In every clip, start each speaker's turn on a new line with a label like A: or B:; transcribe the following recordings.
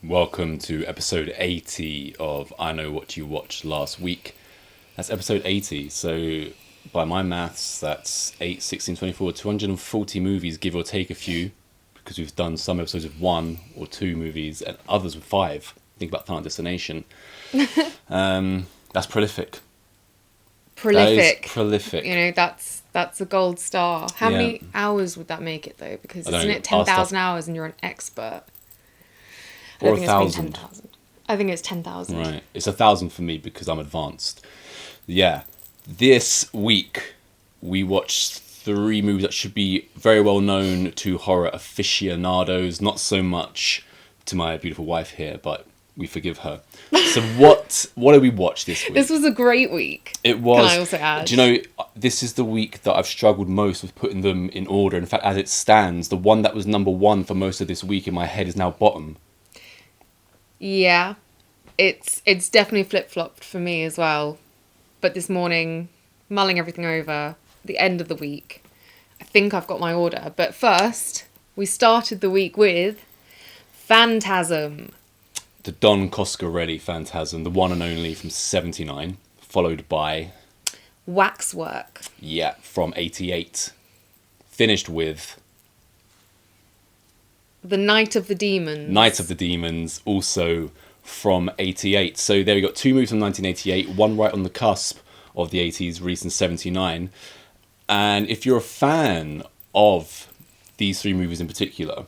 A: Welcome to episode 80 of I Know What You Watched Last Week. That's episode 80, so by my maths, that's 8, 16, 24, 240 movies, give or take a few, because we've done some episodes with 1 or 2 movies and others with 5. Think about Final Destination. That's prolific. That is prolific.
B: You know, that's a gold star. How many hours would that make it, though? Because isn't it 10,000 hours and you're an expert?
A: Or 1,000.
B: I think it's 10,000.
A: Right. It's 1,000 for me because I'm advanced. Yeah. This week, we watched 3 movies that should be very well known to horror aficionados. Not so much to my beautiful wife here, but we forgive her. So what did we watch this week?
B: This was a great week.
A: It was.
B: Can I also add?
A: Do you know, this is the week that I've struggled most with putting them in order. In fact, as it stands, the one that was number 1 for most of this week in my head is now bottom.
B: Yeah, it's definitely flip-flopped for me as well. But this morning, mulling everything over, the end of the week, I think I've got my order. But first, we started the week with Phantasm.
A: The Don Coscarelli Phantasm, the one and only from 79, followed by...
B: Waxwork.
A: Yeah, from 88. Finished with...
B: The Night of the Demons.
A: Night of the Demons, also from 88. So there we got 2 movies from 1988, one right on the cusp of the 80s, released in 79. And if you're a fan of these 3 movies in particular,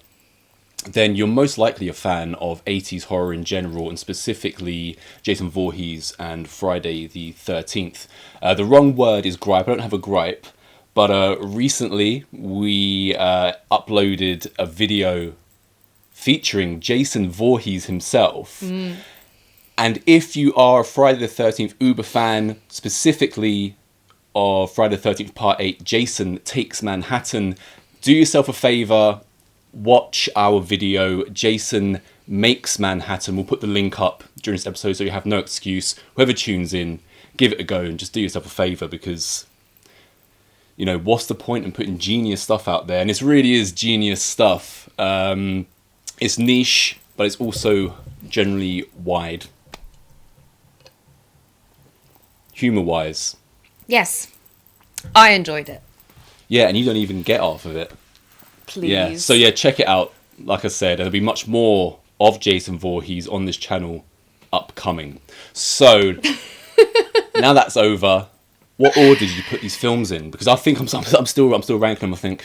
A: then you're most likely a fan of 80s horror in general, and specifically Jason Voorhees and Friday the 13th. The wrong word is gripe. I don't have a gripe. But recently we uploaded a video featuring Jason Voorhees himself. And if you are a Friday the 13th Uber fan, specifically of Friday the 13th Part 8, Jason Takes Manhattan, do yourself a favour, watch our video, Jason Makes Manhattan. We'll put the link up during this episode so you have no excuse. Whoever tunes in, give it a go and just do yourself a favour, because... you know, what's the point in putting genius stuff out there? And this really is genius stuff. It's niche, but it's also generally wide. Humour-wise.
B: Yes, I enjoyed it.
A: Yeah, and you don't even get off of it.
B: Please.
A: Yeah, so yeah, check it out. Like I said, there'll be much more of Jason Voorhees on this channel upcoming. So, now that's over... what order did you put these films in? Because I think I'm still ranking them, I think.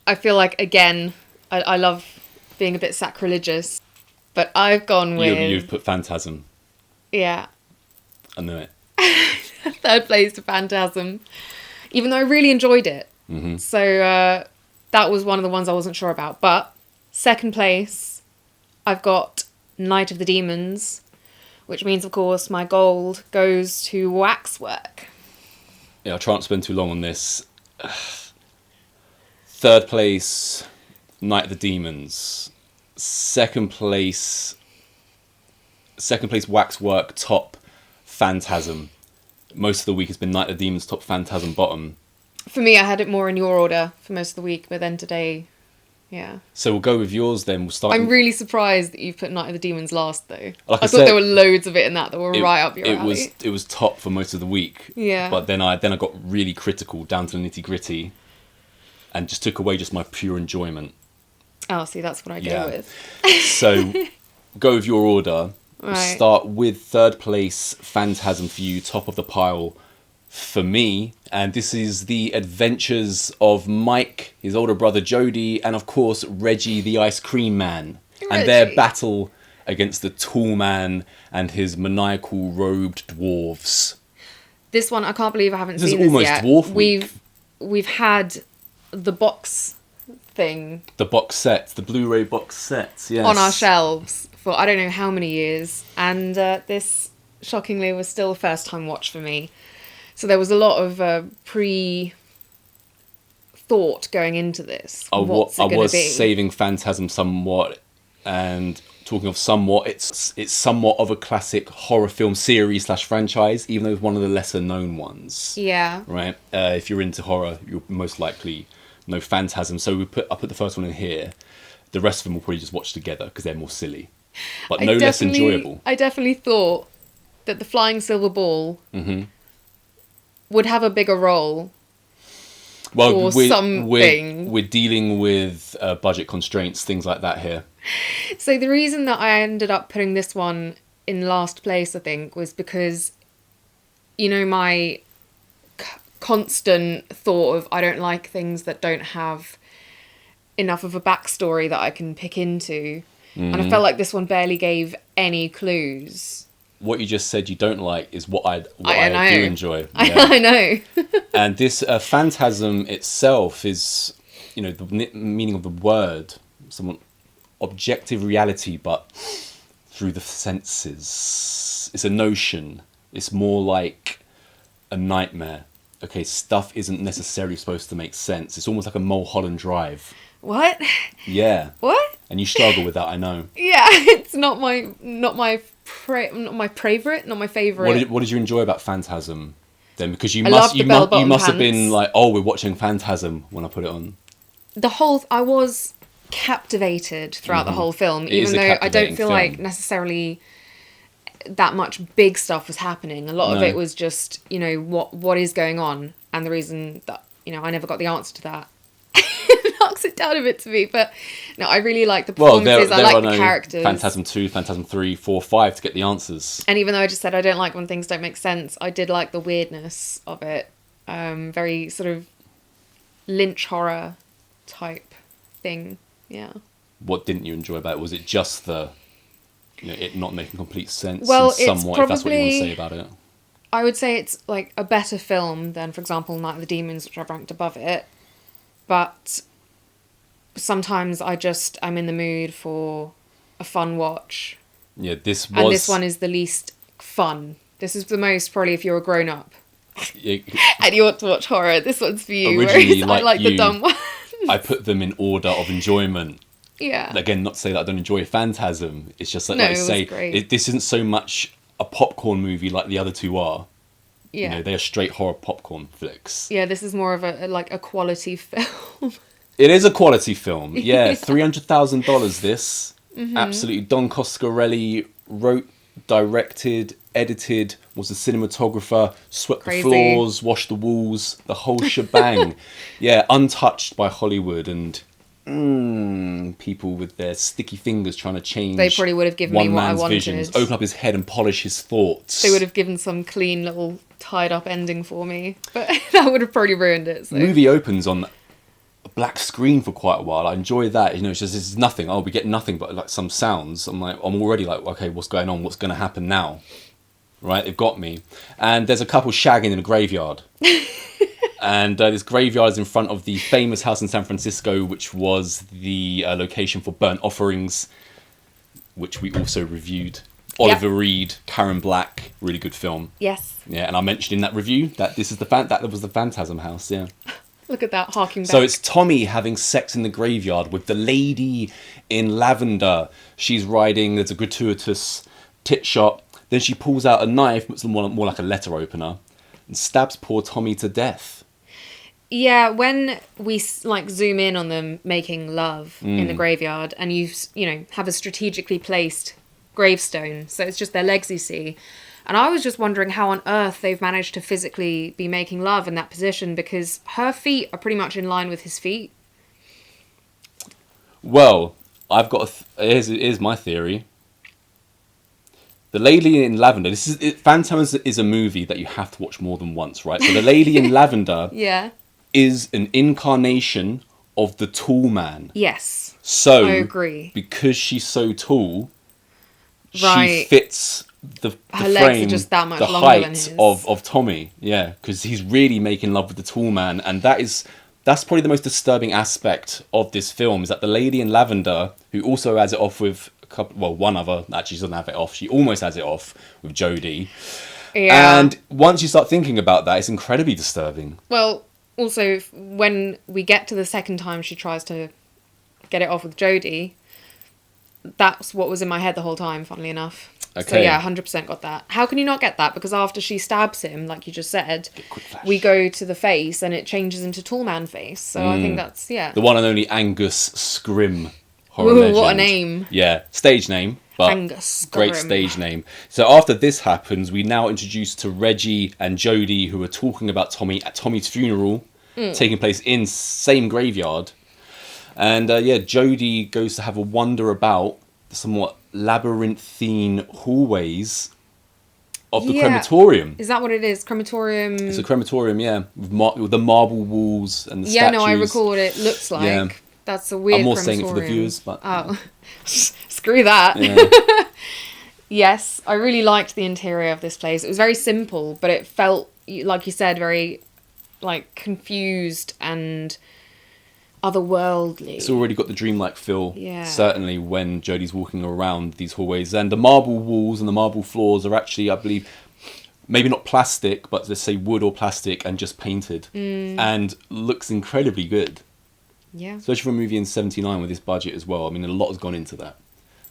B: I feel like, again, I love being a bit sacrilegious, but I've gone with...
A: You've put Phantasm.
B: Yeah.
A: I knew it.
B: 3rd place to Phantasm, even though I really enjoyed it.
A: Mm-hmm.
B: So that was one of the ones I wasn't sure about. But 2nd place, I've got Night of the Demons, which means, of course, my gold goes to Waxwork.
A: Yeah, I'll try not to spend too long on this. 3rd place, Night of the Demons. 2nd place, Waxwork, top Phantasm. Most of the week has been Night of the Demons, top, Phantasm, bottom.
B: For me, I had it more in your order for most of the week, but then today, yeah.
A: So we'll go with yours then. We'll start.
B: I'm really surprised that you've put Night of the Demons last, though.
A: Like
B: I thought there were loads of it in that were right up your alley.
A: It was top for most of the week.
B: Yeah.
A: But then I got really critical, down to the nitty gritty, and just took away just my pure enjoyment.
B: Oh, see, that's what I go with.
A: So, go with your order.
B: Right.
A: We'll start with 3rd place, Phantasm for you, top of the pile for me. And this is the adventures of Mike, his older brother Jody, and of course Reggie the Ice Cream Man.
B: Reggie.
A: And their battle against the Tall Man and his maniacal robed dwarves.
B: This one, I can't believe I haven't
A: This
B: seen
A: is
B: this
A: almost
B: yet.
A: Dwarf Week.
B: We've had the box thing.
A: The box sets, the Blu-ray box sets, yes.
B: On our shelves for I don't know how many years. And this, shockingly, was still a first-time watch for me. So there was a lot of pre-thought going into this.
A: I
B: What's it
A: was
B: gonna be?
A: saving Phantasm somewhat, and talking of somewhat, it's somewhat of a classic horror film series / franchise, even though it's one of the lesser known ones.
B: Yeah.
A: Right. If you're into horror, you'll most likely know Phantasm. So I put the first one in here. The rest of them will probably just watch together because they're more silly, but no less enjoyable.
B: I definitely thought that the flying silver ball would have a bigger role.
A: Well,
B: something.
A: we're dealing with budget constraints, things like that here.
B: So the reason that I ended up putting this one in last place, I think, was because, you know, my constant thought of I don't like things that don't have enough of a backstory that I can pick into. And I felt like this one barely gave any clues.
A: What you just said you don't like is what I do enjoy.
B: Yeah. I know.
A: And this Phantasm itself is, you know, the meaning of the word, somewhat objective reality, but through the senses. It's a notion. It's more like a nightmare. Okay, stuff isn't necessarily supposed to make sense. It's almost like a Mulholland Drive.
B: What?
A: Yeah.
B: What?
A: And you struggle with that, I know.
B: Yeah, it's not my favorite, not my favorite.
A: What did you enjoy about Phantasm then? Because you
B: I
A: must
B: love
A: have been like, oh, we're watching Phantasm when I put it on.
B: I was captivated throughout the whole film, even though I don't feel like necessarily that much big stuff was happening. A lot of it was just, you know, what is going on, and the reason that, you know, I never got the answer to that knocks it down a bit to me. But no, I really like the performances. I like the characters.
A: Phantasm 2, Phantasm 3, 4, 5 to get the answers.
B: And even though I just said I don't like when things don't make sense, I did like the weirdness of it. Very sort of Lynch horror type thing. Yeah.
A: What didn't you enjoy about it? Was it just the, you know, it not making complete sense?
B: Well,
A: and somewhat, if that's what you want to say about it.
B: I would say it's like a better film than, for example, Night of the Demons, which I've ranked above it. But sometimes I'm in the mood for a fun watch.
A: Yeah, this
B: one is the least fun. This is the most, probably, if you're a grown up and you want to watch horror, this one's for you. Whereas I like the dumb ones.
A: I put them in order of enjoyment.
B: Yeah.
A: Again, not to say that I don't enjoy Phantasm. It's just like,
B: no,
A: like I say, this isn't so much a popcorn movie like the other two are. Yeah. You know, they are straight horror popcorn flicks.
B: Yeah, this is more of a quality film.
A: It is a quality film. Yeah, $300,000 this. Mm-hmm. Absolutely. Don Coscarelli wrote, directed, edited, was a cinematographer, swept the floors, washed the walls, the whole shebang. Yeah, untouched by Hollywood and people with their sticky fingers trying to change.
B: They probably would have given me what I wanted.
A: Visions, open up his head and polish his thoughts.
B: They would have given some clean little tied up ending for me, but that would have probably ruined it. So.
A: The movie opens on a black screen for quite a while. I enjoy that. You know, it's just it's nothing. Oh, we get nothing but like some sounds. I'm already like, okay, what's going on? What's going to happen now? Right, they've got me. And there's a couple shagging in a graveyard. And this graveyard is in front of the famous house in San Francisco, which was the location for Burnt Offerings, which we also reviewed. Oliver Reed, Karin Black, really good film.
B: Yes.
A: Yeah, and I mentioned in that review that this is that was the Phantasm house. Yeah.
B: Look at that, harking back.
A: So it's Tommy having sex in the graveyard with the lady in lavender. She's riding. There's a gratuitous tit shot. Then she pulls out a knife, puts them more like a letter opener, and stabs poor Tommy to death.
B: Yeah, when we zoom in on them making love in the graveyard, and you have a strategically placed gravestone, so it's just their legs you see. And I was just wondering how on earth they've managed to physically be making love in that position, because her feet are pretty much in line with his feet.
A: Well, I've got here's my theory. The Lady in Lavender. Phantasm is a movie that you have to watch more than once, right? So the Lady in Lavender is an incarnation of the tall man.
B: Yes.
A: So
B: I agree.
A: Because she's so tall, she fits the
B: her
A: frame,
B: legs are just that much
A: the
B: longer
A: height
B: than his.
A: of Tommy. Yeah, because he's really making love with the tall man, and that's probably the most disturbing aspect of this film, is that the Lady in Lavender, who also has it off with one other, actually she doesn't have it off, she almost has it off with Jodie. Yeah. And once you start thinking about that, it's incredibly disturbing.
B: Well, also, when we get to the second time she tries to get it off with Jodie, that's what was in my head the whole time, funnily enough. Okay. So yeah, 100% got that. How can you not get that? Because after she stabs him, like you just said, we go to the face and it changes into tall man face. So I think that's,
A: the one and only Angus Scrim. horror
B: Ooh,
A: legend.
B: what a name.
A: Yeah, stage name, but
B: Angus
A: great
B: Scurum.
A: stage name. So after this happens, we now introduce to Reggie and Jodie, who are talking about Tommy at Tommy's funeral, taking place in same graveyard. And Jodie goes to have a wander about the somewhat labyrinthine hallways of the crematorium.
B: Is that what it is? Crematorium.
A: It's a crematorium, yeah, with the marble walls and the
B: Yeah,
A: statues.
B: no, I recall what it looks like.
A: Yeah.
B: That's a weird
A: I'm more
B: crematorium.
A: saying it for the viewers, but
B: Oh, screw that.
A: yeah.
B: Yes, I really liked the interior of this place. It was very simple, but it felt, like you said, very like confused and otherworldly.
A: It's already got the dreamlike feel,
B: Yeah.
A: certainly when Jodie's walking around these hallways. And the marble walls and the marble floors are actually, I believe, maybe not plastic, but let's say wood or plastic and just painted. And looks incredibly good.
B: Yeah.
A: Especially for a movie in 79 with this budget as well. I mean, a lot has gone into that.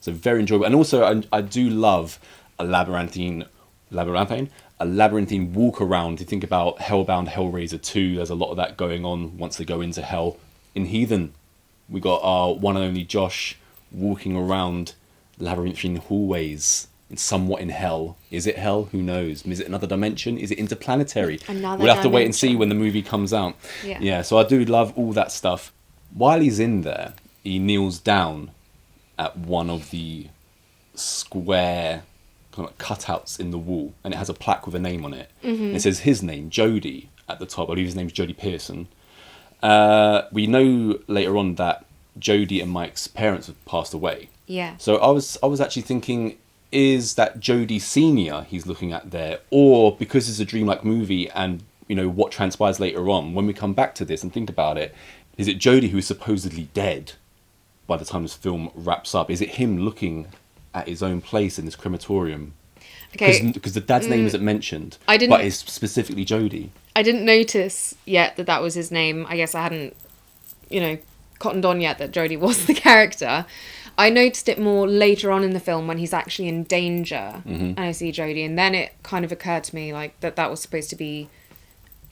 A: So very enjoyable. And also, I do love a labyrinthine walk around. You think about Hellbound, Hellraiser 2, there's a lot of that going on once they go into hell. In Heathen, we got our one and only Josh walking around labyrinthine hallways, somewhat in hell. Is it hell? Who knows? Is it another dimension? Is it interplanetary? We'll have to wait and see when the movie comes out. Yeah, so I do love all that stuff. While he's in there, he kneels down at one of the square kind of cutouts in the wall, and it has a plaque with a name on it. And it says his name, Jodie, at the top. I believe his name is Jodie Pearson. We know later on that Jodie and Mike's parents have passed away.
B: Yeah.
A: So I was actually thinking, is that Jodie Senior he's looking at there, or because it's a dreamlike movie and you know what transpires later on when we come back to this and think about it, is it Jodie who is supposedly dead by the time this film wraps up? Is it him looking at his own place in this crematorium?
B: Okay.
A: Because the dad's name isn't mentioned,
B: but
A: it's specifically Jodie.
B: I didn't notice yet that was his name. I guess I hadn't, cottoned on yet that Jodie was the character. I noticed it more later on in the film when he's actually in danger and I see Jodie, and then it kind of occurred to me like that was supposed to be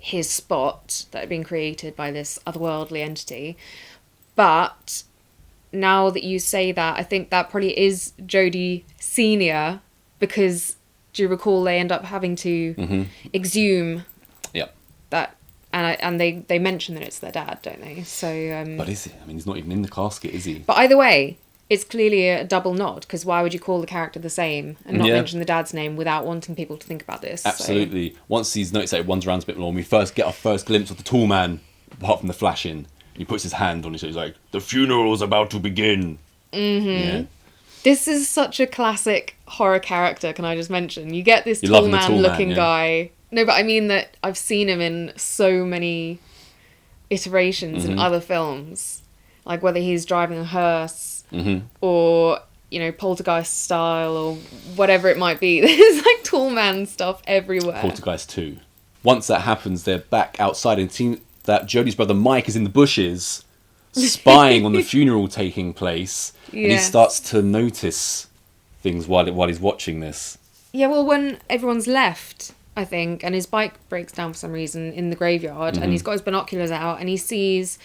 B: his spot that had been created by this otherworldly entity. But now that you say that, I think that probably is Jodie Senior, because do you recall they end up having to exhume that, and they mention that it's their dad, don't they? So
A: but is he? I mean, he's not even in the casket, is he?
B: But either way, it's clearly a double nod, because why would you call the character the same and not mention the dad's name without wanting people to think about this?
A: Absolutely. So. Once he's noticed that it runs around a bit more, and we first get our first glimpse of the tall man, apart from the flashing, he puts his hand on his shoulder, he's like, "The funeral's about to begin." Yeah.
B: This is such a classic horror character, can I just mention? You get this tall man-looking guy. No, but I mean that I've seen him in so many iterations in other films. Like whether he's driving a hearse or, Poltergeist style or whatever it might be. There's like tall man stuff everywhere.
A: Poltergeist 2. Once that happens, they're back outside and see that Jodie's brother Mike is in the bushes spying on the funeral taking place. And he starts to notice things while he's watching this.
B: Yeah, well, when everyone's left, I think, and his bike breaks down for some reason in the graveyard, and he's got his binoculars out, and he sees...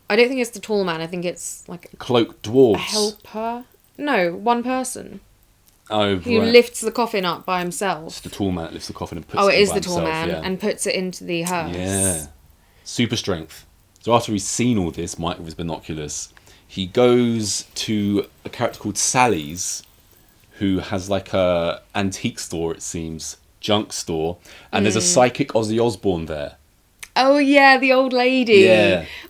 B: I don't think it's the tall man, I think it's like...
A: Cloaked dwarves.
B: A helper? No, one person.
A: Oh,
B: who lifts the coffin up by himself.
A: It's the tall man that lifts the coffin and puts it in
B: by
A: himself.
B: Oh, it is the tall man, and puts it into the hearse.
A: Yeah. Super strength. So after he's seen all this, Mike with his binoculars, he goes to a character called Sally's, who has like a antique store, it seems, junk store, and there's a psychic Ozzy Osbourne there.
B: Oh yeah, the old lady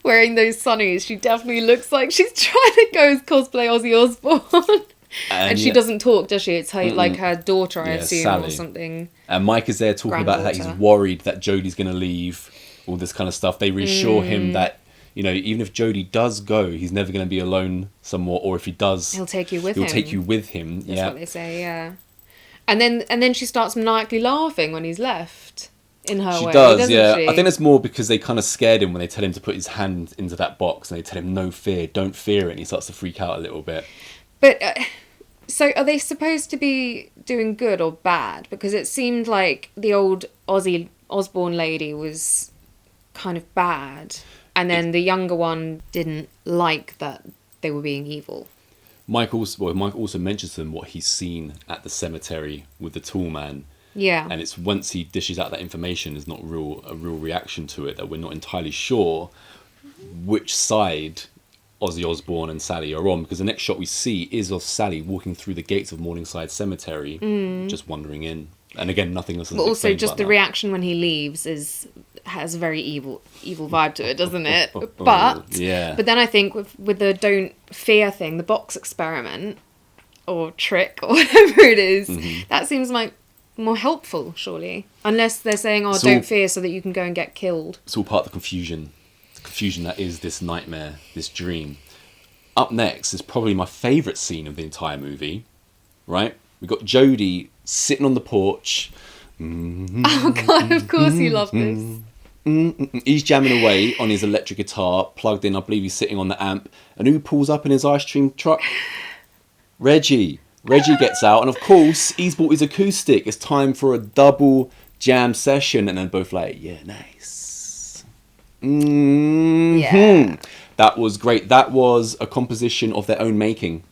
B: wearing those sunnies. She definitely looks like she's trying to go as cosplay Ozzy Osbourne. And she doesn't talk, does she? It's her, like her daughter, I assume, Sally. Or something.
A: And Mike is there talking about that he's worried that Jodie's going to leave, all this kind of stuff. They reassure him that, even if Jodie does go, he's never going to be alone somewhere, or if he does...
B: He'll take you with him.
A: He'll take you with him,
B: That's what they say, yeah. And then she starts maniacally laughing when he's left. In her way, doesn't she?
A: I think it's more because they kind of scared him when they tell him to put his hand into that box and they tell him, "No fear, don't fear it," and he starts to freak out a little bit.
B: But, so are they supposed to be doing good or bad? Because it seemed like the old Ozzy Osbourne lady was kind of bad. And then the younger one didn't like that they were being evil.
A: Mike also mentions to them what he's seen at the cemetery with the tall man.
B: Yeah.
A: And it's once he dishes out that information, there's not a real reaction to it, that we're not entirely sure which side Ozzy Osbourne and Sally are on, because the next shot we see is of Sally walking through the gates of Morningside Cemetery, just wandering in. And again, nothing else is
B: But also
A: explained
B: just
A: about
B: the
A: that.
B: reaction when he leaves has a very evil vibe to it, doesn't it? But
A: yeah.
B: But then I think with the don't fear thing, the box experiment or trick or whatever it is, that seems like more helpful, surely. Unless they're saying, oh, don't fear so that you can go and get killed.
A: It's all part of the confusion. The confusion that is this nightmare, this dream. Up next is probably my favourite scene of the entire movie, right? We've got Jodie sitting on the porch.
B: Oh, God, of course you love this.
A: He's jamming away on his electric guitar, plugged in. I believe he's sitting on the amp. And who pulls up in his ice cream truck? Reggie. Reggie gets out, and of course, he's bought his acoustic. It's time for a double jam session, and then both like, yeah, nice.
B: Yeah.
A: That was great. That was a composition of their own making.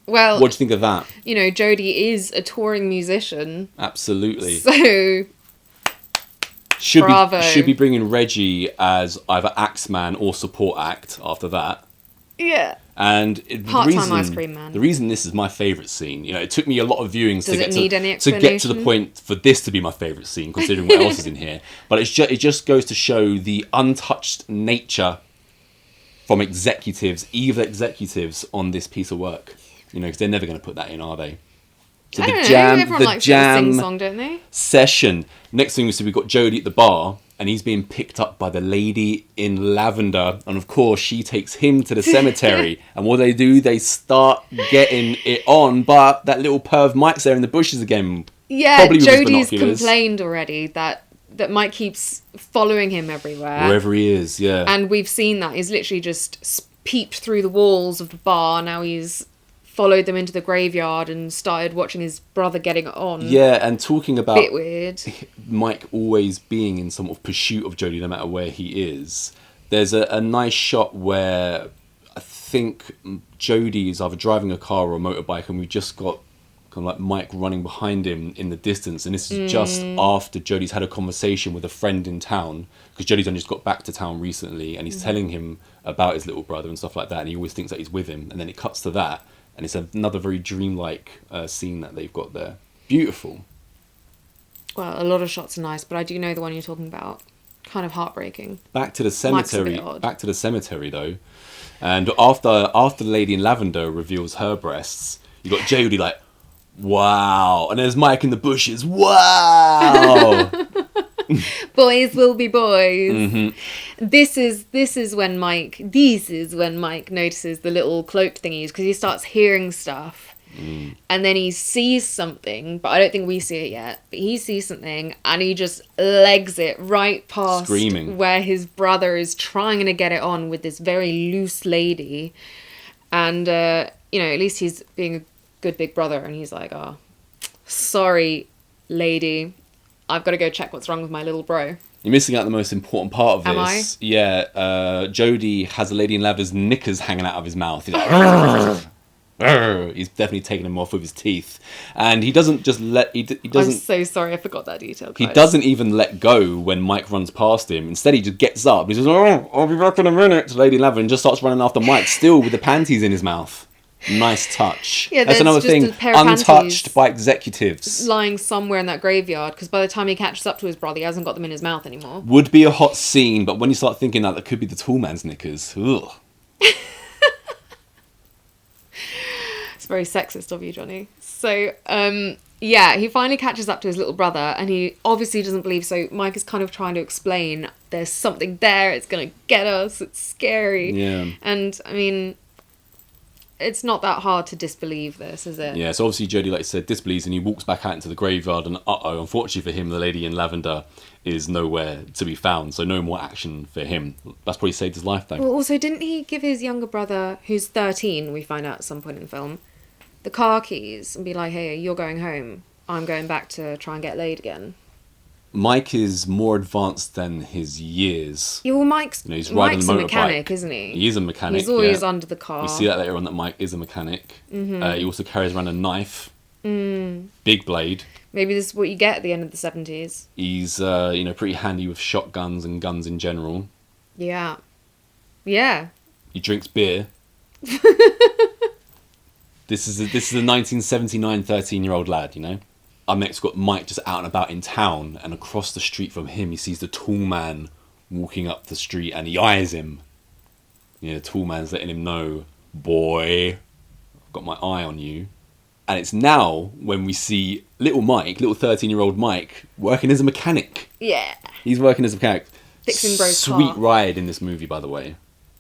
B: Well,
A: What do you think of that?
B: you know, Jodie is a touring musician,
A: Absolutely.
B: so Bravo.
A: Should be bringing Reggie as either axeman or support act after that.
B: yeah.
A: And
B: Part-time ice cream man.
A: The reason this is my favourite scene, you know, it took me a lot of viewings
B: Does
A: to
B: it need any
A: get to the
B: explanation?
A: point for this to be my favourite scene, considering what else is in here. But it just goes to show the untouched nature from evil executives on this piece of work. You know, because they're never going to put that in, are they? So
B: I don't know. Everyone likes to sing song, don't they?
A: Session. Next thing we see, we've got Jodie at the bar, and he's being picked up by the lady in lavender, and of course she takes him to the cemetery. And what do? They start getting it on, but that little perv Mike's there in the bushes again.
B: Yeah,
A: Probably with his
B: Jodie's
A: binoculars.
B: complained already that Mike keeps following him everywhere.
A: Wherever he is, yeah.
B: And we've seen that. He's literally just peeped through the walls of the bar. Now he's followed them into the graveyard and started watching his brother getting it on.
A: Yeah, and talking about
B: Bit weird.
A: Mike always being in some sort of pursuit of Jodie no matter where he is. There's a nice shot where I think Jodie is either driving a car or a motorbike, and we've just got kind of like Mike running behind him in the distance, and this is just after Jodie's had a conversation with a friend in town, because Jodie's only just got back to town recently, and he's telling him about his little brother and stuff like that, and he always thinks that he's with him, and then it cuts to that, and it's another very dreamlike scene that they've got there. Beautiful.
B: Well, a lot of shots are nice, but I do know the one you're talking about. Kind of heartbreaking.
A: Back to the
B: Mike's a
A: cemetery.
B: bit odd.
A: Back to the cemetery though, and after the lady in lavender reveals her breasts, you got Jodie like, wow, and there's Mike in the bushes. Wow.
B: Boys will be boys.
A: Mm-hmm.
B: This is when Mike notices the little cloak thingies, because he starts hearing stuff. And then he sees something, but I don't think we see it yet. But he sees something, and he just legs it right past
A: Screaming.
B: where his brother is trying to get it on with this very loose lady. And, you know, at least he's being a good big brother, and he's like, oh, sorry, lady. I've got to go check what's wrong with my little bro.
A: You're missing out the most important part of this.
B: Am I?
A: Yeah, Jodie has a lady in lavender's knickers hanging out of his mouth. He's like, "Arr, arr." He's definitely taking them off with his teeth, and he doesn't just let. He
B: I'm
A: doesn't.
B: so sorry, I forgot that detail.
A: He
B: guys.
A: doesn't even let go when Mike runs past him. Instead, he just gets up. He says, "Oh, I'll be back in a minute." To Lady Lavender, and just starts running after Mike, still with the panties in his mouth. Nice touch.
B: Yeah,
A: That's
B: there's
A: another
B: just
A: thing.
B: a pair of
A: Untouched
B: panties
A: by executives.
B: lying somewhere in that graveyard, because by the time he catches up to his brother, he hasn't got them in his mouth anymore.
A: Would be a hot scene, but when you start thinking that could be the tall man's knickers. Ugh.
B: It's very sexist of you, Johnny. So, yeah, he finally catches up to his little brother, and he obviously doesn't believe, so Mike is kind of trying to explain, there's something there, it's going to get us, it's scary.
A: Yeah.
B: And, I mean, it's not that hard to disbelieve this, is it?
A: Yeah, so obviously Jodie, like I said, disbelieves, and he walks back out into the graveyard, and unfortunately for him, the lady in lavender is nowhere to be found, so no more action for him. That's probably saved his life, though.
B: Well, also, didn't he give his younger brother, who's 13, we find out at some point in the film, the car keys and be like, hey, you're going home. I'm going back to try and get laid again.
A: Mike is more advanced than his years.
B: Yeah, well, Mike's
A: He's riding
B: Mike's
A: a
B: a
A: motorbike.
B: mechanic, isn't he?
A: He is a mechanic.
B: He's always
A: yeah.
B: under the car.
A: We see that later on that Mike is a mechanic. He also carries around a knife. Big blade.
B: Maybe this is what you get at the end of the 70s.
A: He's pretty handy with shotguns and guns in general.
B: Yeah. Yeah.
A: He drinks beer. This is a 1979 13-year-old lad, Our next got Mike just out and about in town, and across the street from him he sees the tall man walking up the street, and he eyes him. The tall man's letting him know, boy, I've got my eye on you. And it's now when we see little 13-year-old Mike, working as a mechanic.
B: Yeah.
A: He's working as a mechanic.
B: Fixing Bro's
A: Sweet
B: car.
A: ride in this movie, by the way.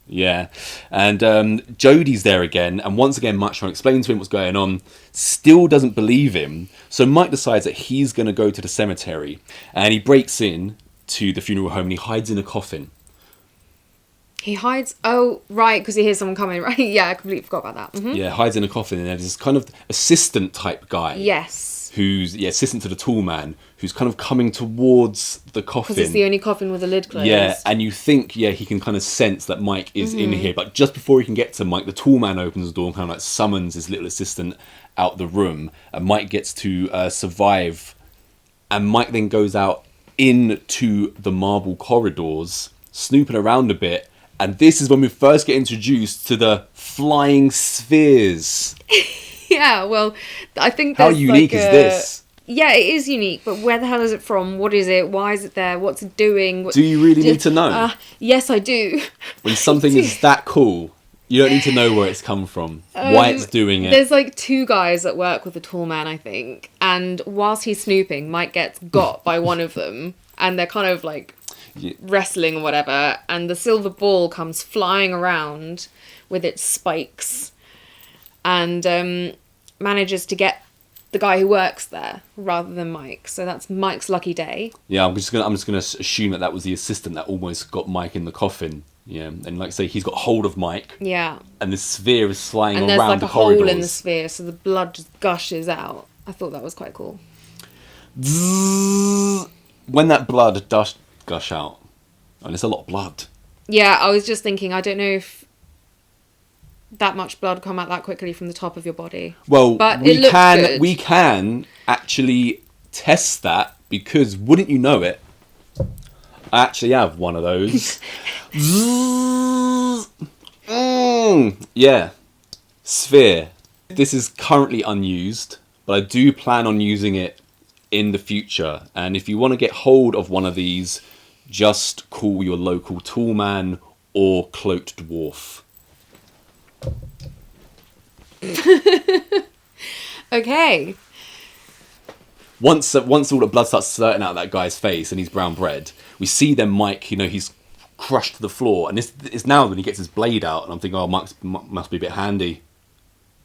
A: Yeah. And Jodie's there again, and once again Mike's trying to explain to him what's going on. Still doesn't believe him. So Mike decides that he's going to go to the cemetery, and he breaks in to the funeral home and he hides in a coffin.
B: He hides... Oh, right, because he hears someone coming, right? Yeah, I completely forgot about that. Mm-hmm.
A: Yeah, hides in a coffin, and there's this kind of assistant type guy.
B: Yes.
A: Who's assistant to the tall man, who's kind of coming towards the coffin.
B: Because it's the only coffin with the lid closed.
A: Yeah, and you think, he can kind of sense that Mike is in here. But just before he can get to Mike, the tall man opens the door and kind of like summons his little assistant out the room. And Mike gets to survive. And Mike then goes out into the marble corridors, snooping around a bit. And this is when we first get introduced to the flying spheres.
B: Yeah, well, I think
A: How
B: there's
A: unique
B: like
A: is this?
B: Yeah, it is unique, but where the hell is it from? What is it? Why is it there? What's it doing?
A: Do you really need to know?
B: Yes, I do.
A: When something is that cool, you don't need to know where it's come from, why it's doing it.
B: There's like two guys that work with the tall man, I think, and whilst he's snooping, Mike gets got by one of them, and they're kind of like wrestling or whatever, and the silver ball comes flying around with its spikes, and manages to get the guy who works there rather than Mike. So that's Mike's lucky day.
A: Yeah, I'm just gonna assume that was the assistant that almost got Mike in the coffin. Yeah, and like I say, he's got hold of Mike.
B: Yeah.
A: And the sphere is flying
B: and
A: around
B: there's
A: the
B: like a
A: corridors.
B: hole in the sphere, so the blood just gushes out. I thought that was quite cool.
A: When that blood does gush out, and it's a lot of blood.
B: Yeah, I was just thinking, I don't know if that much blood come out that quickly from the top of your body.
A: Well,
B: but
A: we
B: it looks good.
A: We can actually test that, because wouldn't you know it, I actually have one of those. Yeah, sphere. This is currently unused, but I do plan on using it in the future. And if you want to get hold of one of these, just call your local tool man or cloaked dwarf.
B: Okay.
A: Once all the blood starts spurting out of that guy's face and he's brown bread, we see then Mike, he's crushed to the floor. And it's now when he gets his blade out, and I'm thinking, oh, Mike must be a bit handy.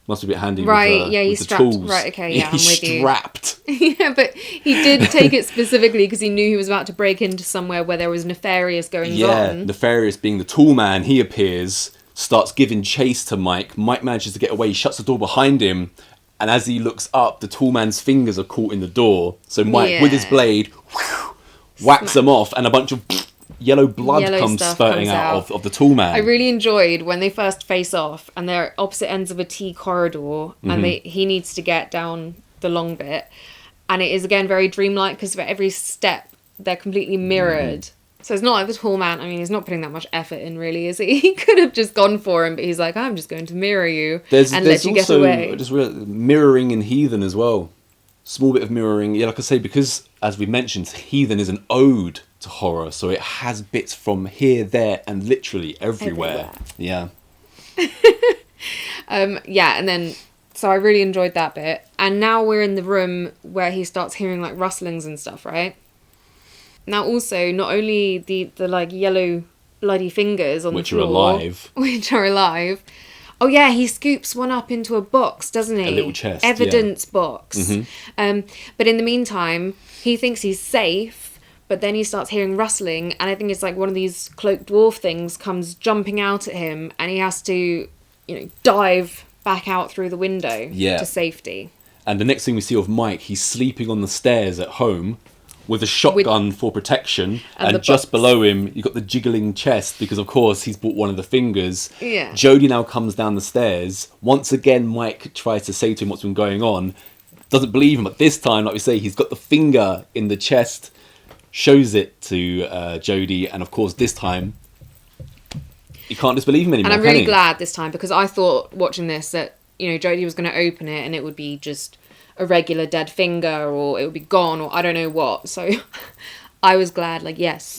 A: Must be a bit handy
B: right,
A: with,
B: yeah, he's
A: with
B: strapped.
A: the tools.
B: Right, okay, yeah,
A: he's
B: I'm with you.
A: strapped.
B: Yeah, but he did take it specifically because he knew he was about to break into somewhere where there was nefarious goings on.
A: Nefarious being the tool man. He appears, starts giving chase to Mike. Mike manages to get away. He shuts the door behind him. And as he looks up, the tall man's fingers are caught in the door. So Mike, with his blade, whacks them off, and a bunch of yellow blood comes spurting out of the tall man.
B: I really enjoyed when they first face off, and they're opposite ends of a T corridor, and he needs to get down the long bit. And it is, again, very dreamlike, because for every step, they're completely mirrored. So it's not like the tall man, he's not putting that much effort in, really, is he? He could have just gone for him, but he's like, I'm just going to mirror you and let you get away.
A: Just mirroring in Heathen as well. Small bit of mirroring. Yeah, like I say, because, as we mentioned, Heathen is an ode to horror, so it has bits from here, there, and literally everywhere. Yeah.
B: Yeah, and then... So I really enjoyed that bit. And now we're in the room where he starts hearing, like, rustlings and stuff, right? Now, also, not only the like, yellow bloody fingers on the floor... Which are alive. Oh, yeah, he scoops one up into a box, doesn't he?
A: A little chest,
B: Evidence box. But in the meantime, he thinks he's safe, but then he starts hearing rustling, and I think it's like one of these cloaked dwarf things comes jumping out at him, and he has to, dive back out through the window to safety.
A: And the next thing we see of Mike, he's sleeping on the stairs at home with a shotgun for protection,
B: And the
A: just
B: box.
A: below him you've got the jiggling chest because of course he's bought one of the fingers.
B: Yeah.
A: Jodie now comes down the stairs. Once again Mike tries to say to him what's been going on, doesn't believe him, but this time, like we say, he's got the finger in the chest, shows it to Jodie, and of course this time you can't disbelieve him anymore.
B: And I'm
A: can
B: really
A: he?
B: glad this time, because I thought watching this that, you know, Jodie was going to open it and it would be just a regular dead finger, or it would be gone, or I don't know what. So I was glad, like, yes,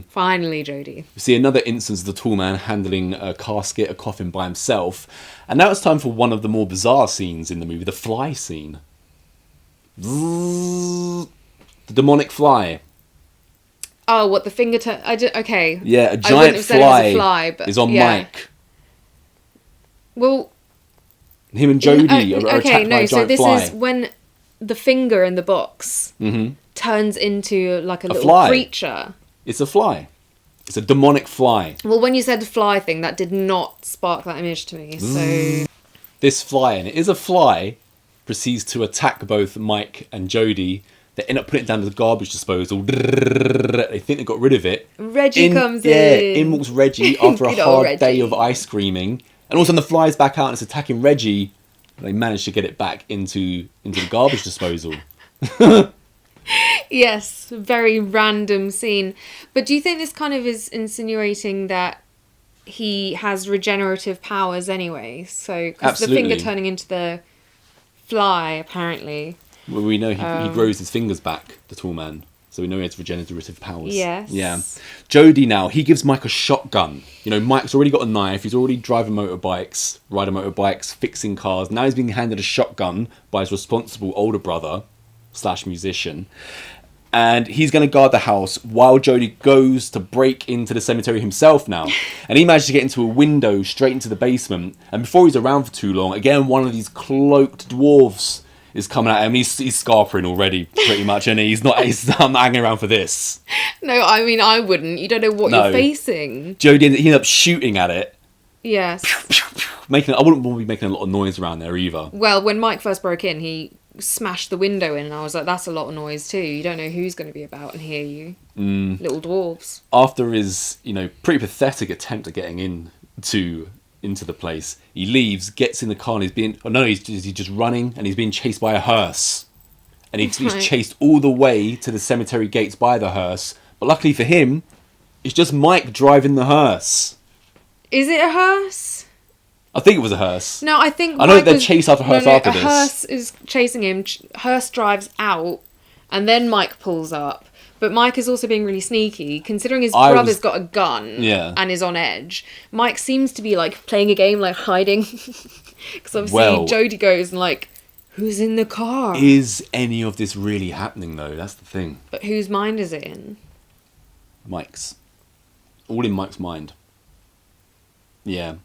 B: finally, Jodie.
A: We see another instance of the tall man handling a casket, a coffin by himself. And now it's time for one of the more bizarre scenes in the movie, the fly scene. The demonic fly.
B: Oh, what, the finger okay.
A: Yeah, a
B: I wouldn't
A: giant
B: have said it was
A: fly,
B: a fly, but
A: is on
B: yeah.
A: Mike.
B: Well,
A: Him and Jodie are
B: okay,
A: attacked by
B: no,
A: a
B: so
A: giant
B: this
A: fly.
B: is when the finger in the box turns into like a little
A: fly.
B: creature.
A: It's a fly. It's a demonic fly.
B: Well, when you said the fly thing, that did not spark that image to me. So
A: This fly, and it is a fly, proceeds to attack both Mike and Jodie. They end up putting it down to the garbage disposal. They think they got rid of it.
B: Reggie comes
A: Yeah,
B: in.
A: in walks Reggie after a
B: Good old
A: hard day
B: Reggie.
A: of ice creaming. And all of a sudden the fly's back out and it's attacking Reggie. They managed to get it back into the garbage disposal.
B: Yes, very random scene. But do you think this kind of is insinuating that he has regenerative powers anyway? So, because the
A: Absolutely.
B: finger turning into the fly, apparently.
A: Well, we know he grows his fingers back, the tall man. So we know he has regenerative powers.
B: Yes.
A: Yeah. Jodie now, he gives Mike a shotgun. You know, Mike's already got a knife. He's already riding motorbikes, fixing cars. Now he's being handed a shotgun by his responsible older brother / musician. And he's going to guard the house while Jodie goes to break into the cemetery himself now. And he manages to get into a window straight into the basement. And before he's around for too long, again, one of these cloaked dwarves is coming at him. He's scarpering already, pretty much. And I'm not hanging around for this.
B: No, I mean, I wouldn't. You don't know what
A: No.
B: you're facing.
A: Jodie he ended up shooting at it.
B: Yes.
A: I wouldn't want to be making a lot of noise around there either.
B: Well, when Mike first broke in, he smashed the window in, and I was like, that's a lot of noise too. You don't know who's going to be about and hear you. Little dwarves.
A: After his, pretty pathetic attempt at getting into the place, he leaves, gets in the car, and he's just running, and he's being chased by a hearse. And he's
B: Right.
A: chased all the way to the cemetery gates by the hearse. But luckily for him, it's just Mike driving the hearse.
B: Is it a hearse?
A: I think it was a hearse.
B: No, I think
A: I know
B: Mike
A: they're
B: was-
A: chased after hearse after
B: a
A: this.
B: hearse is chasing him. Hearse drives out, and then Mike pulls up. But Mike is also being really sneaky, considering his brother's got a gun and is on edge. Mike seems to be like playing a game, like hiding, because obviously Jodie goes and like, who's in the car?
A: Is any of this really happening though? That's the thing.
B: But whose mind is it in?
A: Mike's. All in Mike's mind. Yeah.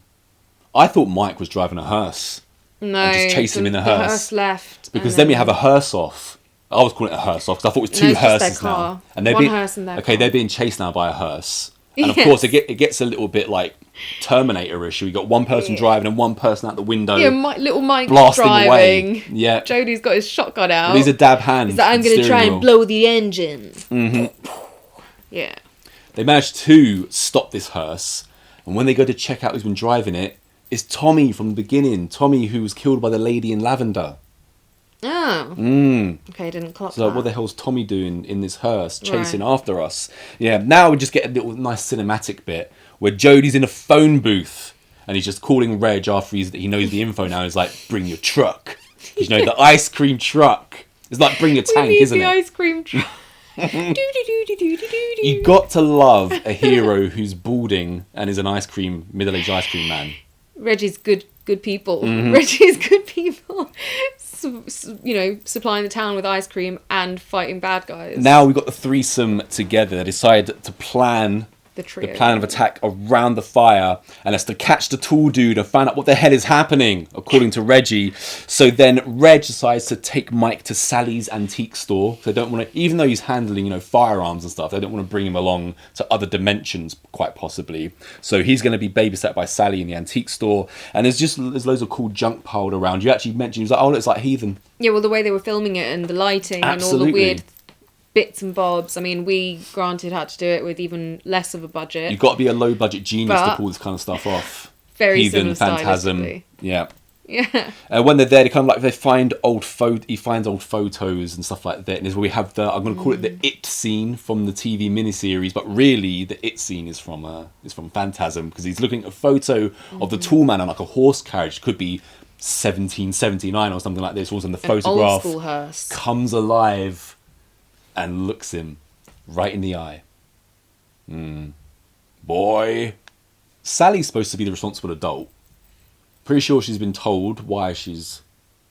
A: I thought Mike was driving a hearse.
B: No,
A: And just chase him in the hearse.
B: The hearse left.
A: Because then we have a hearse off. I was calling it a hearse off because I thought it was two
B: it's just their
A: hearses
B: car.
A: now. And they're
B: One
A: being,
B: hearse in their
A: okay,
B: car.
A: they're being chased now by a hearse. And of
B: Yes.
A: course, it gets a little bit like Terminator-ish. You got one person driving and one person out the window.
B: Yeah, little Mike
A: blasting
B: driving.
A: away. Yeah.
B: Jodie's got his shotgun out.
A: But these are dab hands.
B: He's like, I'm
A: going to
B: try and blow the engine. Yeah.
A: They managed to stop this hearse. And when they go to check out who's been driving it, it's Tommy from the beginning. Tommy, who was killed by the lady in lavender.
B: Oh. Okay, didn't clock
A: So
B: that.
A: what the hell's Tommy doing in this hearse chasing after us? Yeah, now we just get a little nice cinematic bit where Jodie's in a phone booth and he's just calling Reg after he knows the info now. He's like, bring your truck. 'Cause, the ice cream truck. It's like, bring your tank,
B: we need
A: isn't
B: the
A: it?
B: ice cream truck.
A: You got to love a hero who's balding and is an middle-aged ice cream man.
B: Reggie's good people.
A: Mm-hmm.
B: Reggie's good people. Supplying the town with ice cream and fighting bad guys.
A: Now we've got the threesome together. They decide to plan
B: the trio.
A: the plan of attack around the fire, and that's to catch the tall dude and find out what the hell is happening, according to Reggie. So then Reg decides to take Mike to Sally's antique store. They don't want to, even though he's handling, firearms and stuff, they don't want to bring him along to other dimensions, quite possibly. So he's going to be babysat by Sally in the antique store, and there's loads of cool junk piled around. You actually mentioned, he was like, oh, it's like Heathen.
B: Yeah, well, the way they were filming it and the lighting and all
A: Absolutely.
B: the weird bits and bobs. I mean, we granted had to do it with even less of a budget.
A: You've got to be a low budget genius to
B: But-
A: pull this kind of stuff off.
B: Very
A: Heathen,
B: similar
A: Phantasm.
B: stylistically.
A: Yeah.
B: Yeah.
A: When they're there, they kind of like, they find he finds old photos and stuff like that. And is where we have I'm going to call it the It scene from the TV miniseries, but really the It scene is from Phantasm, because he's looking at a photo of the tall man on like a horse carriage. Could be 1779 or something like this. Also, in the photograph
B: Old school hearse.
A: comes alive and looks him right in the eye. Boy. Sally's supposed to be the responsible adult. Pretty sure she's been told why she's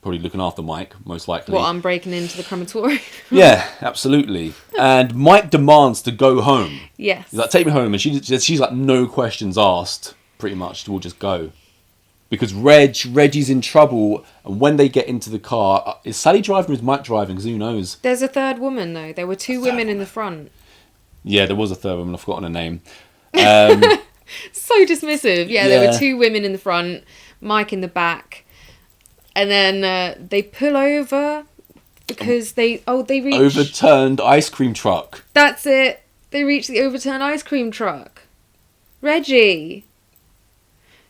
A: probably looking after Mike, most likely.
B: What, I'm breaking into the crematorium?
A: Yeah, absolutely. And Mike demands to go home.
B: Yes.
A: He's like, take me home. And she's like, no questions asked, pretty much. We'll just go. Because Reggie's in trouble. And when they get into the car, is Sally driving or is Mike driving? Because who knows?
B: There's a third woman, though. There were two women in the front.
A: Yeah, there was a third woman. I've forgotten her name.
B: So dismissive. Yeah, there
A: Yeah.
B: were two women in the front, Mike in the back. And then they pull over because they reach...
A: Overturned ice cream truck.
B: That's it. They reach the overturned ice cream truck. Reggie.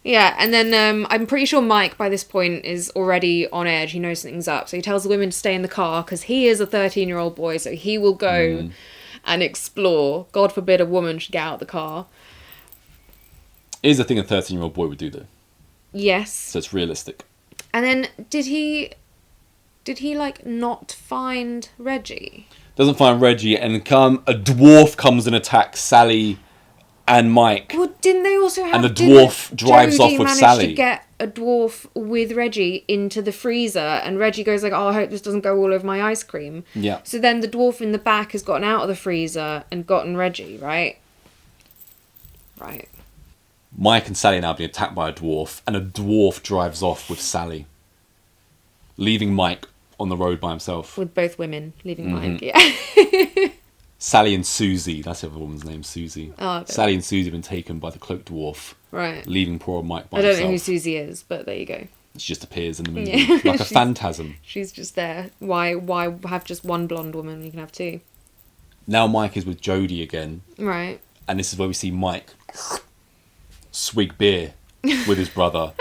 B: Yeah, and then I'm pretty sure Mike by this point is already on edge. He knows something's up. So he tells the women to stay in the car because he is a 13-year-old boy. So he will go and explore. God forbid a woman should get out of the car.
A: Here's the thing a 13-year-old boy would do, though.
B: Yes.
A: So it's realistic.
B: And then did he like not find Reggie?
A: Doesn't find Reggie, and a dwarf comes and attacks Sally and Mike.
B: Well, didn't they also have...
A: And the dwarf drives off with
B: managed
A: Sally.
B: to get a dwarf with Reggie into the freezer, and Reggie goes like, oh, I hope this doesn't go all over my ice cream.
A: Yeah.
B: So then the dwarf in the back has gotten out of the freezer and gotten Reggie, right? Right.
A: Mike and Sally are now being attacked by a dwarf, and a dwarf drives off with Sally, leaving Mike on the road by himself.
B: With both women, leaving
A: Mm-hmm.
B: Mike, yeah.
A: Sally and Susie, that's the other woman's name, Susie.
B: Oh, okay.
A: Sally and Susie have been taken by the cloaked dwarf,
B: Right.
A: leaving poor old Mike by
B: I don't
A: himself.
B: know who Susie is, but there you go.
A: She just appears in the movie,
B: Yeah.
A: like a phantasm.
B: She's just there. Why have just one blonde woman when you can have two?
A: Now Mike is with Jodie again,
B: Right.
A: and this is where we see Mike swig beer with his brother.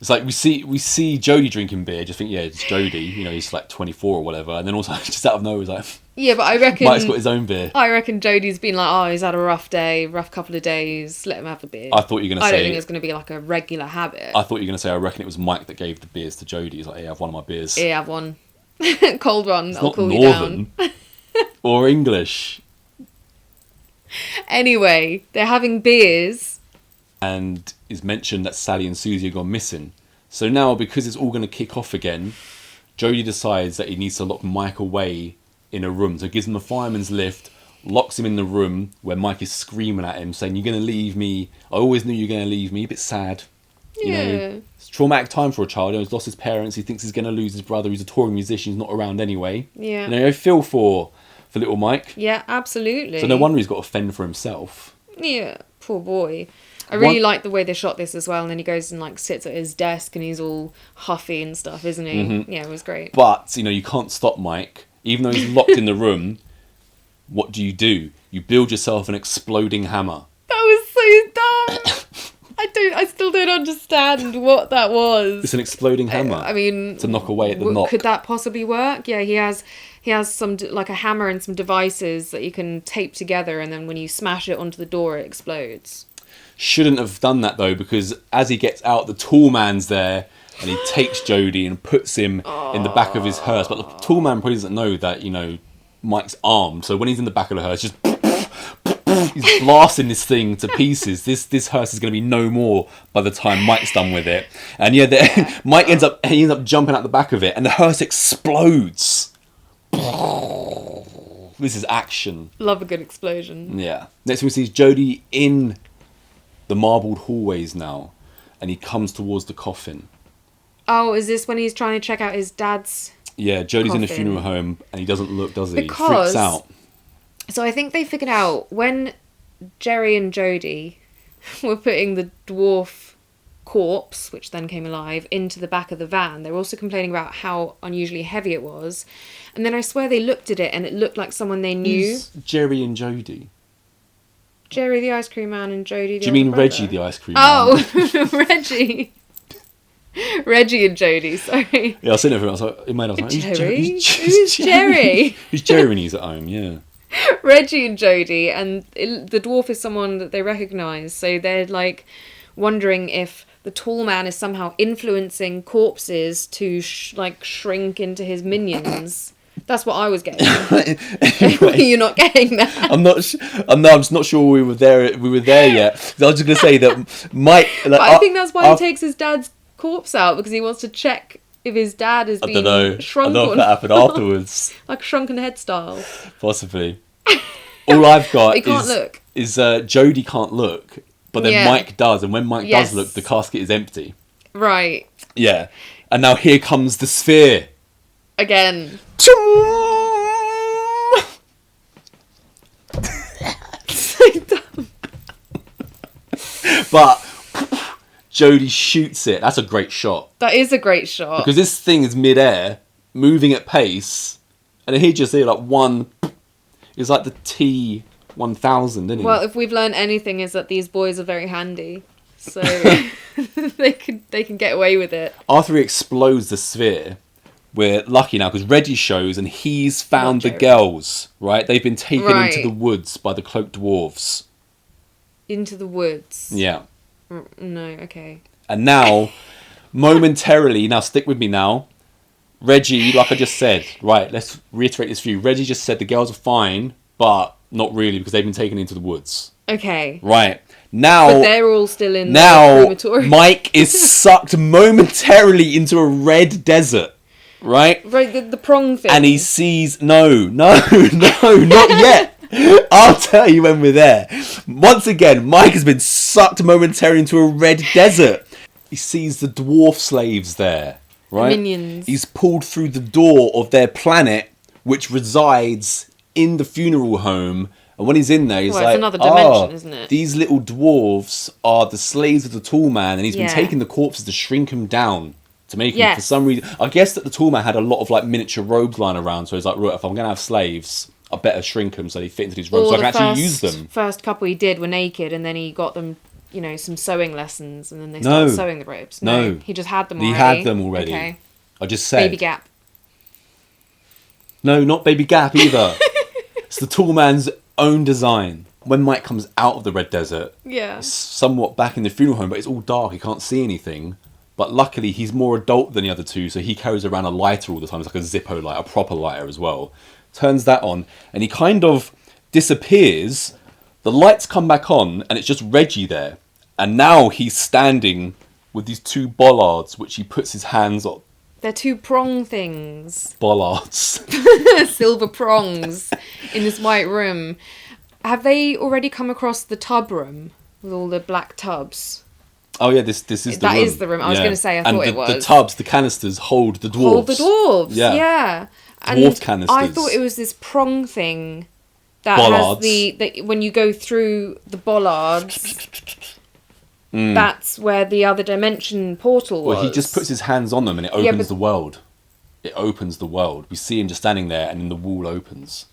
A: It's like we see Jodie drinking beer, just think, yeah, it's Jodie, he's like 24 or whatever, and then also just out of nowhere he's like,
B: Yeah, but I reckon...
A: Mike's got his own beer.
B: I reckon Jodie's been like, oh, he's had a rough day, rough couple of days, let him have a beer.
A: I thought you were going to
B: I don't
A: say...
B: think it's going to be like a regular habit.
A: I thought you were going to say, I reckon it was Mike that gave the beers to Jodie. He's like, hey, have one of my beers.
B: Yeah, have one. Cold one,
A: It's
B: that'll
A: not
B: cool you
A: Northern
B: down.
A: or English.
B: Anyway, they're having beers.
A: And it's mentioned that Sally and Susie have gone missing. So now, because it's all going to kick off again, Jodie decides that he needs to lock Mike away in a room. So he gives him a fireman's lift, locks him in the room where Mike is screaming at him, saying, you're going to leave me. I always knew you were going to leave me. A bit sad. You
B: Yeah.
A: know, it's a traumatic time for a child. He's lost his parents. He thinks he's going to lose his brother. He's a touring musician. He's not around anyway.
B: Yeah.
A: I feel for little Mike.
B: Yeah, absolutely.
A: So no wonder he's got to fend for himself.
B: Yeah, poor boy. I really
A: One-
B: like the way they shot this as well. And then he goes and like sits at his desk and he's all huffy and stuff, isn't he?
A: Mm-hmm.
B: Yeah, it was great.
A: But, you can't stop Mike. Even though he's locked in the room, what do? You build yourself an exploding hammer.
B: That was so dumb. I still don't understand what that was.
A: It's an exploding hammer.
B: I mean,
A: to knock away at the knock.
B: Could that possibly work? Yeah, he has some like a hammer and some devices that you can tape together, and then when you smash it onto the door, it explodes.
A: Shouldn't have done that though, because as he gets out, the tall man's there, and he takes Jodie and puts him in the back of his hearse. But the tall man probably doesn't know that Mike's armed. So when he's in the back of the hearse, just he's blasting this thing to pieces. This hearse is going to be no more by the time Mike's done with it. And yeah, Mike ends up jumping out the back of it, and the hearse explodes. This is action.
B: Love a good explosion.
A: Yeah. Next we see Jodie in the marbled hallways now, and he comes towards the coffin.
B: Oh, is this when he's trying to check out his dad's?
A: Yeah, Jodie's in the
B: Coffin.
A: funeral home, and he doesn't look, does he?
B: Because-
A: Freaks out.
B: So I think they figured out when Jerry and Jodie were putting the dwarf corpse, which then came alive, into the back of the van. They were also complaining about how unusually heavy it was. And then I swear they looked at it and it looked like someone they knew.
A: Who's Jerry and Jodie?
B: Jerry the ice cream man and Jodie the
A: Do you mean
B: older
A: Reggie
B: brother.
A: the ice cream man?
B: Oh, Reggie. Reggie and Jodie, sorry.
A: Yeah, I was sitting there. I was like, in my head, I was like,
B: Jerry?
A: Who's
B: Jerry?
A: Who's Jerry when he's at home? Yeah.
B: Reggie and Jodie, and the dwarf is someone that they recognise. So they're like wondering if the tall man is somehow influencing corpses to shrink into his minions. That's what I was getting.
A: Anyway,
B: You're not getting that.
A: I'm just not sure we were there. We were there yet. I was just gonna say that Mike. Like,
B: But I think that's why he takes his dad's corpse out, because he wants to check if his dad has been shrunk.
A: I don't know if that happened afterwards.
B: Like a shrunken head style.
A: Possibly. All I've got
B: He can't look.
A: is Jodie can't look, but then
B: Yeah.
A: Mike does, and when Mike
B: Yes.
A: does look, the casket is empty.
B: Right.
A: Yeah, and now here comes the sphere.
B: Again.
A: But Jodie shoots it. That's a great shot.
B: That is a great shot.
A: Because this thing is mid-air, moving at pace, and then he just see like one. It's like the T-1000, isn't it?
B: Well, if we've learned anything, is that these boys are very handy, so they can get away with it.
A: After he explodes the sphere, we're lucky now because Reggie shows and he's found the
B: Jerry.
A: girls. Right, they've been taken
B: Right.
A: into the woods by the cloaked dwarves.
B: Into the woods.
A: Yeah,
B: No, okay.
A: and now, momentarily, now stick with me now. Reggie, like I just said, right, let's reiterate this for you. Reggie just said the girls are fine, but not really because they've been taken into the woods.
B: Okay.
A: Right. Now,
B: But they're all still in the
A: now
B: crematorium.
A: Mike is sucked momentarily into a red desert, right?
B: Right, the prong thing.
A: And he sees... No, not yet. I'll tell you when we're there. Once again, Mike has been sucked momentarily into a red desert. He sees the dwarf slaves there. Right?
B: Minions.
A: He's pulled through the door of their planet, which resides in the funeral home. And when he's in there, he's
B: Well,
A: like,
B: it's another dimension, isn't it?
A: These little dwarves are the slaves of the tall man. And he's been
B: Yeah.
A: taking the corpses to shrink him down. To make him,
B: Yes.
A: for some reason... I guess that the tall man had a lot of like miniature robes lying around. So he's like, right, if I'm going to have slaves, I better shrink them so they fit into these robes.
B: Or
A: So I can
B: the
A: actually use them.
B: first couple he did were naked, and then he got them, some sewing lessons, and then they started
A: No.
B: sewing the robes.
A: No.
B: He just had them
A: He
B: already.
A: had them already.
B: Okay.
A: I just said...
B: Baby gap.
A: No, not Baby Gap either. It's the tall man's own design. When Mike comes out of the red desert,
B: Yeah.
A: it's somewhat back in the funeral home, but it's all dark. He can't see anything. But luckily, he's more adult than the other two, so he carries around a lighter all the time. It's like a Zippo light, a proper lighter as well. Turns that on, and he kind of disappears. The lights come back on, and it's just Reggie there. And now he's standing with these two bollards, which he puts his hands on.
B: They're two prong things.
A: Bollards.
B: Silver prongs in this white room. Have they already come across the tub room with all the black tubs?
A: Oh yeah, this is the room.
B: That is the room. I was
A: Yeah.
B: gonna say, I
A: and
B: thought
A: the,
B: it was.
A: the tubs, the canisters hold the dwarves.
B: Hold the dwarves.
A: Yeah.
B: Yeah.
A: Dwarf
B: And
A: canisters.
B: I thought it was this prong thing that
A: Bollards.
B: has the when you go through the bollards. That's where the other dimension portal was.
A: Well, he just puts his hands on them and it
B: Yeah,
A: opens
B: but-
A: the world. It opens the world. We see him just standing there and then the wall opens.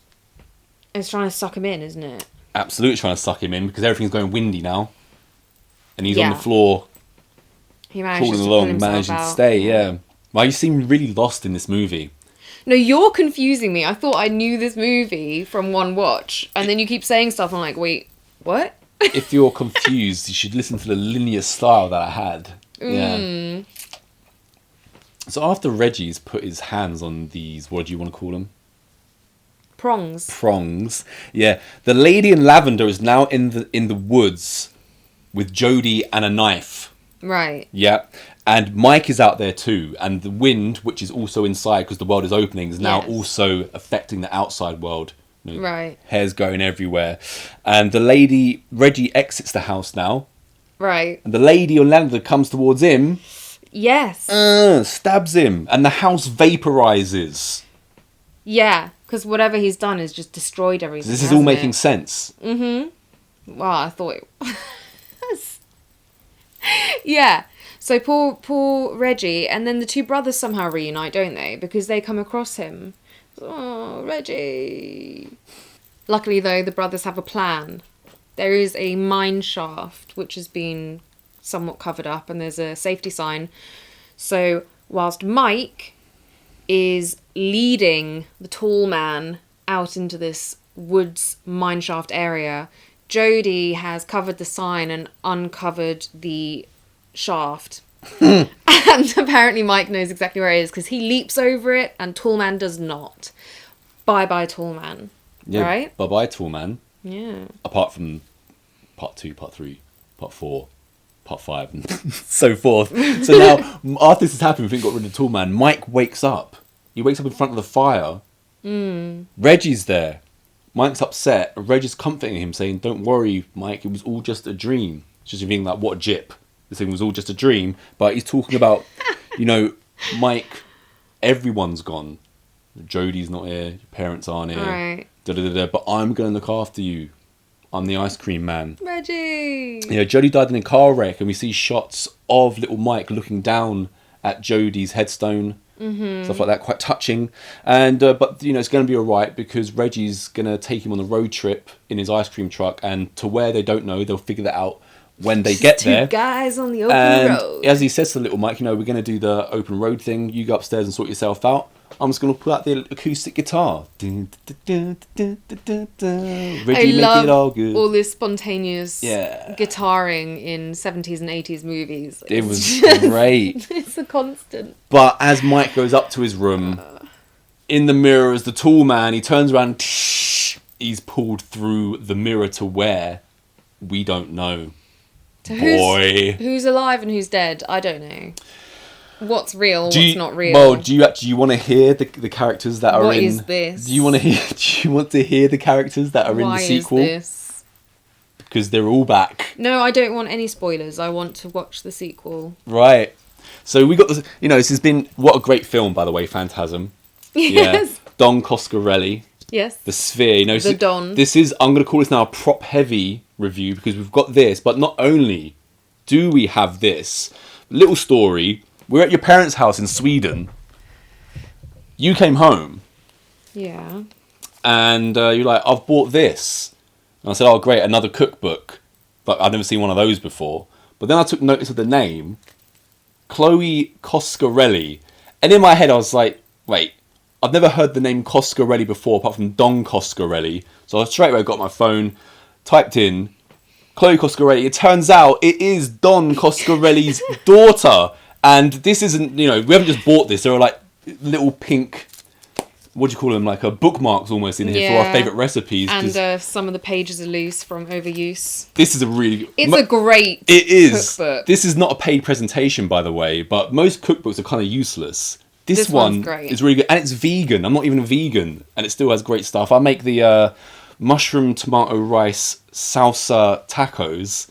B: It's trying to suck him in, isn't it?
A: Absolutely trying to suck him in because everything's going windy now. And he's on
B: Yeah.
A: the floor,
B: He manages
A: crawling
B: to pull
A: along,
B: himself
A: managing to
B: out.
A: stay, yeah. Well, you seem really lost in this movie.
B: No, you're confusing me. I thought I knew this movie from one watch, and then you keep saying stuff. I'm like, wait, what?
A: If you're confused, you should listen to the linear style that I had. Yeah.
B: Mm.
A: So after Reggie's put his hands on these, what do you want to call them?
B: Prongs.
A: Prongs. Yeah. The lady in lavender is now in the woods with Jodie and a knife.
B: Right.
A: Yeah. And Mike is out there too. And the wind, which is also inside because the world is opening, is now
B: Yes.
A: also affecting the outside world. You know,
B: Right.
A: hair's going everywhere. And the lady, Reggie exits the house now.
B: Right.
A: And the lady on lavender comes towards him,
B: Yes.
A: stabs him. And the house vaporizes.
B: Yeah, because whatever he's done has just destroyed everything.
A: This is all
B: hasn't
A: making
B: it?
A: sense.
B: Well, I thought it was. Yeah. So poor Reggie, and then the two brothers somehow reunite, don't they? Because they come across him. Oh, Reggie. Luckily, though, the brothers have a plan. There is a mine shaft which has been somewhat covered up, and there's a safety sign. So whilst Mike is leading the tall man out into this woods mineshaft area, Jodie has covered the sign and uncovered the shaft. And apparently Mike knows exactly where it is because he leaps over it and Tall Man does not. Bye Tall Man.
A: Yeah,
B: right?
A: bye Tall Man.
B: Yeah.
A: Apart from part 2, part 3, part 4, part 5 and so forth. So now, after this has happened, we got rid of Tall Man, Mike wakes up. He wakes up in front of the fire. Reggie's there. Mike's upset. Reggie's comforting him, saying, "Don't worry, Mike, it was all just a dream." It's just being like, what a jip. This thing was all just a dream. But he's talking about, Mike, everyone's gone. Jodie's not here. Your parents aren't here.
B: Right.
A: But I'm going to look after you. I'm the ice cream man.
B: Reggie!
A: Jodie died in a car wreck, and we see shots of little Mike looking down at Jodie's headstone. Stuff like that, quite touching. And but it's going to be all right because Reggie's going to take him on a road trip in his ice cream truck, and to where they don't know, they'll figure that out when they get there.
B: Two guys on the open road.
A: As he says to little Mike, we're going to do the open road thing. You go upstairs and sort yourself out. I'm just going to pull out the acoustic guitar. Reggie,
B: I
A: make
B: love
A: it all good.
B: all this spontaneous guitaring in 70s and 80s movies.
A: It was
B: just
A: great.
B: It's a constant.
A: But as Mike goes up to his room, in the mirror as the tall man, he turns around. He's pulled through the mirror to where we don't know.
B: So
A: Boy.
B: Who's alive and who's dead? I don't know. What's real, what's not real.
A: Well, do you want to hear the characters that are in...
B: What is this?
A: Do you want to hear the characters that are in the sequel?
B: Why is this?
A: Because they're all back.
B: No, I don't want any spoilers. I want to watch the sequel.
A: Right. So we got this... this has been... What a great film, by the way, Phantasm.
B: Yes.
A: Yeah. Don Coscarelli.
B: Yes.
A: The Sphere.
B: The Don.
A: This is... I'm going to call this now a prop-heavy review because we've got this, but not only do we have this little story... We're at your parents' house in Sweden. You came home.
B: Yeah.
A: And you're like, I've bought this. And I said, oh, great, another cookbook. But I'd never seen one of those before. But then I took notice of the name. Chloe Coscarelli. And in my head, I was like, wait, I've never heard the name Coscarelli before, apart from Don Coscarelli. So I straight away got my phone, typed in Chloe Coscarelli. It turns out it is Don Coscarelli's daughter. And this isn't, we haven't just bought this. There are like little pink, what do you call them, like bookmarks almost in here for our favourite recipes.
B: And some of the pages are loose from overuse.
A: This is a really...
B: It's a great
A: cookbook. This is not a paid presentation, by the way, but most cookbooks are kind of useless. This one is really good. And it's vegan. I'm not even a vegan. And it still has great stuff. I make the mushroom, tomato, rice, salsa tacos.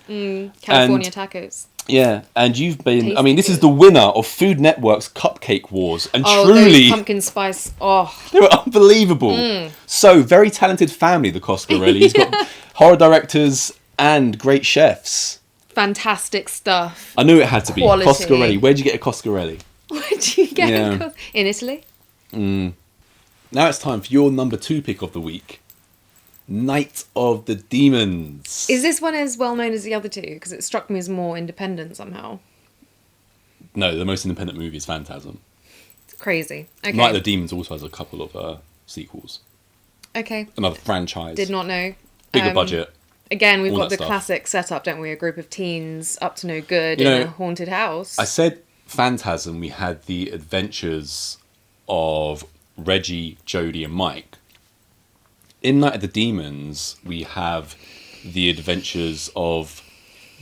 B: California tacos.
A: Yeah, and you've been...
B: Tasty
A: I mean, this is the winner of Food Network's Cupcake Wars. And
B: truly... those pumpkin spice... Oh.
A: They were unbelievable. So, very talented family, the Coscarellis. Got horror directors and great chefs.
B: Fantastic stuff.
A: I knew it had to be.
B: Quality.
A: Coscarelli. Where'd you get a Coscarelli?
B: Where'd you get a In Italy?
A: Now it's time for your number 2 pick of the week. Night of the Demons.
B: Is this one as well known as the other two? Because it struck me as more independent somehow.
A: No, the most independent movie is Phantasm.
B: It's crazy. Okay.
A: Night of the Demons also has a couple of sequels.
B: Okay.
A: Another franchise.
B: Did not know.
A: Bigger budget.
B: Again, we've got the classic setup, don't we? A group of teens up to no good in a haunted house.
A: I said Phantasm, we had the adventures of Reggie, Jodie and Mike. In Night of the Demons, we have the adventures of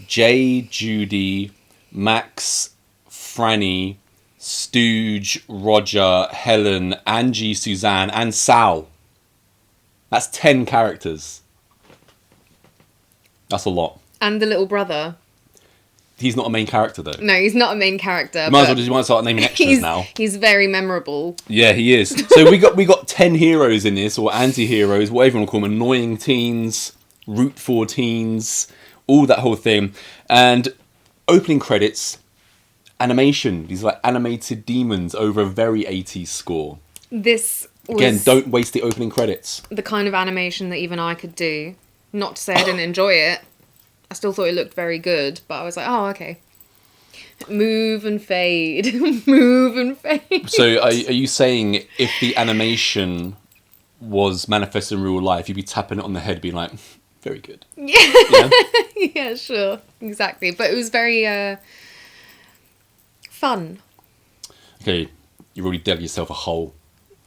A: Jay, Judy, Max, Franny, Stooge, Roger, Helen, Angie, Suzanne, and Sal. That's 10 characters. That's a lot.
B: And the little brother.
A: He's not a main character, though.
B: No, he's not a main character.
A: You might as well start naming extras now.
B: He's very memorable.
A: Yeah, he is. So we got 10 heroes in this, or anti-heroes, whatever you want to call them, annoying teens, root for teens, all that whole thing. And opening credits, animation. These like animated demons over a very 80s score.
B: This was
A: Again, don't waste the opening credits.
B: the kind of animation that even I could do. Not to say I didn't enjoy it. I still thought it looked very good, but I was like, oh, okay. Move and fade. Move and fade.
A: So are you saying if the animation was manifested in real life, you'd be tapping it on the head being like, very good?
B: Yeah. Yeah, sure. Exactly. But it was very fun.
A: Okay, you've already dug yourself a hole.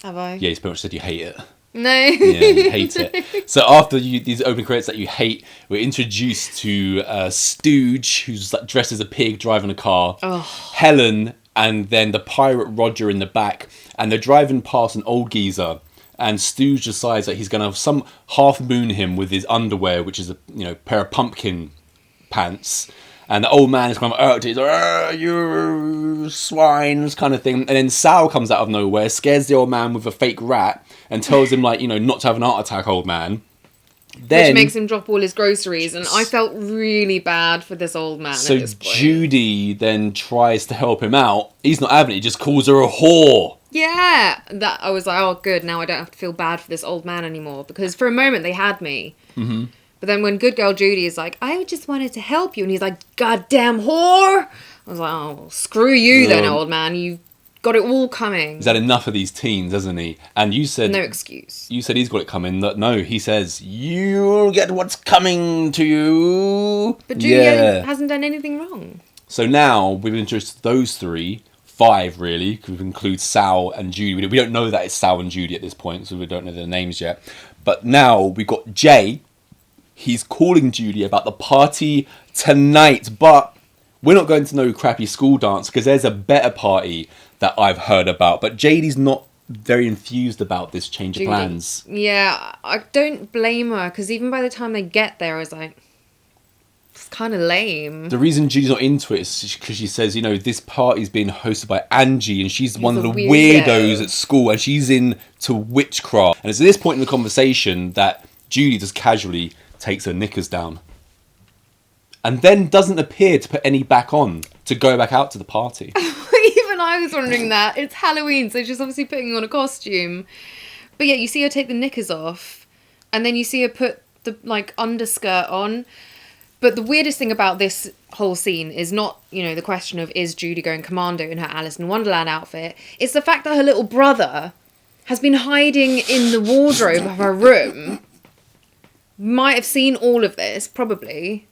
B: Have I?
A: Yeah, you pretty much said you hate it.
B: No.
A: Yeah, you hate it. So after these open credits that you hate, we're introduced to Stooge, who's like, dressed as a pig driving a car.
B: Oh.
A: Helen, and then the pirate Roger in the back. And they're driving past an old geezer. And Stooge decides that he's going to half moon him with his underwear, which is a pair of pumpkin pants. And the old man is kind of, he's like, you swines, kind of thing. And then Sal comes out of nowhere, scares the old man with a fake rat, and tells him, like, not to have an heart attack, old man. Then,
B: which makes him drop all his groceries. And I felt really bad for this old man at this point.
A: So Judy then tries to help him out. He's not having it. He just calls her a whore.
B: Yeah. That I was like, oh, good. Now I don't have to feel bad for this old man anymore. Because for a moment they had me.
A: Mm-hmm.
B: But then when good girl Judy is like, I just wanted to help you. And he's like, goddamn whore. I was like, oh, screw you then, old man. You've got it all coming.
A: He's had enough of these teens, hasn't he? And you said...
B: No excuse.
A: You said he's got it coming. No, he says, you'll get what's coming to you.
B: But Judy hasn't done anything wrong.
A: So now we've introduced those 5 really, because we include Sal and Judy. We don't know that it's Sal and Judy at this point, so we don't know their names yet. But now we've got Jay. He's calling Judy about the party tonight, but we're not going to no crappy school dance because there's a better party that I've heard about. But JD's not very enthused about this change of plans.
B: Yeah, I don't blame her because even by the time they get there, I was like, it's kind of lame.
A: The reason Judy's not into it is because she says, this party's being hosted by Angie and she's one of the weirdos at school and she's into witchcraft. And it's at this point in the conversation that Judy just casually takes her knickers down and then doesn't appear to put any back on to go back out to the party.
B: Even I was wondering that. It's Halloween, so she's obviously putting on a costume. But yeah, you see her take the knickers off and then you see her put the underskirt on. But the weirdest thing about this whole scene is not, the question of is Judy going commando in her Alice in Wonderland outfit. It's the fact that her little brother has been hiding in the wardrobe of her room. Might have seen all of this, probably.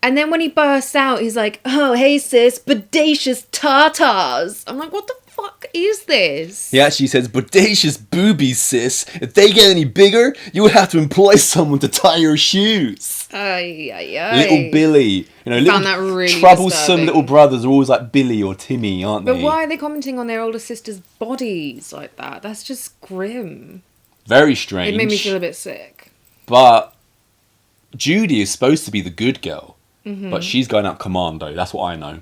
B: And then when he bursts out, he's like, oh, hey sis, bodacious tartars. I'm like, what the fuck is this?
A: He actually says, bodacious boobies, sis. If they get any bigger, you would have to employ someone to tie your shoes. Little Billy.
B: Found that really
A: troublesome
B: disturbing.
A: Little brothers are always like Billy or Timmy, aren't they?
B: But why are they commenting on their older sister's bodies like that? That's just grim.
A: Very strange.
B: It made me feel a bit sick.
A: But Judy is supposed to be the good girl. Mm-hmm. But she's going out commando. That's what I know.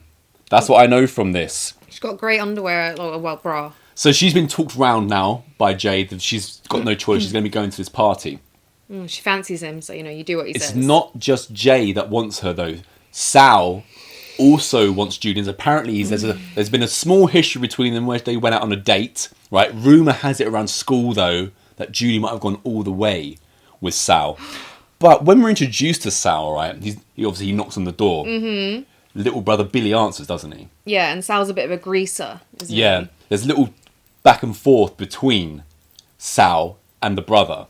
A: That's what I know from this.
B: She's got grey underwear, bra.
A: So she's been talked round now by Jay that she's got no choice. She's going to be going to this party.
B: She fancies him, so, you do what he says.
A: It's not just Jay that wants her, though. Sal also wants Judy. And apparently there's been a small history between them where they went out on a date. Right? Rumour has it around school, though, that Judy might have gone all the way with Sal. But when we're introduced to Sal, right, he obviously knocks on the door. Mm-hmm. Little brother Billy answers, doesn't he?
B: Yeah, and Sal's a bit of a greaser, isn't he?
A: Yeah, there's a little back and forth between Sal and the brother.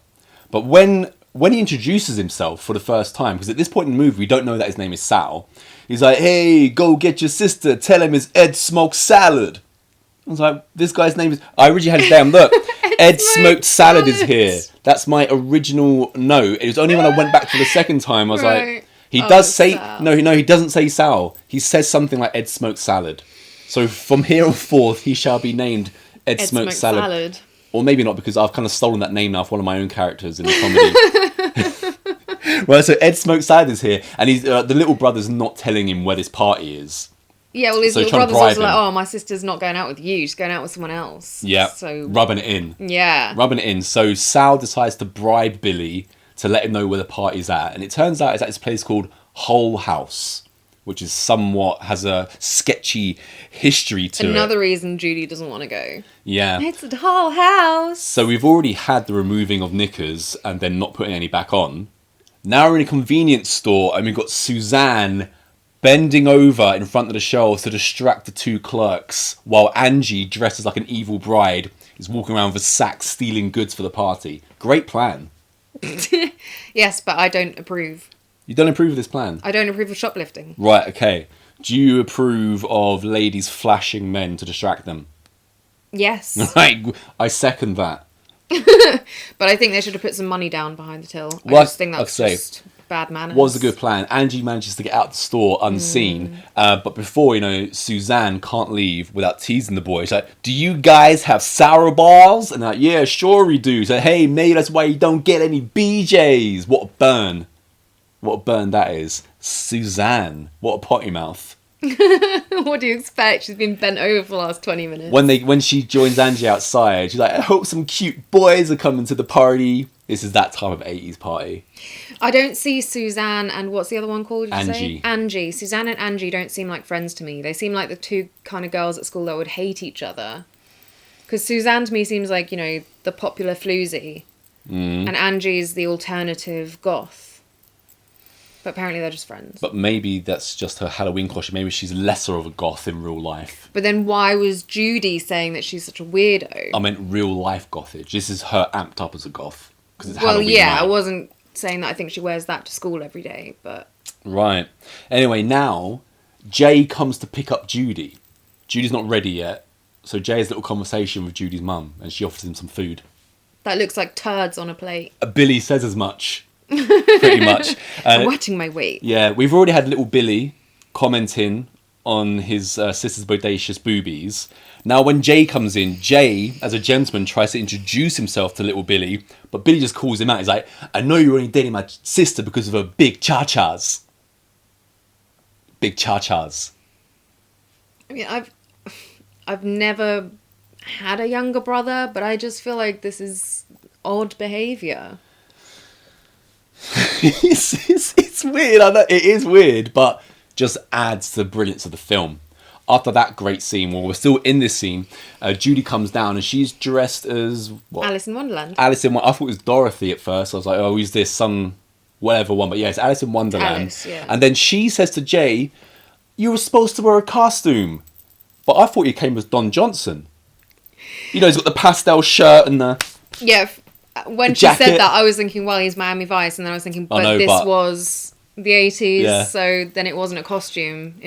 A: But when he introduces himself for the first time, because at this point in the movie we don't know that his name is Sal, he's like, hey, go get your sister, tell him it's Ed Smoked Salad. I was like, this guy's name is... I originally had it down, look, Ed Smoked Salad is here. That's my original note. It was only when I went back for the second time, I was like... He does say... Sal. No, he doesn't say Sal. He says something like Ed Smoked Salad. So from here on forth, he shall be named Ed Smoked Salad. Or maybe not, because I've kind of stolen that name now for one of my own characters in the comedy. Right, so Ed Smoked Salad is here, and he's the little brother's not telling him where this party is.
B: Yeah, well, his little brother's also like, oh, my sister's not going out with you, she's going out with someone else.
A: Yeah,
B: so
A: rubbing it in.
B: Yeah.
A: Rubbing it in. So Sal decides to bribe Billy to let him know where the party's at. And it turns out it's at this place called Hull House, which is has a sketchy history to it.
B: Another reason Judy doesn't want to go.
A: Yeah.
B: It's a whole house.
A: So we've already had the removing of knickers and then not putting any back on. Now we're in a convenience store and we've got Suzanne bending over in front of the shelves to distract the two clerks, while Angie, dressed as like an evil bride, is walking around with a sack stealing goods for the party. Great plan.
B: Yes, but I don't approve.
A: You don't approve of this plan?
B: I don't approve of shoplifting.
A: Right, okay. Do you approve of ladies flashing men to distract them?
B: Yes.
A: I second that.
B: But I think they should have put some money down behind the till.
A: Well,
B: I just think that's just bad manners.
A: Was a good plan. Angie manages to get out the store unseen. But before, Suzanne can't leave without teasing the boy. She's like, do you guys have sour balls? And they're like, yeah, sure we do. So, hey, mate, that's why you don't get any BJs. What a burn. What a burn that is. Suzanne. What a potty mouth.
B: What do you expect? She's been bent over for the last 20 minutes.
A: When she joins Angie outside, she's like, I hope some cute boys are coming to the party. This is that type of 80s party.
B: I don't see Suzanne and what's the other one called? Did you
A: Angie.
B: say? Angie. Suzanne and Angie don't seem like friends to me. They seem like the two kind of girls at school that would hate each other. Because Suzanne to me seems like, the popular floozy. And Angie's the alternative goth. But apparently they're just friends.
A: But maybe that's just her Halloween costume. Maybe she's lesser of a goth in real life.
B: But then why was Judy saying that she's such a weirdo?
A: I meant real life gothage. This is her amped up as a goth. It's
B: Well,
A: Halloween
B: yeah,
A: night.
B: I wasn't saying that I think she wears that to school every day, but...
A: Right. Anyway, now, Jay comes to pick up Judy. Judy's not ready yet. So Jay has a little conversation with Judy's mum, and she offers him some food.
B: That looks like turds on a plate.
A: Billy says as much. Pretty much.
B: I'm wetting my weight.
A: Yeah, we've already had little Billy commenting on his sister's bodacious boobies. Now, when Jay comes in, Jay, as a gentleman, tries to introduce himself to little Billy, but Billy just calls him out. He's like, I know you're only dating my sister because of her big cha-chas. Big cha-chas.
B: I mean, I've never had a younger brother, but I just feel like this is odd behaviour.
A: It's weird. I know it is weird, but just adds to the brilliance of the film. After that great scene, while we're still in this scene, Judy comes down and she's dressed as what?
B: Alice in Wonderland.
A: Alice in Wonderland. I thought it was Dorothy at first. I was like, oh, who's this? Some whatever one. But yeah, it's Alice in Wonderland.
B: Alice, yeah.
A: And then she says to Jay, you were supposed to wear a costume. But I thought you came as Don Johnson. He's got the pastel shirt and the...
B: Yeah, when she said that, I was thinking, well, he's Miami Vice. And then I was thinking, but this was the 80s, so then it wasn't a costume.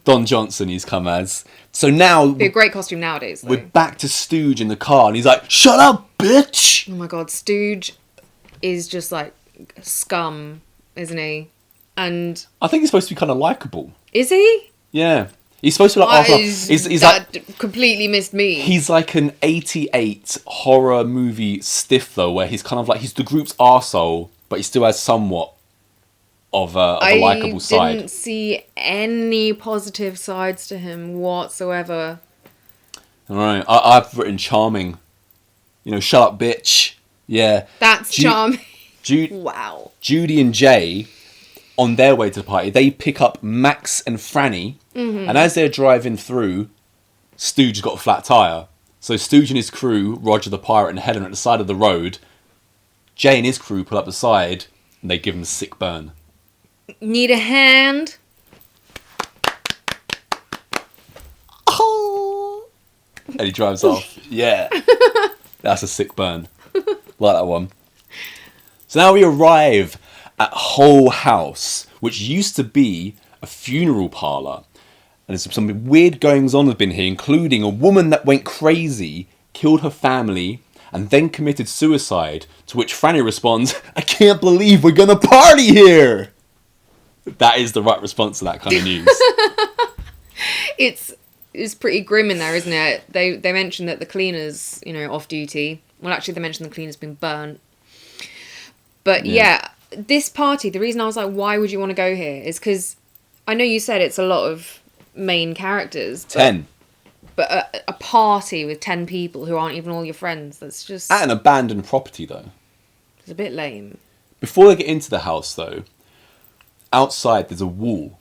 A: Don Johnson he's come as. So now...
B: It'd be a great costume nowadays, though.
A: We're back to Stooge in the car, and he's like, shut up, bitch!
B: Oh my god, Stooge is just like scum, isn't he? And...
A: I think he's supposed to be kind of likeable.
B: Is he?
A: Yeah. He's supposed to be like...
B: That completely missed me.
A: He's like an 88 horror movie stiff, though, where he's kind of like... He's the group's arsehole, but he still has somewhat of a likeable side.
B: I didn't see any positive sides to him whatsoever.
A: Alright, I've written charming. Shut up, bitch. Yeah.
B: That's charming.
A: Wow. Judy and Jay, on their way to the party, they pick up Max and Franny, and as they're driving through, Stooge's got a flat tyre. So Stooge and his crew, Roger the Pirate and Helen, are at the side of the road. Jay and his crew pull up the side, and they give him a sick burn.
B: Need a hand?
A: Oh! And he drives off. Yeah. That's a sick burn. Like that one. So now we arrive at Whole House, which used to be a funeral parlour. And there's some weird goings on have been here, including a woman that went crazy, killed her family, and then committed suicide, to which Franny responds, I can't believe we're gonna party here! That is the right response to that kind of news.
B: It's pretty grim in there, isn't it? They mentioned that the cleaner's, off duty. Well, actually, they mentioned the cleaner's been burnt. But yeah, this party, the reason I was like, why would you want to go here? Is because I know you said it's a lot of main characters.
A: 10.
B: But a party with 10 people who aren't even all your friends, that's just...
A: At an abandoned property, though.
B: It's a bit lame.
A: Before they get into the house, though, outside there's a wall.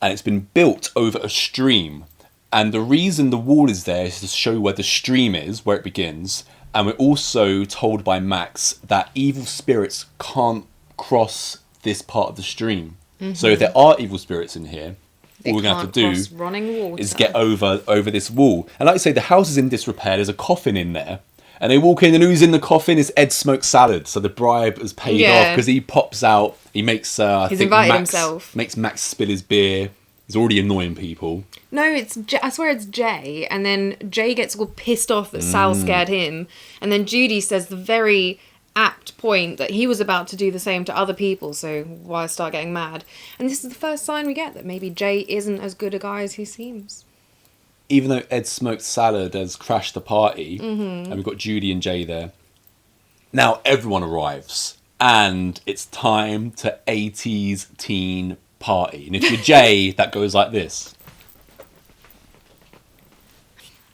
A: and it's been built over a stream. And the reason the wall is there is to show where the stream is, where it begins. And we're also told by Max that evil spirits can't cross this part of the stream. So if there are evil spirits in here, all we're going to have to do
B: running
A: is get over this wall. And like I say, the house is in disrepair. There's a coffin in there. And they walk in, and who's in the coffin is Ed Smoked Salad. So the bribe is paid off because he pops out. He makes,
B: He's invited himself.
A: Makes Max spill his beer. He's already annoying people.
B: No, I swear it's Jay. And then Jay gets all pissed off that Sal scared him. And then Judy says the very apt point that he was about to do the same to other people, so why start getting mad? And this is the first sign we get that maybe Jay isn't as good a guy as he seems.
A: Even though Ed Smoked Salad has crashed the party, and we've got Judy and Jay there, now everyone arrives, and it's time to 80s teen party. And if you're Jay, that goes like this.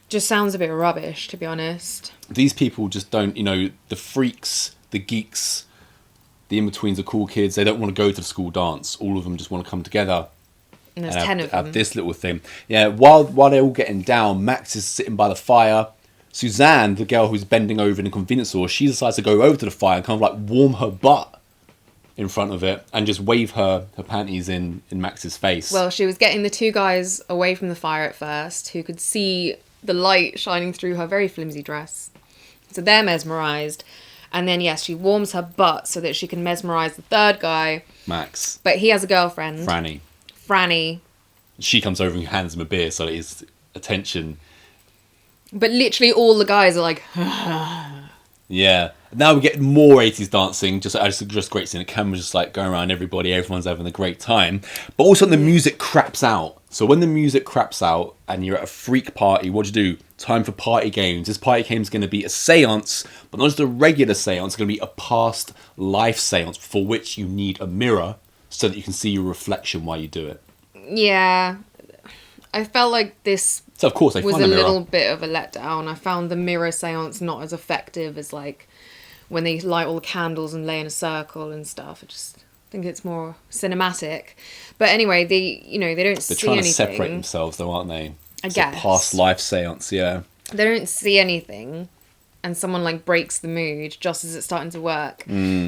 B: Just sounds a bit rubbish, to be honest.
A: These people just don't, the freaks, the geeks, the in-betweens, the cool kids, they don't want to go to the school dance. All of them just want to come together.
B: And there's 10 of them.
A: Have this little thing. Yeah, while they're all getting down, Max is sitting by the fire. Suzanne, the girl who's bending over in the convenience store, she decides to go over to the fire and kind of like warm her butt in front of it and just wave her panties in Max's face.
B: Well, she was getting the two guys away from the fire at first who could see the light shining through her very flimsy dress. So they're mesmerised. And then, yes, she warms her butt so that she can mesmerise the third guy.
A: Max.
B: But he has a girlfriend. Franny.
A: She comes over and hands him a beer so that his attention...
B: But literally all the guys are like...
A: Yeah. Now we get more 80s dancing. Just great seeing the camera's just like going around everybody. Everyone's having a great time. But also the music craps out. So when the music craps out and you're at a freak party, what do you do? Time for party games. This party game is going to be a seance, but not just a regular seance. It's going to be a past life seance for which you need a mirror so that you can see your reflection while you do it.
B: Yeah. I felt like this
A: so of course they
B: was
A: find
B: a
A: mirror.
B: little bit of a letdown. I found the mirror seance not as effective as like when they light all the candles and lay in a circle and stuff. I just think it's more cinematic. But anyway, they don't see anything.
A: They're trying to separate themselves though, aren't they?
B: I guess.
A: A past life seance, yeah.
B: They don't see anything and someone like breaks the mood just as it's starting to work.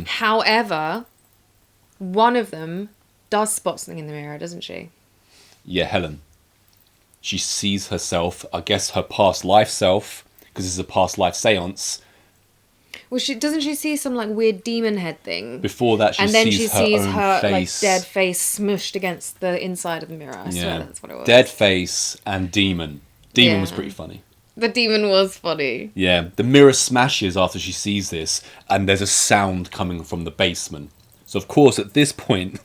B: However, one of them does spot something in the mirror, doesn't she?
A: Yeah, Helen. She sees herself, I guess her past life self, because this is a past life seance.
B: Well, doesn't she see some like weird demon head thing?
A: Before that, she sees her face.
B: Like dead face smushed against the inside of the mirror. I swear that's what it was.
A: Dead face and demon. Demon was pretty funny.
B: The demon was funny.
A: Yeah, the mirror smashes after she sees this, and there's a sound coming from the basement. So of course, at this point,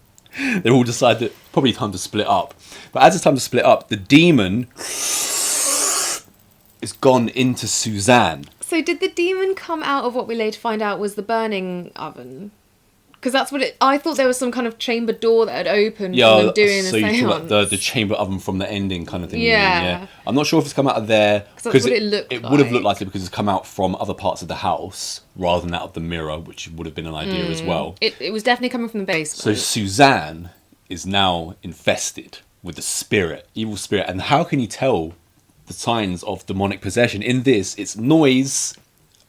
A: they all decide that it's probably time to split up. But as it's time to split up, the demon is gone into Suzanne.
B: So did the demon come out of what we later find out was the burning oven? Because that's what I thought there was some kind of chamber door that had opened from them doing the seance.
A: You talk about the chamber oven from the ending kind of thing.
B: Yeah.
A: I'm not sure if it's come out of there.
B: Because that's what it looked like.
A: It would have looked like it because it's come out from other parts of the house rather than out of the mirror, which would have been an idea as well.
B: It was definitely coming from the basement.
A: So Suzanne is now infested with the spirit, evil spirit. And how can you tell the signs of demonic possession? In this, it's noise,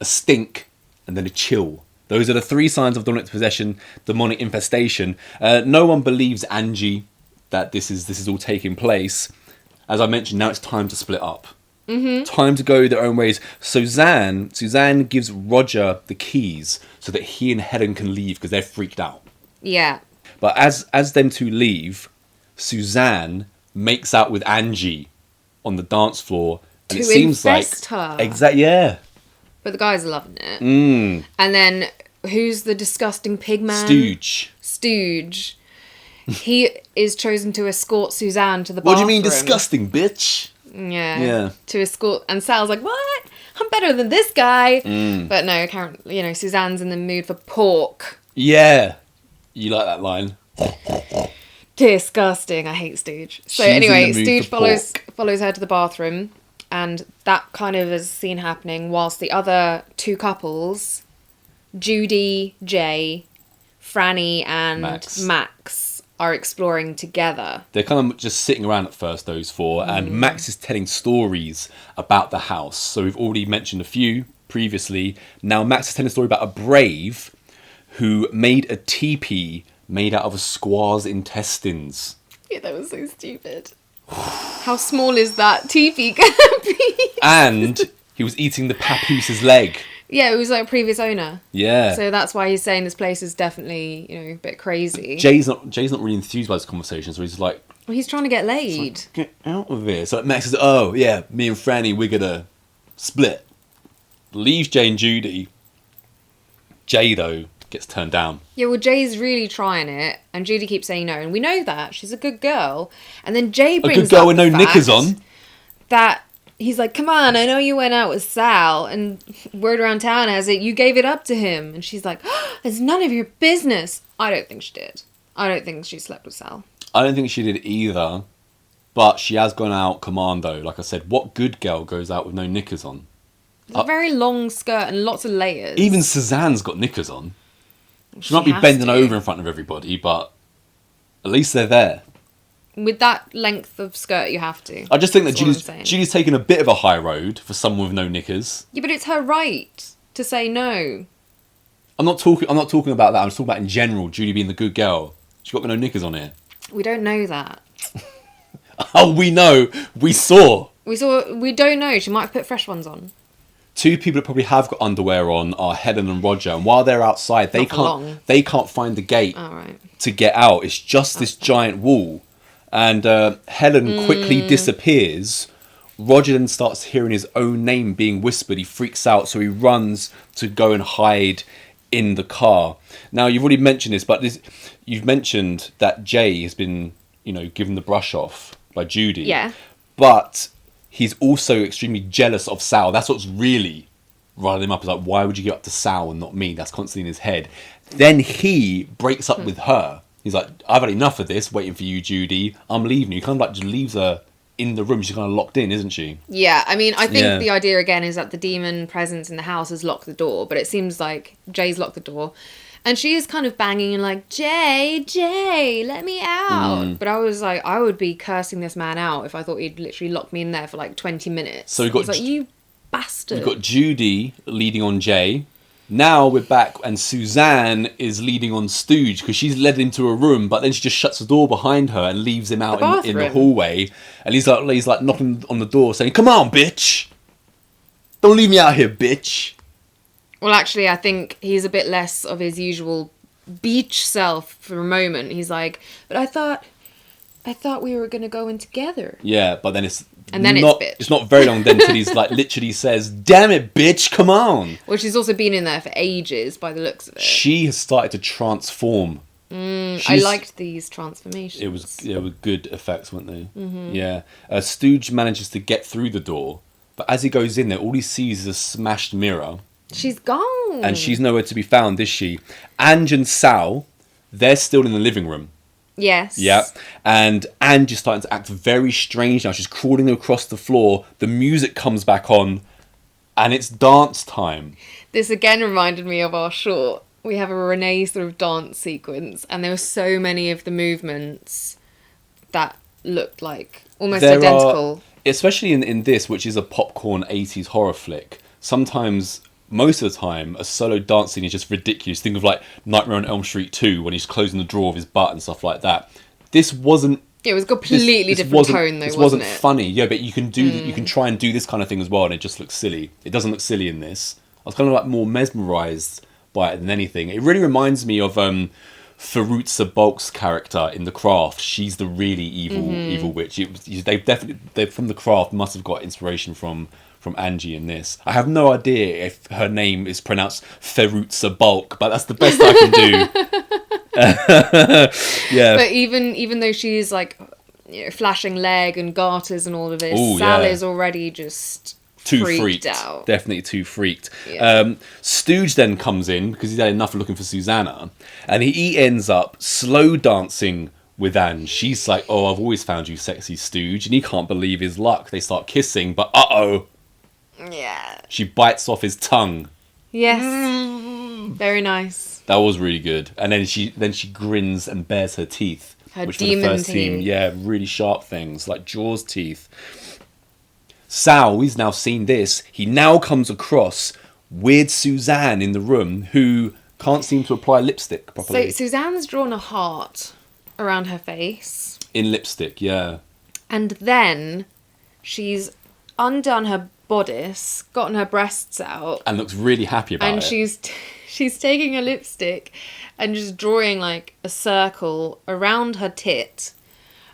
A: a stink, and then a chill. Those are the three signs of demonic possession, demonic infestation. No one believes Angie that this is all taking place. As I mentioned, now it's time to split up. Time to go their own ways. Suzanne gives Roger the keys so that he and Helen can leave because they're freaked out.
B: Yeah.
A: But as them two leave, Suzanne makes out with Angie on the dance floor. And
B: to
A: it seems
B: infest
A: like
B: her.
A: Exactly, yeah.
B: But the guys are loving it. And then, who's the disgusting pig man? Stooge. He is chosen to escort Suzanne to the bathroom.
A: What do you mean disgusting, bitch?
B: Yeah. To escort... And Sal's like, what? I'm better than this guy. But no, Karen, Suzanne's in the mood for pork.
A: Yeah. You like that line?
B: Disgusting. I hate Stooge. So anyway, Stooge follows her to the bathroom. And that kind of is a scene happening whilst the other two couples, Judy, Jay, Franny and Max are exploring together.
A: They're kind of just sitting around at first, those four, and Max is telling stories about the house. So we've already mentioned a few previously. Now Max is telling a story about a brave who made a teepee made out of a squaw's intestines.
B: Yeah, that was so stupid. How small is that teepee gonna be?
A: And he was eating the papoose' leg.
B: Yeah, it was like a previous owner.
A: Yeah.
B: So that's why he's saying this place is definitely, a bit crazy.
A: Jay's not really enthused by this conversation, so he's like,
B: Well, he's trying to get laid.
A: get out of here. So Max says, oh, yeah, me and Franny, we're gonna split. Leaves Jay and Judy. Jay, though, gets turned down.
B: Yeah, well, Jay's really trying it, and Judy keeps saying no, and we know that. She's a good girl. And then Jay brings
A: A good girl
B: up
A: with
B: the
A: no
B: fact
A: knickers on.
B: That he's like, come on, I know you went out with Sal, and word around town has it you gave it up to him. And she's like, oh, it's none of your business. I don't think she did. I don't think she slept with Sal.
A: I don't think she did either, but she has gone out commando. Like I said, what good girl goes out with no knickers on?
B: It's a very long skirt and lots of layers.
A: Even Suzanne's got knickers on. She might be
B: has
A: bending
B: to.
A: over in front of everybody, but at least they're there.
B: With that length of skirt, you have to.
A: I just think that
B: That's all I'm saying.
A: Judy's taken a bit of a high road for someone with no knickers.
B: Yeah, but it's her right to say no.
A: I'm not talking about that. I'm just talking about in general. Judy being the good girl. She's got no knickers on here.
B: We don't know that.
A: Oh, we know. We saw.
B: We don't know. She might have put fresh ones on.
A: Two people that probably have got underwear on are Helen and Roger, and while they're outside, they can't find the gate to get out. It's just this giant wall, and Helen quickly disappears. Roger then starts hearing his own name being whispered. He freaks out, so he runs to go and hide in the car. Now, you've already mentioned this, but you've mentioned that Jay has been, given the brush off by Judy.
B: Yeah.
A: But he's also extremely jealous of Sal. That's what's really riling him up. Is like, why would you give up to Sal and not me? That's constantly in his head. Then he breaks up with her. He's like, I've had enough of this, waiting for you, Judy. I'm leaving you. He kind of like just leaves her in the room. She's kind of locked in, isn't she?
B: Yeah, I mean, I think the idea again is that the demon presence in the house has locked the door, but it seems like Jay's locked the door. And she is kind of banging and like, Jay, let me out. But I was like, I would be cursing this man out if I thought he'd literally locked me in there for like 20 minutes.
A: So we got
B: like, you bastard.
A: We've got Judy leading on Jay. Now we're back and Suzanne is leading on Stooge because she's led him to a room, but then she just shuts the door behind her and leaves him out in the hallway. And he's like knocking on the door saying, come on, bitch. Don't leave me out here, bitch.
B: Well, actually, I think he's a bit less of his usual beach self for a moment. He's like, but I thought we were going to go in together.
A: Yeah, but then it's
B: bitch.
A: It's not very long then until he's like literally says, damn it, bitch, come on.
B: Well, she's also been in there for ages by the looks of it.
A: She has started to transform.
B: I liked these transformations.
A: They were good effects, weren't they? Mm-hmm. Yeah. Stooge manages to get through the door, but as he goes in there, all he sees is a smashed mirror.
B: She's gone.
A: And she's nowhere to be found, is she? Ange and Sal, they're still in the living room.
B: Yes.
A: Yeah. And Ange is starting to act very strange now. She's crawling across the floor. The music comes back on. And it's dance time.
B: This again reminded me of our short. We have a Renee sort of dance sequence. And there were so many of the movements that looked like almost identical.
A: Especially in this, which is a popcorn 80s horror flick. Sometimes... Most of the time, a solo dance scene is just ridiculous. Think of like Nightmare on Elm Street 2 when he's closing the drawer of his butt and stuff like that. This wasn't...
B: It was a completely different tone though, wasn't it?
A: Funny. Yeah, but you can you can try and do this kind of thing as well and it just looks silly. It doesn't look silly in this. I was kind of like more mesmerised by it than anything. It really reminds me of Ferruza Balk's character in The Craft. She's the really evil witch. They from The Craft must have got inspiration from Angie in this. I have no idea if her name is pronounced Ferruza Balk, but that's the best I can do. Yeah.
B: But even though she's like, flashing leg and garters and all of this, Sal is already just
A: too
B: freaked out.
A: Definitely too freaked.
B: Yeah.
A: Stooge then comes in because he's had enough of looking for Susanna, and he ends up slow dancing with Anne. She's like, oh, I've always found you sexy, Stooge, and he can't believe his luck. They start kissing, but
B: Yeah.
A: she bites off his tongue.
B: Yes. Very nice.
A: That was really good. And then she grins and bares her teeth.
B: Her
A: which
B: demon
A: for the first
B: teeth.
A: team, yeah, really sharp things, like Jaws teeth. Sal, he's now seen this. He now comes across weird Suzanne in the room who can't seem to apply lipstick properly.
B: So Suzanne's drawn a heart around her face.
A: In lipstick, yeah.
B: And then she's undone her bodice, gotten her breasts out.
A: And looks really happy about it.
B: And she's taking a lipstick and just drawing like a circle around her tit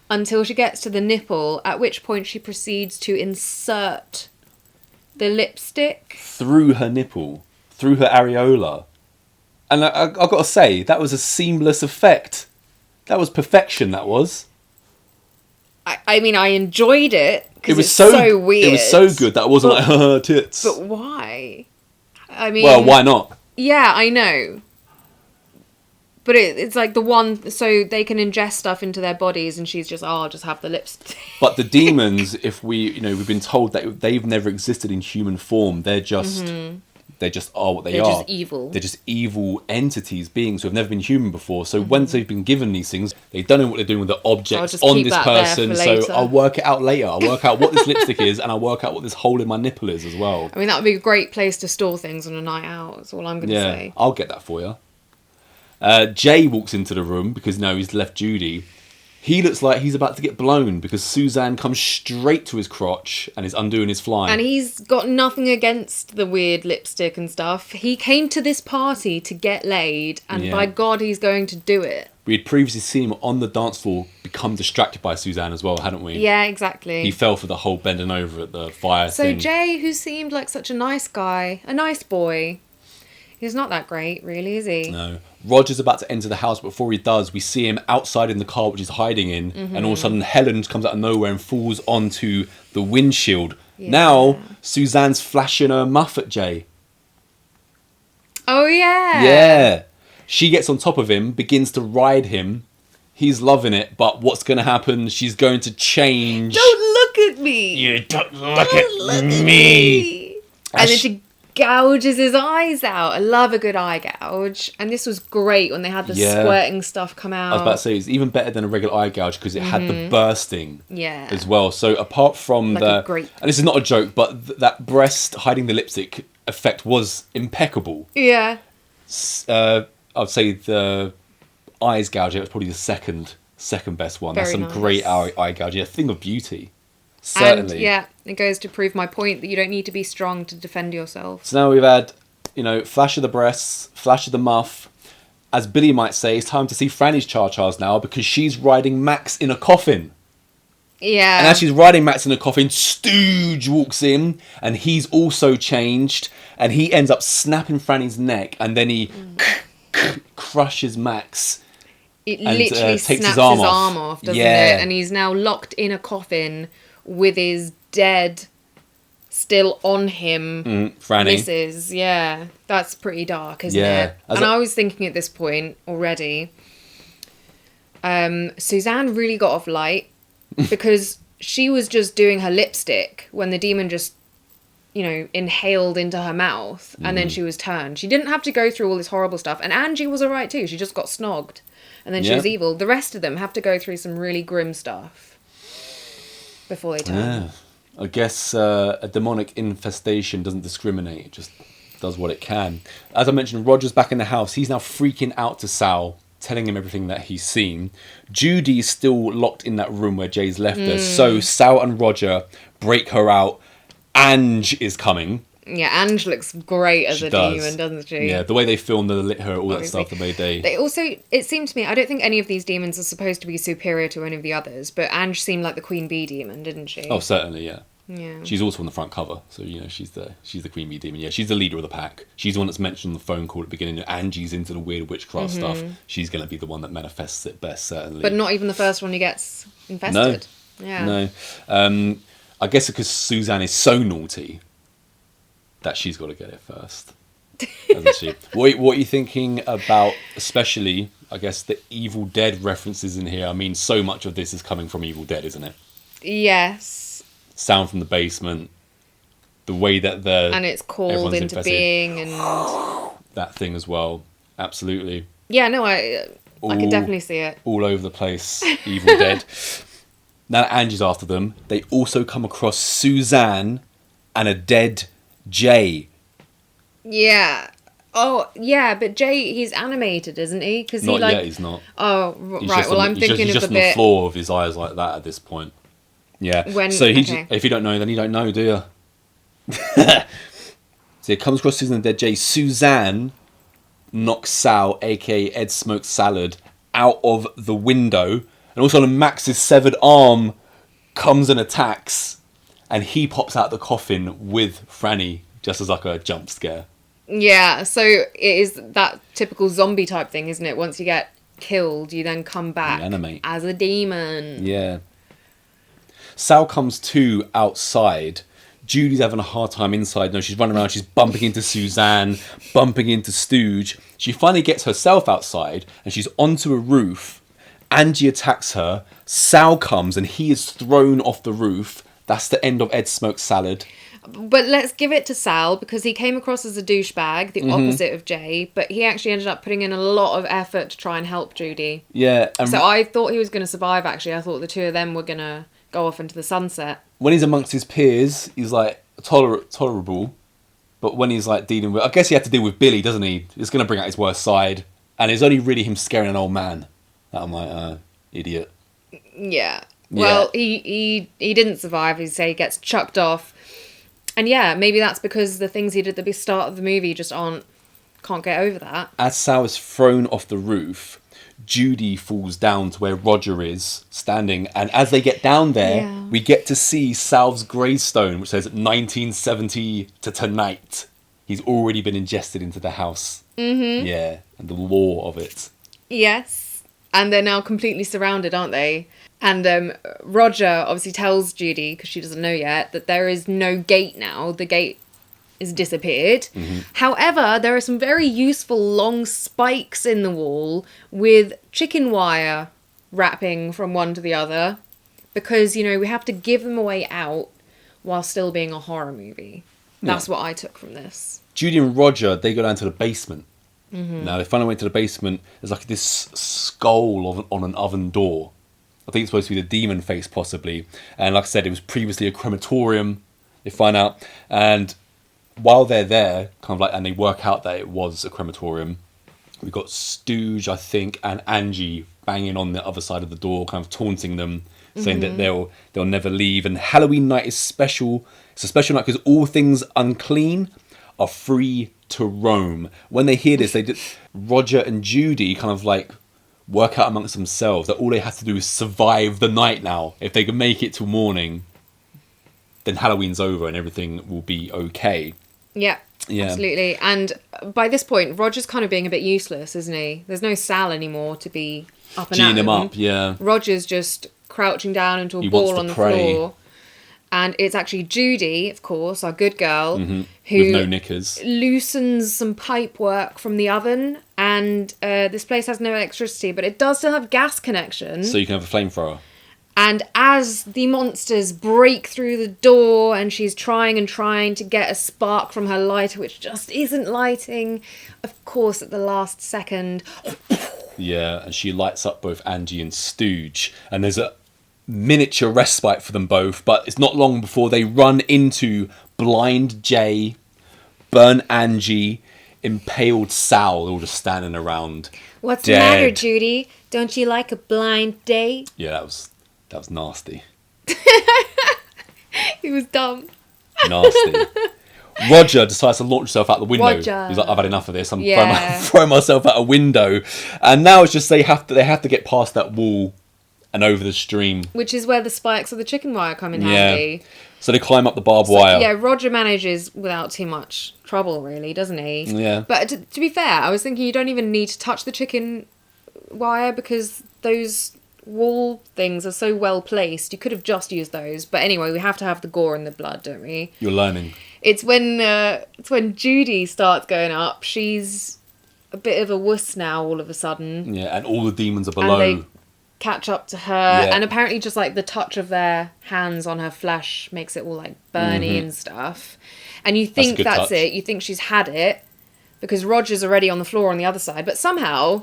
B: until she gets to the nipple, at which point she proceeds to insert the lipstick
A: through her nipple, through her areola. And I've got to say, that was a seamless effect. That was perfection, that was.
B: I mean, I enjoyed it because it's
A: so
B: weird.
A: It was so good that it wasn't like, haha, tits.
B: But why? I mean...
A: Well, why not?
B: Yeah, I know. But it's like the one... So they can ingest stuff into their bodies and she's just, I'll just have the lipstick.
A: But the demons, if we've been told that they've never existed in human form. They're just... They just are what they are.
B: They're just evil.
A: They're just evil entities, beings who have never been human before. So once they've been given these things, they don't know what they're doing with the objects on this person. So I'll work it out later. I'll work out what this lipstick is, and I'll work out what this hole in my nipple is as well.
B: I mean, that would be a great place to store things on a night out. That's all I'm going to say.
A: I'll get that for you. Jay walks into the room because now he's left Judy. He looks like he's about to get blown because Suzanne comes straight to his crotch and is undoing his fly.
B: And he's got nothing against the weird lipstick and stuff. He came to this party to get laid, and by God, he's going to do it.
A: We had previously seen him on the dance floor become distracted by Suzanne as well, hadn't we?
B: Yeah, exactly.
A: He fell for the whole bending over at the fire thing.
B: So Jay, who seemed like such a nice guy, a nice boy, he's not that great, really, is he?
A: No. Roger's about to enter the house. Before he does, we see him outside in the car, which he's hiding in. And all of a sudden, Helen comes out of nowhere and falls onto the windshield. Yeah. Now, Suzanne's flashing her muff at Jay.
B: Oh, yeah.
A: Yeah. She gets on top of him, begins to ride him. He's loving it, but what's going to happen? She's going to change.
B: Don't look at me.
A: You don't look at me.
B: And then she gouges his eyes out. I love a good eye gouge. And this was great when they had the squirting stuff come out.
A: I was about to say, it's even better than a regular eye gouge because it had the bursting as well. So apart from
B: like
A: and this is not a joke, but that breast hiding the lipstick effect was impeccable.
B: Yeah.
A: I'd say the eyes gouging was probably the second best one. That's some great eye gouging. A thing of beauty. Certainly.
B: And it goes to prove my point that you don't need to be strong to defend yourself.
A: So now we've had, flash of the breasts, flash of the muff. As Billy might say, it's time to see Franny's cha-chas now because she's riding Max in a coffin.
B: Yeah.
A: And as she's riding Max in a coffin, Stooge walks in and he's also changed and he ends up snapping Franny's neck and then he crushes Max.
B: It literally snaps his arm off, doesn't it? And he's now locked in a coffin with his dead still on him.
A: Franny.
B: Mrs. Yeah. That's pretty dark, isn't it? And I was thinking at this point already, Suzanne really got off light because she was just doing her lipstick when the demon just, inhaled into her mouth and then she was turned. She didn't have to go through all this horrible stuff. And Angie was alright too. She just got snogged. And then she was evil. The rest of them have to go through some really grim stuff before they turn.
A: Yeah. I guess a demonic infestation doesn't discriminate. It just does what it can. As I mentioned, Roger's back in the house. He's now freaking out to Sal, telling him everything that he's seen. Judy's still locked in that room where Jay's left her. So Sal and Roger break her out. Ange is coming.
B: Yeah, Ange looks great as a demon, doesn't she?
A: Yeah, the way they filmed the lit her, all that stuff, the way
B: they also, it seemed to me, I don't think any of these demons are supposed to be superior to any of the others, but Ange seemed like the Queen Bee demon, didn't she?
A: Oh, certainly, yeah.
B: Yeah.
A: She's also on the front cover, so she's the Queen Bee demon. Yeah, she's the leader of the pack. She's the one that's mentioned on the phone call at the beginning. Angie's into the weird witchcraft stuff. She's going to be the one that manifests it best, certainly.
B: But not even the first one who gets infested.
A: No.
B: Yeah.
A: No. I guess because Suzanne is so naughty that she's got to get it first, hasn't she? What are you thinking about, especially, I guess, the Evil Dead references in here? I mean, so much of this is coming from Evil Dead, isn't it?
B: Yes.
A: Sound from the basement, the way that
B: and it's called into being, and
A: that thing as well. Absolutely.
B: Yeah, no, I can definitely see it.
A: All over the place, Evil Dead. Now that Angie's after them, they also come across Suzanne and a dead Jay.
B: Yeah. Oh, yeah, but Jay, he's animated, isn't he? Because
A: Not yet, he's not.
B: Oh, right. Well, I'm thinking
A: he's
B: of
A: just
B: the
A: on the
B: bit
A: floor with his eyes like that at this point. Yeah. If you don't know, then you don't know, do you? So he comes across Susan and dead Jay. Suzanne knocks Sal, aka Ed Smoked Salad, out of the window, and also Max's severed arm comes and attacks, and he pops out the coffin with Franny just as like a jump scare.
B: Yeah, so it is that typical zombie type thing, isn't it? Once you get killed, you then come back as a demon.
A: Yeah. Sal comes to outside. Judy's having a hard time inside. No, she's running around. She's bumping into Suzanne, bumping into Stooge. She finally gets herself outside, and she's onto a roof. Angie attacks her. Sal comes, and he is thrown off the roof. That's the end of Ed Smoked Salad.
B: But let's give it to Sal, because he came across as a douchebag, the opposite of Jay, but he actually ended up putting in a lot of effort to try and help Judy.
A: Yeah.
B: So I thought he was going to survive, actually. I thought the two of them were going to go off into the sunset.
A: When he's amongst his peers, he's like tolerable. But when he's like dealing with... I guess he had to deal with Billy, doesn't he? It's going to bring out his worst side. And it's only really him scaring an old man. That I'm like, idiot.
B: Yeah. Well, he didn't survive. He gets chucked off. And yeah, maybe that's because the things he did at the start of the movie just can't get over that. As
A: Sal is thrown off the roof, Judy falls down to where Roger is standing. And as they get down there, we get to see Sal's gravestone, which says 1970 to tonight. He's already been ingested into the house. Mm-hmm. Yeah, and the lore of it. Yes.
B: And they're now completely surrounded, aren't they? And Roger obviously tells Judy, because she doesn't know yet, that there is no gate now. The gate is disappeared. Mm-hmm. However, there are some very useful long spikes in the wall with chicken wire wrapping from one to the other. Because, we have to give them a way out while still being a horror movie. That's what I took from this.
A: Judy and Roger, they go down to the basement. Mm-hmm. Now, they finally went to the basement. There's like this skull on an oven door. I think it's supposed to be the demon face, possibly. And like I said, it was previously a crematorium, they find out. And while they're there, and they work out that it was a crematorium, we've got Stooge, I think, and Angie banging on the other side of the door, kind of taunting them, saying that they'll never leave. And Halloween night is special. It's a special night because all things unclean are free to roam. When they hear this, Roger and Judy kind of work out amongst themselves that all they have to do is survive the night now. If they can make it till morning, then Halloween's over and everything will be okay.
B: Yeah, absolutely. And by this point, Roger's kind of being a bit useless, isn't he? There's no Sal anymore to be up and
A: G'ing him up, yeah.
B: Roger's just crouching down into a ball on the floor. And it's actually Judy, of course, our good girl, who
A: with no knickers,
B: loosens some pipe work from the oven. And this place has no electricity, but it does still have gas connection.
A: So you can have a flamethrower.
B: And as the monsters break through the door and she's trying to get a spark from her lighter, which just isn't lighting, of course, at the last second.
A: Yeah, and she lights up both Angie and Stooge. And there's a miniature respite for them both, but it's not long before they run into blind Jay, burnt Angie, impaled Sal, all just standing around.
B: What's the matter, Judy? Don't you like a blind date?
A: Yeah, that was nasty.
B: He was dumb.
A: Nasty. Roger decides to launch himself out the window.
B: Roger.
A: He's like, I've had enough of this. I'm throwing myself out a window. And now it's just they have to get past that wall and over the stream.
B: Which is where the spikes of the chicken wire come in handy.
A: So they climb up the barbed wire.
B: Yeah, Roger manages without too much trouble, really, doesn't he?
A: Yeah.
B: But to be fair, I was thinking you don't even need to touch the chicken wire because those wall things are so well placed. You could have just used those. But anyway, we have to have the gore and the blood, don't we?
A: You're learning.
B: It's when Judy starts going up. She's a bit of a wuss now all of a sudden.
A: Yeah, and all the demons are below.
B: And they catch up to her, and apparently just the touch of their hands on her flesh makes it all burny and stuff. And you think that's it. You think she's had it, because Roger's already on the floor on the other side, but somehow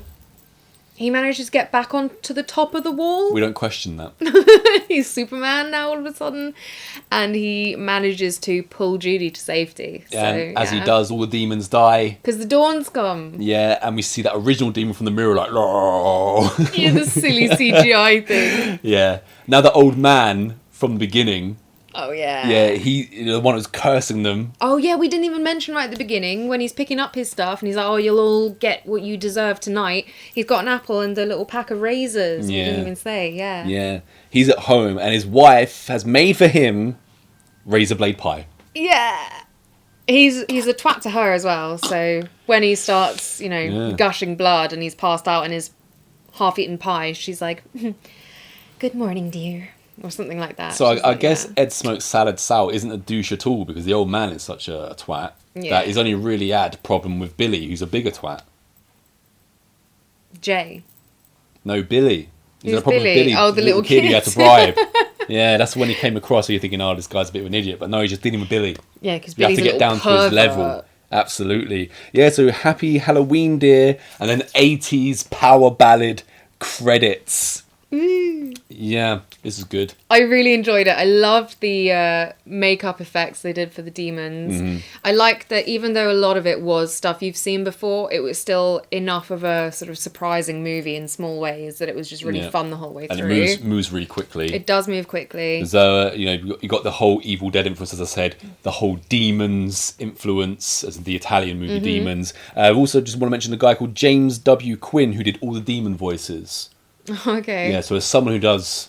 B: he manages to get back onto the top of the wall.
A: We don't question that.
B: He's Superman now all of a sudden, and he manages to pull Judy to safety.
A: And as he does, all the demons die.
B: Because the dawn's come.
A: Yeah, and we see that original demon from the mirror like, oh.
B: Yeah, the silly CGI thing.
A: Yeah. Now the old man from the beginning.
B: Oh, yeah.
A: Yeah, he the one who's cursing them.
B: Oh, yeah, we didn't even mention right at the beginning when he's picking up his stuff and he's like, oh, you'll all get what you deserve tonight. He's got an apple and a little pack of razors.
A: Yeah.
B: We didn't even say, yeah.
A: Yeah. He's at home and his wife has made for him razor blade pie.
B: Yeah. He's a twat to her as well. So when he starts, gushing blood and he's passed out in his half-eaten pie, she's like, good morning, dear. Or something like that.
A: So I guess Ed Smoke's Salad Sal isn't a douche at all because the old man is such a twat that he's only really had a problem with Billy, who's a bigger twat.
B: Jay.
A: No, Billy. He's
B: Who's
A: had a problem
B: Billy?
A: with Billy.
B: Oh, the little
A: kid
B: kid.
A: he had to bribe. Yeah, that's when he came across. So you're thinking, oh, this guy's a bit of an idiot. But no, he's just dealing with Billy.
B: Yeah, because
A: you have
B: Billy's
A: to get down to his level. Absolutely. Yeah, so happy Halloween, dear. And then 80s power ballad credits. Yeah, this is good.
B: I really enjoyed it. I loved the makeup effects they did for the demons.
A: Mm-hmm.
B: I liked that even though a lot of it was stuff you've seen before, it was still enough of a sort of surprising movie in small ways that it was just really fun the whole way through.
A: And it moves really quickly.
B: It does move quickly.
A: So, you got the whole Evil Dead influence, as I said, the whole Demons influence, as in the Italian movie Demons. I also just want to mention the guy called James W. Quinn, who did all the demon voices.
B: Okay.
A: Yeah, so as someone who does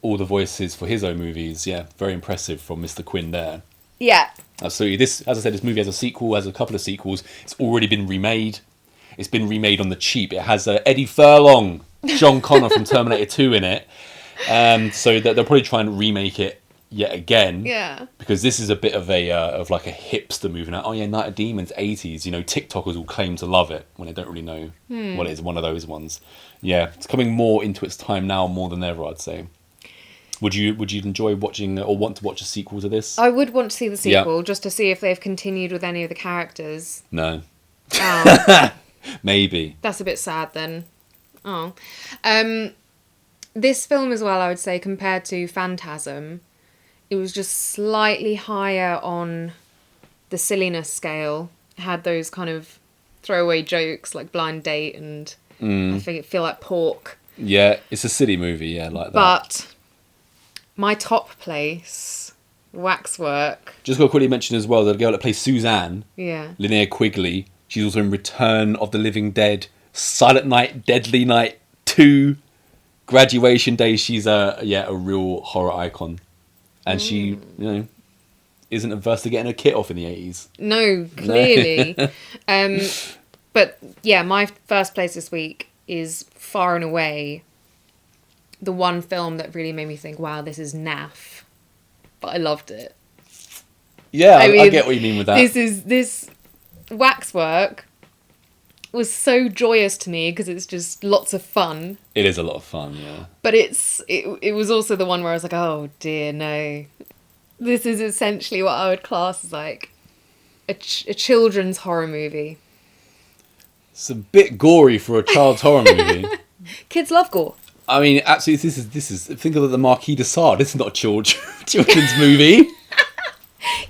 A: all the voices for his own movies, yeah, very impressive from Mr. Quinn there.
B: Yeah.
A: Absolutely. This, as I said, this movie has a sequel, has a couple of sequels. It's already been remade. It's been remade on the cheap. It has Eddie Furlong, John Connor from Terminator 2 in it. So they'll probably try and remake it yet again.
B: Yeah.
A: Because this is a bit of a like a hipster movie. Now, oh yeah, Night of Demons, 80s. TikTokers will claim to love it when they don't really know what it is. One of those ones. Yeah, it's coming more into its time now more than ever, I'd say. Would you enjoy watching or want to watch a sequel to this?
B: I would want to see the sequel just to see if they've continued with any of the characters.
A: No.
B: Oh.
A: Maybe.
B: That's a bit sad then. Oh. This film as well, I would say, compared to Phantasm, it was just slightly higher on the silliness scale. It had those kind of throwaway jokes like Blind Date and I feel like Pork.
A: Yeah, it's a silly movie, yeah, like that.
B: But my top place, Waxwork.
A: Just got to quickly mention as well, the girl that plays Suzanne,
B: Yeah.
A: Linnea Quigley, she's also in Return of the Living Dead, Silent Night, Deadly Night 2, Graduation Day. She's a real horror icon. And she, isn't averse to getting her kit off in the 80s.
B: No, clearly. But yeah, my first place this week is far and away the one film that really made me think, wow, this is naff. But I loved it.
A: Yeah, I get what you mean with that.
B: This Waxwork was so joyous to me because it's just lots of fun.
A: It is a lot of fun, yeah.
B: But it was also the one where I was like, oh dear, no. This is essentially what I would class as like a children's horror movie.
A: It's a bit gory for a child's horror movie.
B: Kids love gore.
A: I mean, absolutely, this is think of the Marquis de Sade. This is not a children's movie.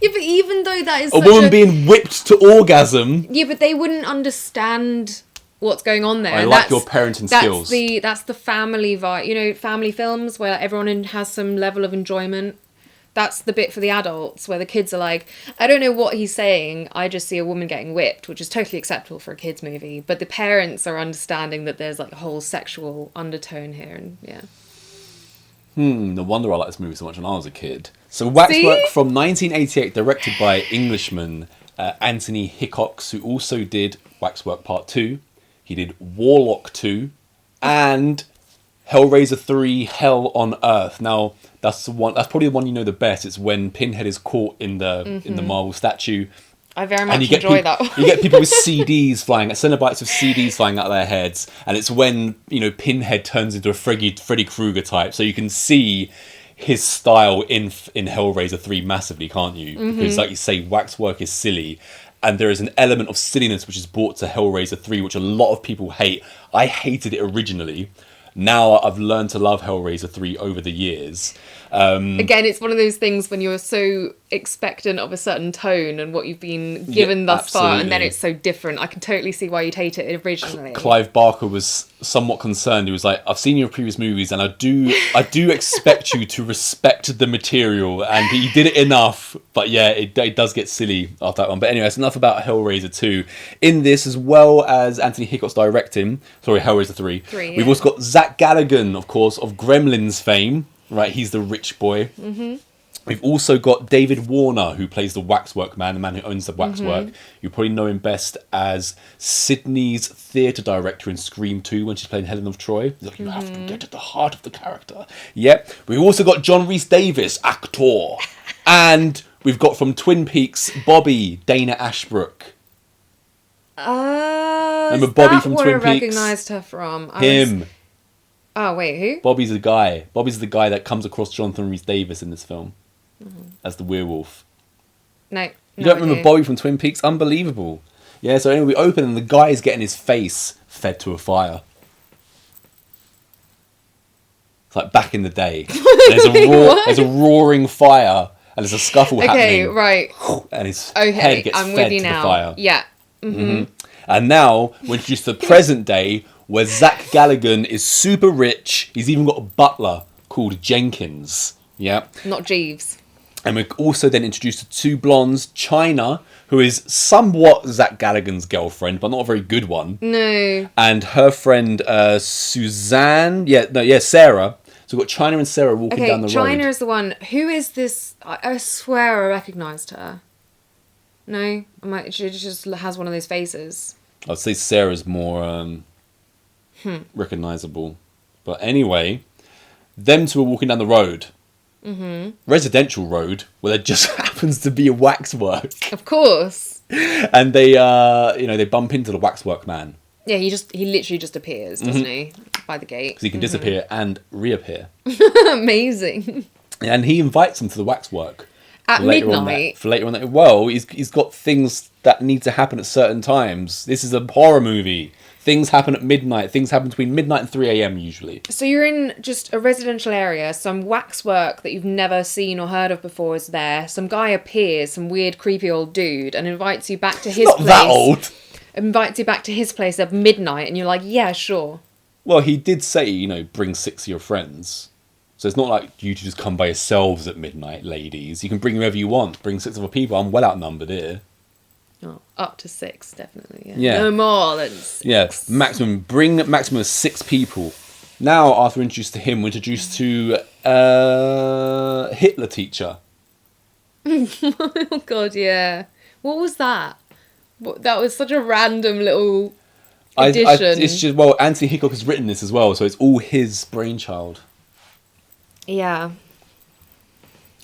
B: Yeah, but even though that is
A: a woman being whipped to orgasm.
B: Yeah, but they wouldn't understand what's going on there.
A: I like your parenting skills.
B: That's the family vibe. Family films where everyone has some level of enjoyment. That's the bit for the adults where the kids are like, I don't know what he's saying. I just see a woman getting whipped, which is totally acceptable for a kids movie. But the parents are understanding that there's like a whole sexual undertone here, and yeah.
A: No wonder I liked this movie so much when I was a kid. So Waxwork from 1988, directed by Englishman Anthony Hickox, who also did Waxwork Part 2. He did Warlock 2 and Hellraiser 3, Hell on Earth. Now, that's probably the one you know the best. It's when Pinhead is caught in the marble statue.
B: I very much enjoy that one.
A: You get people with CDs flying, cenobites with CDs flying out of their heads, and it's when Pinhead turns into a Freddy Krueger type. So you can see his style in Hellraiser 3 massively, can't you? Because like you say, Waxwork is silly, and there is an element of silliness which is brought to Hellraiser 3, which a lot of people hate. I hated it originally. Now I've learned to love Hellraiser 3 over the years.
B: Again, it's one of those things when you're so expectant of a certain tone and what you've been given thus far, and then it's so different. I can totally see why you'd hate it originally.
A: Clive Barker was somewhat concerned. He was like, I've seen your previous movies and I do expect you to respect the material, and he did it enough, but yeah, it does get silly after that one. But anyway, it's enough about Hellraiser 2. In this, as well as Anthony Hickox directing, Hellraiser 3,
B: yeah.
A: We've also got Zach Galligan, of course, of Gremlins fame. Right, he's the rich boy.
B: Mm-hmm.
A: We've also got David Warner, who plays the Waxwork man, the man who owns the Waxwork.
B: Mm-hmm.
A: You probably know him best as Sydney's theatre director in Scream 2 when she's playing Helen of Troy. He's like, you have to get at the heart of the character. Yep. We've also got John Rhys-Davies, actor. And we've got from Twin Peaks, Bobby, Dana Ashbrook.
B: Remember
A: Bobby from Twin Peaks?
B: I recognised her from?
A: Him.
B: Oh, wait, who?
A: Bobby's the guy. Bobby's the guy that comes across Jonathan Rhys-Davies in this film as the werewolf.
B: No.
A: You don't remember Bobby from Twin Peaks? Unbelievable. Yeah, so anyway, we open and the guy is getting his face fed to a fire. It's like back in the day. There's a roaring fire and there's a scuffle happening.
B: Okay, right.
A: And his head gets fed to the fire.
B: Yeah. Mm-hmm.
A: And now we're introduced to the present day, where Zach Galligan is super rich. He's even got a butler called Jenkins. Yeah.
B: Not Jeeves.
A: And we're also then introduced to two blondes, China, who is somewhat Zach Galligan's girlfriend, but not a very good one.
B: No.
A: And her friend Suzanne. Sarah. So we've got China and Sarah walking down the road.
B: China is the one. Who is this? I swear I recognised her. No? She just has one of those faces.
A: I'd say Sarah's more recognisable. But anyway, them two are walking down the road. Mm-hmm. Residential road, where there just happens to be a waxwork.
B: Of course.
A: And they they bump into the waxwork man.
B: Yeah, he literally just appears, doesn't he? By the gate.
A: Because he can disappear and reappear.
B: Amazing.
A: And he invites them to the waxwork.
B: At midnight?
A: For later on that. Well, he's got things that need to happen at certain times. This is a horror movie. Things happen at midnight. Things happen between midnight and 3 a.m. usually. So
B: you're in just a residential area. Some waxwork that you've never seen or heard of before is there. Some guy appears, some weird, creepy old dude, and invites you back to his place.
A: Not that old.
B: Invites you back to his place at midnight, and you're like, yeah, sure.
A: Well, he did say, bring 6 of your friends. So it's not like you to just come by yourselves at midnight, ladies. You can bring whoever you want. Bring 6 other people. I'm well outnumbered here.
B: Oh, up to 6, definitely.
A: Yeah.
B: No more than 6.
A: Yeah, bring maximum of 6 people. Now, after we're introduced to him, we're introduced to Hitler teacher.
B: Oh, God, yeah. What was that? That was such a random little addition.
A: It's just, Anthony Hickox has written this as well, so it's all his brainchild.
B: Yeah.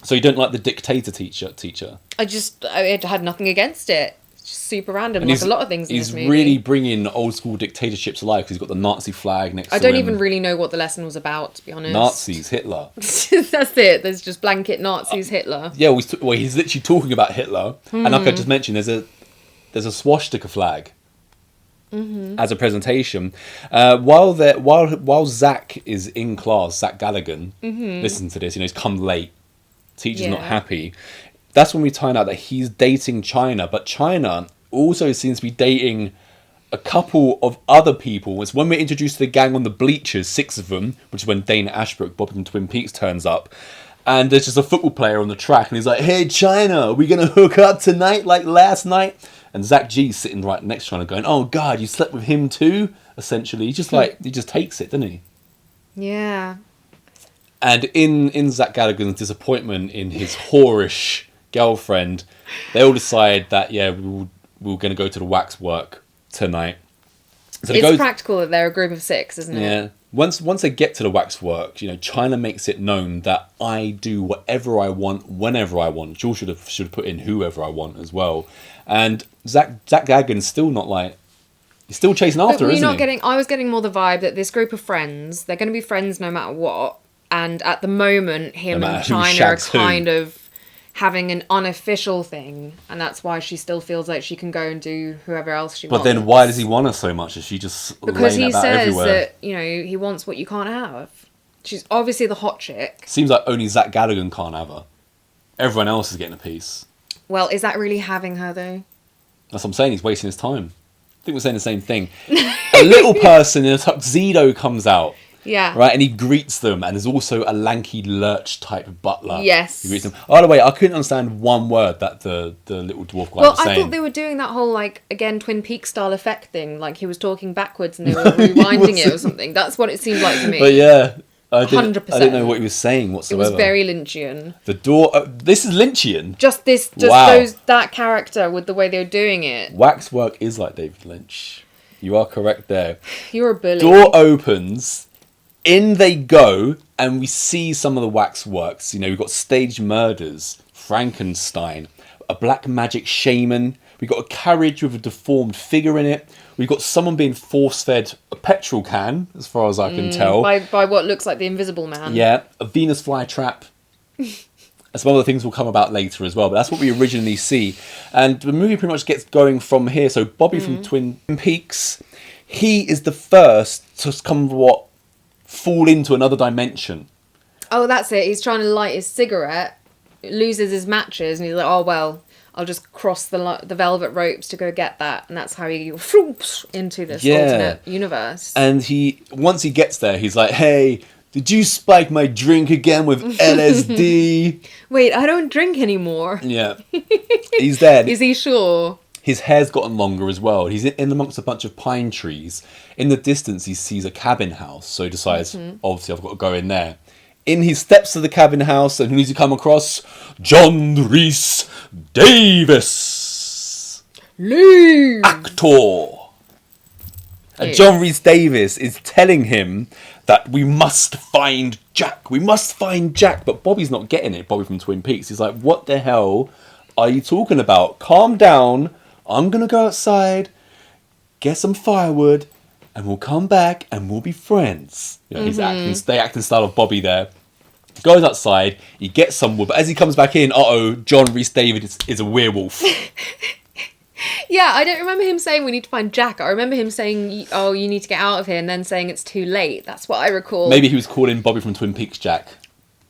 A: So you don't like the dictator teacher?
B: I had nothing against it. It's just super random, like a lot of things in this movie.
A: He's really bringing old school dictatorships alive because he's got the Nazi flag next to him.
B: I don't even really know what the lesson was about, to be honest.
A: Nazis, Hitler.
B: That's it. There's just blanket Nazis, Hitler.
A: Yeah, he's literally talking about Hitler. And like I just mentioned, there's a swastika flag. Mm-hmm. As a presentation, while Zach is in class, Zach Galligan, listen to this. He's come late. Teacher's not happy. That's when we find out that he's dating China, but China also seems to be dating a couple of other people. It's when we're introduced to the gang on the bleachers, 6 of them, which is when Dana Ashbrook, Bob from Twin Peaks, turns up. And there's just a football player on the track, and he's like, "Hey, China, are we gonna hook up tonight like last night?" And Zach G's sitting right next to him going, "Oh God, you slept with him too?" Essentially, he just takes it, doesn't he?
B: Yeah.
A: And in Zach Galligan's disappointment in his whorish girlfriend, they all decide that we're going to go to the waxwork tonight. So
B: it's practical that they're a group of 6, isn't it?
A: Yeah. Once they get to the waxwork, China makes it known that I do whatever I want, whenever I want. Jules should have put in whoever I want as well. And Zach Galligan's still not like... He's still chasing after her, isn't he?
B: I was getting more the vibe that this group of friends, they're going to be friends no matter what. And at the moment, him and China are kind of having an unofficial thing, and that's why she still feels like she can go and do whoever else she wants.
A: But then why does he want her so much? Is she just
B: because
A: laying
B: he
A: about
B: says
A: everywhere?
B: that, you know, he wants what you can't have. She's obviously the hot chick.
A: Seems like only Zach Galligan can't have her. Everyone else is getting a piece.
B: Well, is that really having her though?
A: That's what I'm saying. He's wasting his time. I think we're saying the same thing. A little person in a tuxedo comes out.
B: Yeah.
A: Right, and he greets them, and there's also a lanky lurch type butler.
B: Yes.
A: He greets them. By the way, I couldn't understand one word that the little dwarf guy was saying.
B: Well, I thought they were doing that whole, like, again, Twin Peaks style effect thing. Like, he was talking backwards and they were rewinding it or something. That's what it seemed like to me.
A: But yeah, I
B: 100%.
A: didn't know what he was saying
B: It
A: whatsoever.
B: was very Lynchian.
A: The door... this is Lynchian.
B: Just
A: Wow.
B: that character with the way they were doing it.
A: Waxwork is like David Lynch. You are correct there.
B: You're a bully.
A: Door opens... In they go, and we see some of the waxworks. You know, we've got staged murders, Frankenstein, a black magic shaman. We've got a carriage with a deformed figure in it. We've got someone being force-fed a petrol can, as far as I can tell.
B: By what looks like the Invisible Man.
A: Yeah, a Venus flytrap. Some other things will come about later as well, but that's what we originally see. And the movie pretty much gets going from here. So Bobby from Twin Peaks, he is the first to fall into another dimension.
B: Oh, that's it. He's trying to light his cigarette, loses his matches, and he's like, oh, well, I'll just cross the velvet ropes to go get that. And that's how he into this alternate universe.
A: And once he gets there, he's like, hey, did you spike my drink again with LSD?
B: Wait, I don't drink anymore.
A: Yeah. He's there.
B: Is he sure?
A: His hair's gotten longer as well. He's in amongst a bunch of pine trees. In the distance, he sees a cabin house. So he decides, obviously, I've got to go in there. In he steps to the cabin house, and who does he come across? John Rhys Davis.
B: Lou!
A: Actor. And John Rhys Davis is telling him that we must find Jack. We must find Jack. But Bobby's not getting it. Bobby from Twin Peaks. He's like, what the hell are you talking about? Calm down. I'm going to go outside, get some firewood, and we'll come back and we'll be friends. You know, he's the acting style of Bobby there. Goes outside, he gets some wood, but as he comes back in, John Rhys Davis is a werewolf.
B: Yeah, I don't remember him saying we need to find Jack. I remember him saying, oh, you need to get out of here, and then saying it's too late. That's what I recall.
A: Maybe he was calling Bobby from Twin Peaks Jack.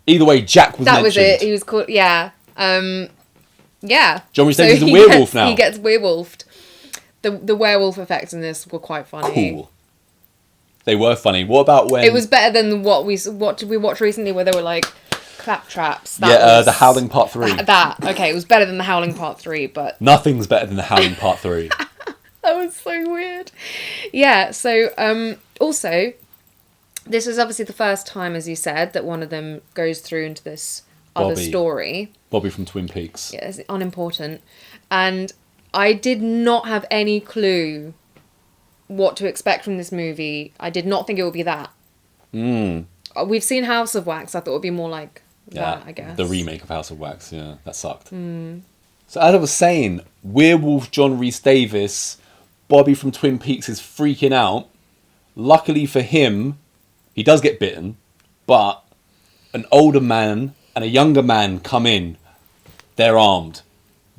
A: Either way, Jack was mentioned.
B: That was it. He was called, yeah. Yeah.
A: John Rhys Davis is a werewolf now.
B: He gets werewolfed. The werewolf effects in this were quite funny.
A: Cool. They were funny. What about when...
B: It was better than what did we watch recently where they were like claptraps?
A: The Howling Part 3.
B: Okay, it was better than the Howling Part 3, but...
A: Nothing's better than the Howling Part 3.
B: That was so weird. Yeah, so also, this is obviously the first time, as you said, that one of them goes through into this other story.
A: Bobby from Twin Peaks.
B: Yeah, it's unimportant. And I did not have any clue what to expect from this movie. I did not think it would be that. We've seen House of Wax. I thought it would be more like that, I guess.
A: The remake of House of Wax. Yeah, that sucked. So as I was saying, werewolf John Rhys Davis, Bobby from Twin Peaks is freaking out. Luckily for him, he does get bitten, but an older man and a younger man come in. They're armed.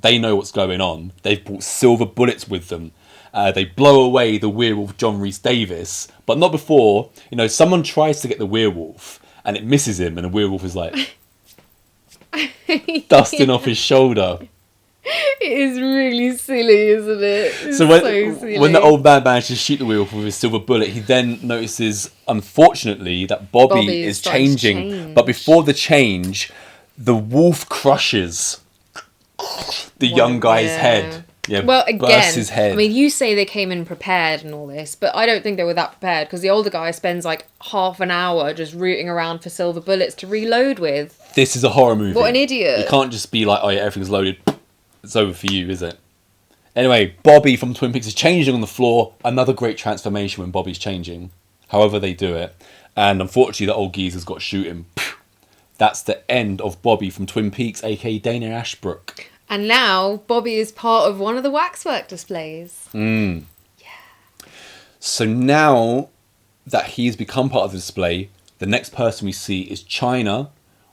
A: They know what's going on. They've brought silver bullets with them. They blow away the werewolf John Rhys Davis, but not before. You know, someone tries to get the werewolf and it misses him, and the werewolf is like dusting off his shoulder.
B: It is really silly, isn't it? It's
A: So
B: silly.
A: when the old man manages to shoot the werewolf with his silver bullet, he then notices, unfortunately, that Bobby is changing. But before the change, the wolf crushes the young guy's head. Yeah,
B: well,
A: bursts his head.
B: I mean, you say they came in prepared and all this, but I don't think they were that prepared, because the older guy spends like half an hour just rooting around for silver bullets to reload with.
A: This is a horror movie.
B: What an idiot.
A: You can't just be like, oh yeah, everything's loaded. It's over for you, is it? Anyway, Bobby from Twin Peaks is changing on the floor. Another great transformation when Bobby's changing. However they do it. And unfortunately, the old geezer's got to shoot him. That's the end of Bobby from Twin Peaks, aka Dana Ashbrook.
B: And now, Bobby is part of one of the Waxwork displays.
A: So now that he's become part of the display, the next person we see is China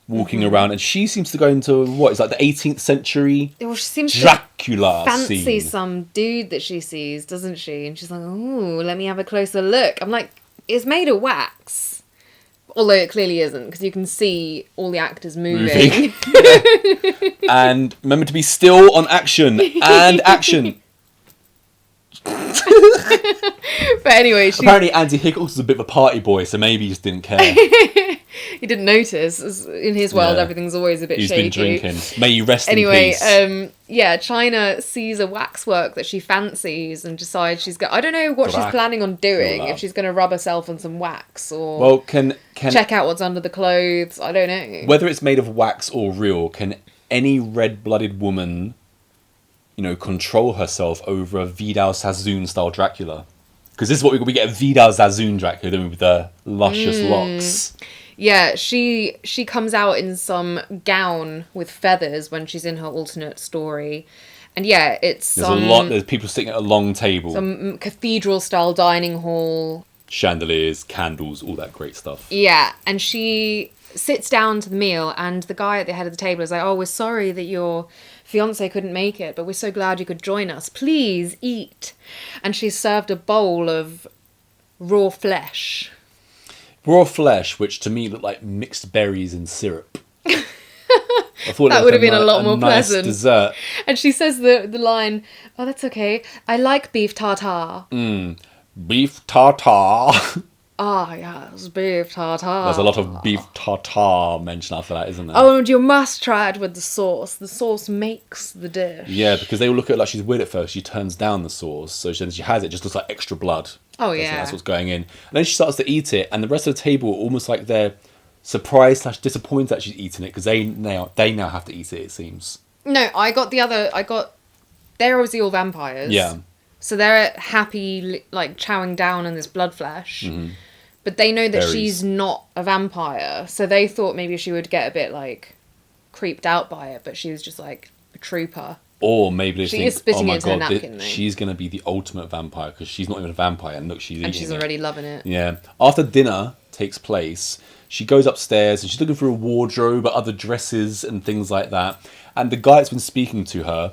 A: walking around, and she seems to go into what is like the 18th century
B: Well, she seems to
A: Dracula
B: fancy
A: scene.
B: some dude that she sees, doesn't she? And she's like, "Oh, let me have a closer look." I'm like, it's made of wax, although it clearly isn't, because you can see all the actors moving.
A: And remember to be still on action and action.
B: But anyway,
A: Apparently Andy Hickles is a bit of a party boy, so maybe he just didn't care.
B: he didn't notice. In his world,
A: Yeah.
B: everything's always a bit
A: He's
B: shaky.
A: been drinking. May you rest in
B: Anyway,
A: peace.
B: China sees a waxwork that she fancies and decides she's got. I don't know what she's planning on doing. If she's going to rub herself on some wax or
A: Well, can
B: check out what's under the clothes. I don't know.
A: whether it's made of wax or real, can any red-blooded woman, control herself over a Vidal Sassoon style Dracula? Because this is what we get: a Vidal Sassoon Dracula, don't we, with the luscious locks.
B: Yeah, she comes out in some gown with feathers when she's in her alternate story. And yeah, it's
A: There's people sitting at a long table.
B: some cathedral-style dining hall.
A: Chandeliers, candles, all that great stuff.
B: Yeah, and she sits down to the meal, and the guy at the head of the table is like, "Oh, we're sorry that your fiancé couldn't make it, but we're so glad you could join us. Please eat." And she's served a bowl of raw flesh.
A: Raw flesh, which to me looked like mixed berries and syrup. I thought
B: That
A: it
B: would have been a lot more
A: nice
B: pleasant.
A: dessert.
B: And she says the line, "Oh, that's okay. I like beef tartare."
A: Beef tartare.
B: Ah, yes, beef tartare.
A: There's a lot of beef tartare mentioned after that, isn't there?
B: Oh, and you must try it with the sauce. The sauce makes the dish.
A: Yeah, because they all look at it like she's weird at first. She turns down the sauce, so then she has it. Just looks like extra blood.
B: Oh,
A: That's-
B: yeah.
A: that's what's going in. And then she starts to eat it, and the rest of the table are almost like they're surprised / disappointed that she's eating it because they now have to eat it. It seems.
B: No, they're obviously all vampires.
A: Yeah.
B: So they're happy, like, chowing down on this blood flesh.
A: Mm-hmm.
B: But they know that
A: Berries.
B: she's not a vampire. So they thought maybe she would get a bit, like, creeped out by it. But she was just, like, a trooper.
A: Or maybe they
B: She
A: think,
B: is spitting
A: oh my
B: into her
A: god,
B: napkin, though.
A: she's going to be the ultimate vampire because she's not even a vampire. And look, she's eating
B: And she's
A: it.
B: already loving it.
A: Yeah. After dinner takes place, she goes upstairs and she's looking through a wardrobe, other dresses and things like that. And the guy that's been speaking to her,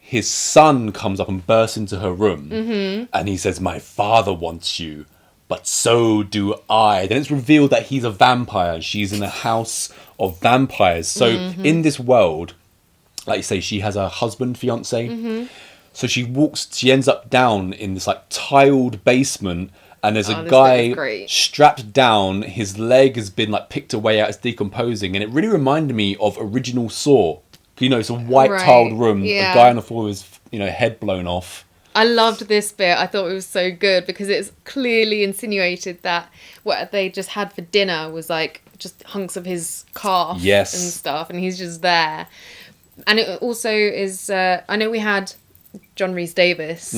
A: his son comes up and bursts into her room. Mm-hmm. And he says, "My father wants you, but so do I." Then it's revealed that he's a vampire and she's in a house of vampires. So in this world, like you say, she has a husband, fiance. So she ends up down in this like tiled basement, and there's a
B: this bit
A: guy
B: is great.
A: strapped down. His leg has been like picked away out, it's decomposing, and it really reminded me of original Saw. It's a white
B: Right,
A: tiled room,
B: yeah.
A: a guy on the floor with his head blown off.
B: I loved this bit. I thought it was so good because it's clearly insinuated that what they just had for dinner was like just hunks of his calf
A: Yes.
B: and stuff, and he's just there. And it also is, I know we had John Rhys-Davies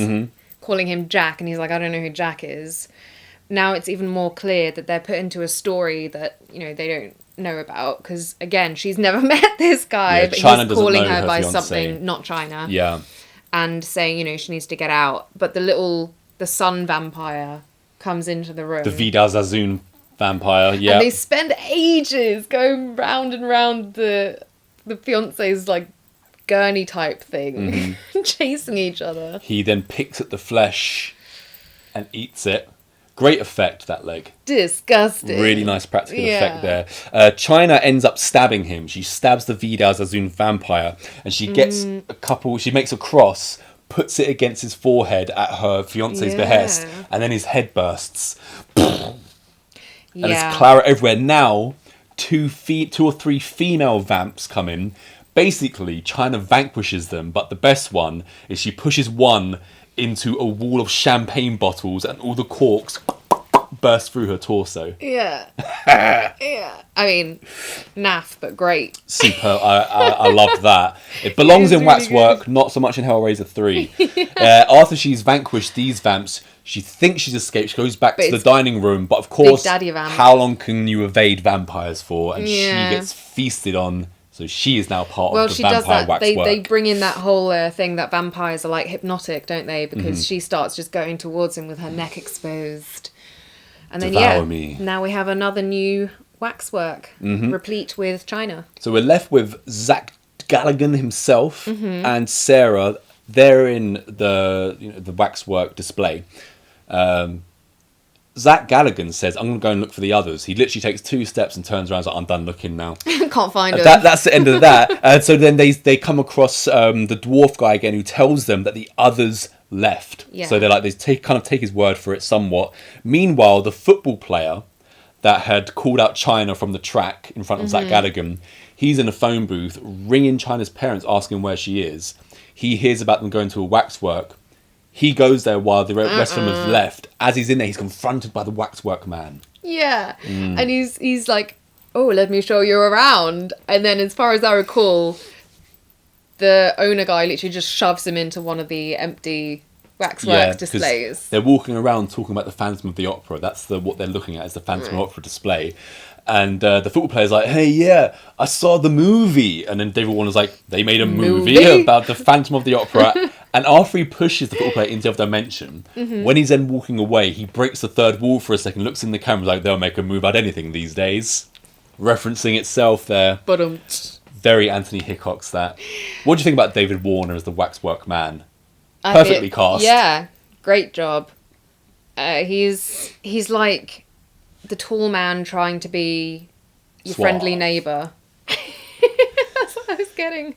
B: calling him Jack, and he's like, "I don't know who Jack is." Now it's even more clear that they're put into a story that, they don't know about, because again, she's never met this guy,
A: Yeah,
B: but
A: China
B: he's
A: doesn't
B: calling
A: know
B: her
A: her
B: by
A: fiancé.
B: something, not China.
A: Yeah.
B: And saying, she needs to get out. But the sun vampire comes into the room.
A: The Vidal Sassoon vampire, yeah.
B: And they spend ages going round and round the fiance's, like, gurney type thing. Chasing each other.
A: He then picks at the flesh and eats it. Great effect, that leg.
B: Disgusting.
A: Really nice practical
B: Yeah.
A: effect there. China ends up stabbing him. She stabs the Vidal Sassoon vampire, and she gets she makes a cross, puts it against his forehead at her fiance's behest, and then his head bursts. And there's claret everywhere. Now, two or three female vamps come in. Basically, China vanquishes them, but the best one is she pushes one into a wall of champagne bottles, and all the corks burst through her torso.
B: Yeah. Yeah. I mean, naff, but great.
A: Super. I loved that. It belongs in
B: really
A: Waxwork, not so much in Hellraiser 3. After she's vanquished these vamps, she thinks she's escaped. She goes back
B: But
A: to the
B: it's
A: dining room, but of course,
B: Daddy Vamp.
A: how long can you evade vampires for? And
B: Yeah.
A: she gets feasted on. So she is now part
B: Well,
A: of the
B: she does
A: vampire
B: that.
A: Waxwork.
B: They bring in that whole thing that vampires are like hypnotic, don't they? Because she starts just going towards him with her neck exposed. And then
A: Devour me.
B: now we have another new waxwork, replete with china.
A: So we're left with Zach Galligan himself and Sarah. They're in the waxwork display. Zach Galligan says, I'm going to go and look for the others. He literally takes 2 steps and turns around and is like, I'm done looking now.
B: Can't find them.
A: That's the end of that. And so then they come across the dwarf guy again, who tells them that the others left.
B: Yeah.
A: So they're like, they take his word for it somewhat. Meanwhile, the football player that had called out China from the track in front of Zach Galligan, he's in a phone booth ringing China's parents, asking where she is. He hears about them going to a waxwork. He goes there while the rest of them have left. As he's in there, he's confronted by the waxwork man.
B: Yeah. And he's like, oh, let me show you around. And then as far as I recall, the owner guy literally just shoves him into one of the empty waxwork displays.
A: They're walking around talking about the Phantasm of the Opera. That's what they're looking at, is the Phantasm of the Opera display. And the football player's like, hey, yeah, I saw the movie. And then David Warner's like, they made a movie about the Phantom of the Opera. And after he pushes the football player into the other dimension, when he's then walking away, he breaks the third wall for a second, looks in the camera like, they'll make a move out anything these days. Referencing itself there.
B: But
A: Very Anthony Hickox, that. What do you think about David Warner as the waxwork man? Perfectly cast.
B: Yeah, great job. He's like the tall man trying to be your friendly neighbour. That's what I was getting.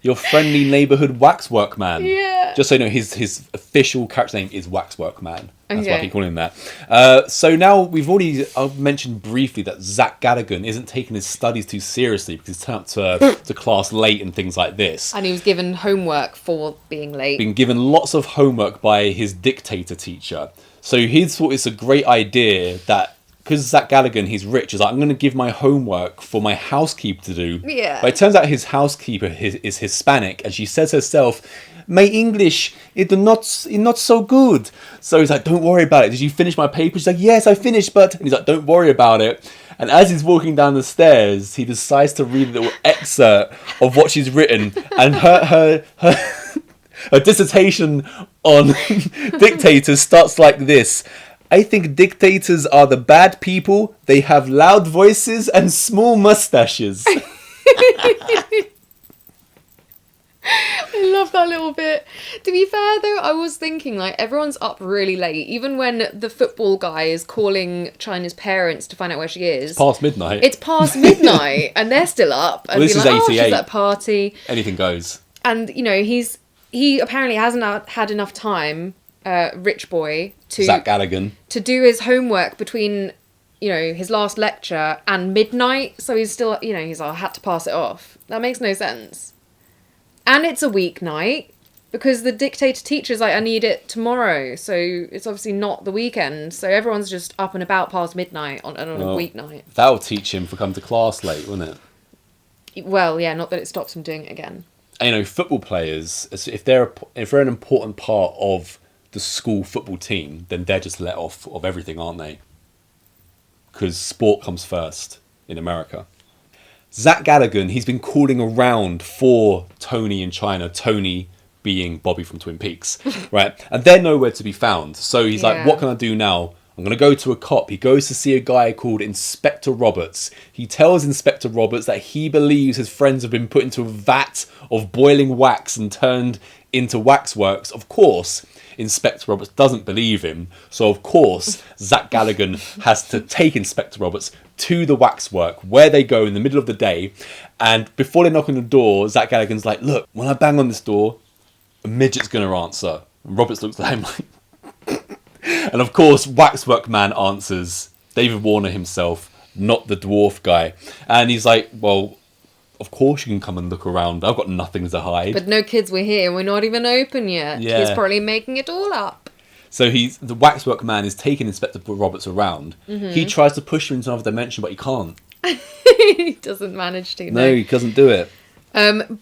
A: Your friendly neighbourhood waxwork man.
B: Yeah.
A: Just so you know, his official character name is Waxwork Man. That's why I keep calling him that. So now we've already mentioned briefly that Zach Galligan isn't taking his studies too seriously because he's turned up to class late and things like this.
B: And he was given homework for being late.
A: Been given lots of homework by his dictator teacher. So he thought it's a great idea that, because Zach Galligan, he's rich, is like, I'm going to give my homework for my housekeeper to do.
B: Yeah.
A: But it turns out his housekeeper is Hispanic, and she says herself, my English is not so good. So he's like, don't worry about it. Did you finish my paper? She's like, yes, I finished, but... And he's like, don't worry about it. And as he's walking down the stairs, he decides to read a little excerpt of what she's written. And her dissertation on dictators starts like this. I think dictators are the bad people. They have loud voices and small mustaches.
B: I love that little bit. To be fair, though, I was thinking, like, everyone's up really late. Even when the football guy is calling China's parents to find out where she is.
A: It's past midnight.
B: It's past midnight, and they're still up. And
A: Well, this is
B: like,
A: 88.
B: oh, she's at a party.
A: Anything goes.
B: And, you know, he apparently hasn't had enough time, rich boy,
A: Zach Galligan.
B: to do his homework between, you know, his last lecture and midnight. So he's still, you know, he's like, I had to pass it off. That makes no sense. And it's a weeknight because the dictator teacher's like, I need it tomorrow. So it's obviously not the weekend. So everyone's just up and about past midnight on a weeknight.
A: That'll teach him to come to class late, won't it?
B: Well, yeah, not that it stops him doing it again.
A: And, you know, football players, if they're an important part of the school football team, then they're just let off of everything, aren't they? Because sport comes first in America. Zach Galligan, he's been calling around for Tony in China, Tony being Bobby from Twin Peaks, right? And they're nowhere to be found. So he's like, what can I do now? I'm going to go to a cop. He goes to see a guy called Inspector Roberts. He tells Inspector Roberts that he believes his friends have been put into a vat of boiling wax and turned into waxworks. Of course, Inspector Roberts doesn't believe him. So, of course, Zach Galligan has to take Inspector Roberts to the waxwork where they go in the middle of the day. And before they knock on the door, Zach Galligan's like, look, when I bang on this door, a midget's going to answer. And Roberts looks at him like... And of course, Waxwork Man answers, David Warner himself, not the dwarf guy. And he's like, well, of course you can come and look around. I've got nothing to hide.
B: But no, kids, we're here. We're not even open yet.
A: Yeah.
B: He's probably making it all up.
A: So the Waxwork Man is taking Inspector Roberts around. Mm-hmm. He tries to push him into another dimension, but he can't.
B: He doesn't manage to.
A: No, he doesn't do it.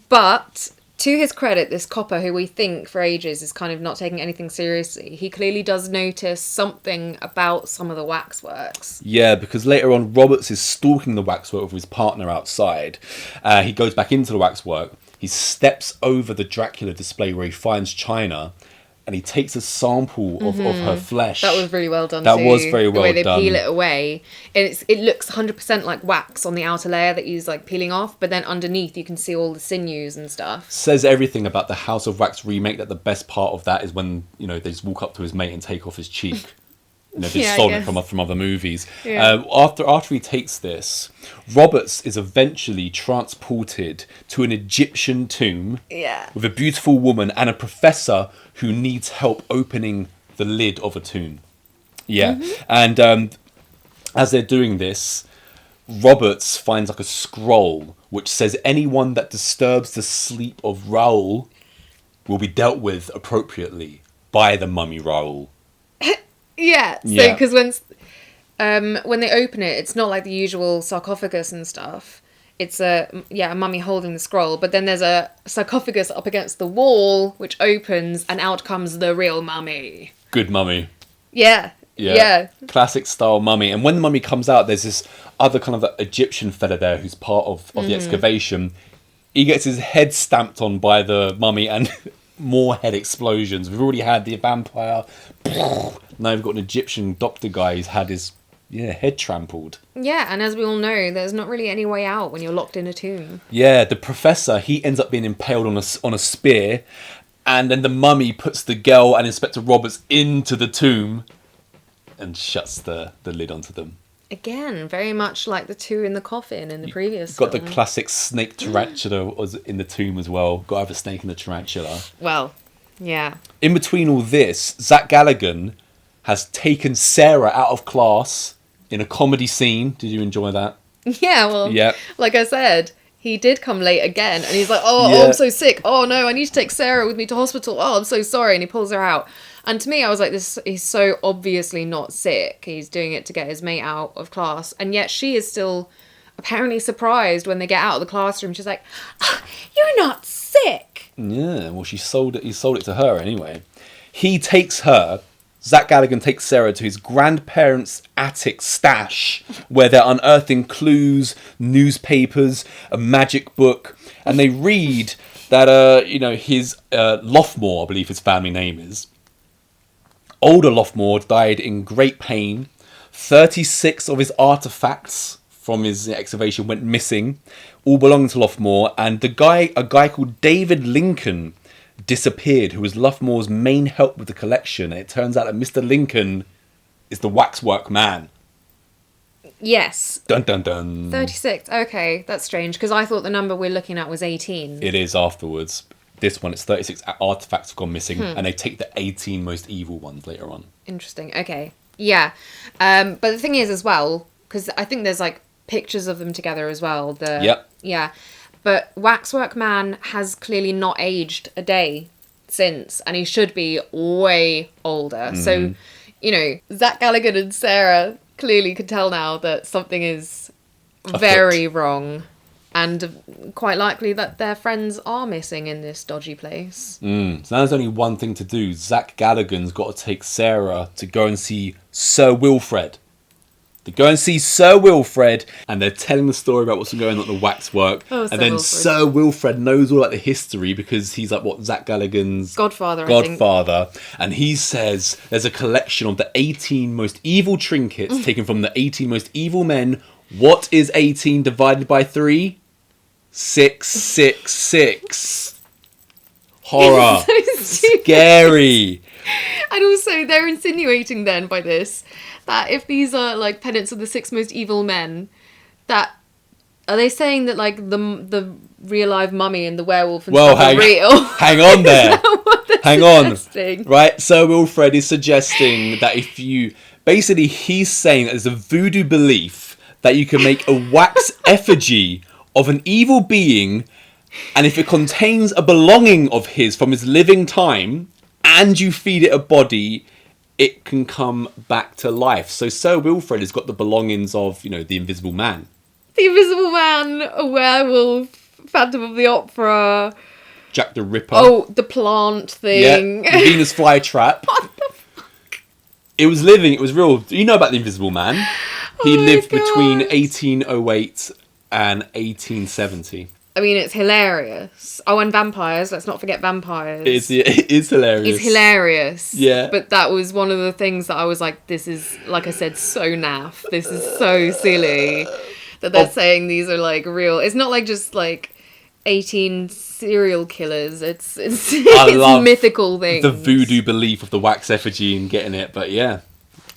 B: But to his credit, this copper, who we think for ages is kind of not taking anything seriously, he clearly does notice something about some of the waxworks.
A: Yeah, because later on, Roberts is stalking the waxwork with his partner outside. He goes back into the waxwork. He steps over the Dracula display where he finds China. and he takes a sample of her flesh.
B: That was really well done.
A: That
B: too.
A: was very well
B: done. The way they
A: done.
B: peel it away, and it looks 100% like wax on the outer layer that he's like peeling off, but then underneath you can see all the sinews and stuff.
A: Says everything about the House of Wax remake. That the best part of that is when they just walk up to his mate and take off his cheek. They've stolen it from other movies.
B: Yeah.
A: After he takes this, Roberts is eventually transported to an Egyptian tomb with a beautiful woman and a professor who needs help opening the lid of a tomb. And as they're doing this, Roberts finds like a scroll which says anyone that disturbs the sleep of Raoul will be dealt with appropriately by the mummy Raoul.
B: Yeah, so because when they open it, it's not like the usual sarcophagus and stuff. It's a mummy holding the scroll, but then there's a sarcophagus up against the wall, which opens, and out comes the real mummy.
A: Good mummy.
B: Yeah.
A: Classic style mummy. And when the mummy comes out, there's this other kind of Egyptian fella there who's part of the excavation. He gets his head stamped on by the mummy and more head explosions. We've already had the vampire. Now we've got an Egyptian doctor guy who's had his head trampled. Yeah,
B: and as we all know, there's not really any way out when you're locked in a tomb.
A: Yeah, the professor, he ends up being impaled on a spear, and then the mummy puts the girl and Inspector Roberts into the tomb and shuts the lid onto them.
B: Again, very much like the two in the coffin in the previous
A: Got
B: film.
A: the classic snake tarantula was in the tomb as well. Got to have a snake and a tarantula.
B: Well, yeah.
A: In between all this, Zach Galligan has taken Sarah out of class in a comedy scene. Did you enjoy that?
B: Yeah, well, like I said, he did come late again, and he's like, oh, I'm so sick. Oh, no, I need to take Sarah with me to hospital. Oh, I'm so sorry. And he pulls her out. And to me, I was like, he's so obviously not sick. He's doing it to get his mate out of class. And yet she is still apparently surprised when they get out of the classroom. She's like, you're not sick.
A: Yeah, well, he sold it to her anyway. He takes her... Zach Galligan takes Sarah to his grandparents' attic stash where they're unearthing clues, newspapers, a magic book, and they read that, his Lothmore, I believe his family name is, older Lothmore died in great pain. 36 of his artifacts from his excavation went missing, all belonging to Lothmore, and a guy called David Lincoln disappeared, who was Lothmore's main help with the collection. And it turns out that Mr. Lincoln is the Waxwork man.
B: Yes.
A: Dun dun dun.
B: 36. Okay, that's strange, because I thought the number we're looking at was 18.
A: It is afterwards. This one, it's 36 artifacts have gone missing, and they take the 18 most evil ones later on.
B: Interesting. Okay. Yeah. But the thing is as well, because I think there's like pictures of them together as well.
A: Yep.
B: Yeah. But Waxwork Man has clearly not aged a day since, and he should be way older. So, Zach Galligan and Sarah clearly could tell now that something is very wrong, and quite likely that their friends are missing in this dodgy place.
A: So now there's only one thing to do. Zach Galligan's got to take Sarah to go and see Sir Wilfred. They go and see Sir Wilfred, and they're telling the story about what's going on at the Waxwork. And then Wilfred. Sir Wilfred knows all about the history because he's like Zach Galligan's
B: godfather.
A: And he says there's a collection of the 18 most evil trinkets taken from the 18 most evil men. What is 18 divided by 3? 666. Horror. So scary.
B: And also, they're insinuating then by this that if these are like pendants of the 6 most evil men, that are they saying that like the real live mummy and the werewolf and stuff are real?
A: Hang on there. Hang
B: suggesting?
A: On. Right, Sir Wilfred is suggesting that if you basically he's saying that there's a voodoo belief that you can make a wax effigy of an evil being, and if it contains a belonging of his from his living time, and you feed it a body, it can come back to life. So Sir Wilfred has got the belongings of, the Invisible Man.
B: The Invisible Man, a werewolf, Phantom of the Opera.
A: Jack the Ripper.
B: Oh, the plant thing.
A: Yeah, the Venus flytrap.
B: What the fuck?
A: It was living, it was real. You know about the Invisible Man. He lived between 1808 and 1870.
B: I mean, it's hilarious. Oh, and vampires. Let's not forget vampires.
A: It is hilarious.
B: It's hilarious.
A: Yeah.
B: But that was one of the things that I was like, this is, like I said, so naff. This is so silly that they're saying these are like real. It's not like just like 18 serial killers. It's
A: love
B: mythical things.
A: The voodoo belief of the wax effigy and getting it, but yeah.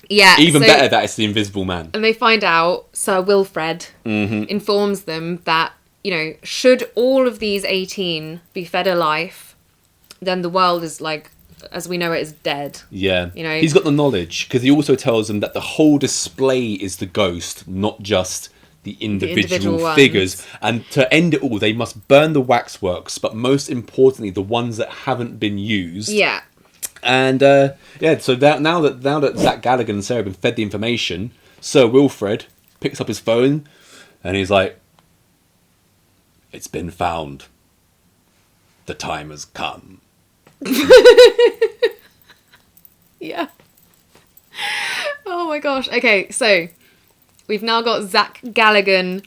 B: Yeah.
A: Even better that it's the Invisible Man.
B: And they find out Sir Wilfred informs them that, you know, should all of these 18 be fed a life, then the world is like, as we know it, is dead.
A: Yeah.
B: You know,
A: he's got the knowledge, because he also tells them that the whole display is the ghost, not just the individual figures. And to end it all, they must burn the waxworks, but most importantly, the ones that haven't been used.
B: Yeah.
A: And so now that Zach Gallagher and Sarah have been fed the information, Sir Wilfred picks up his phone and he's like, "It's been found. The time has come."
B: Yeah. Oh my gosh. Okay, so we've now got Zach Galligan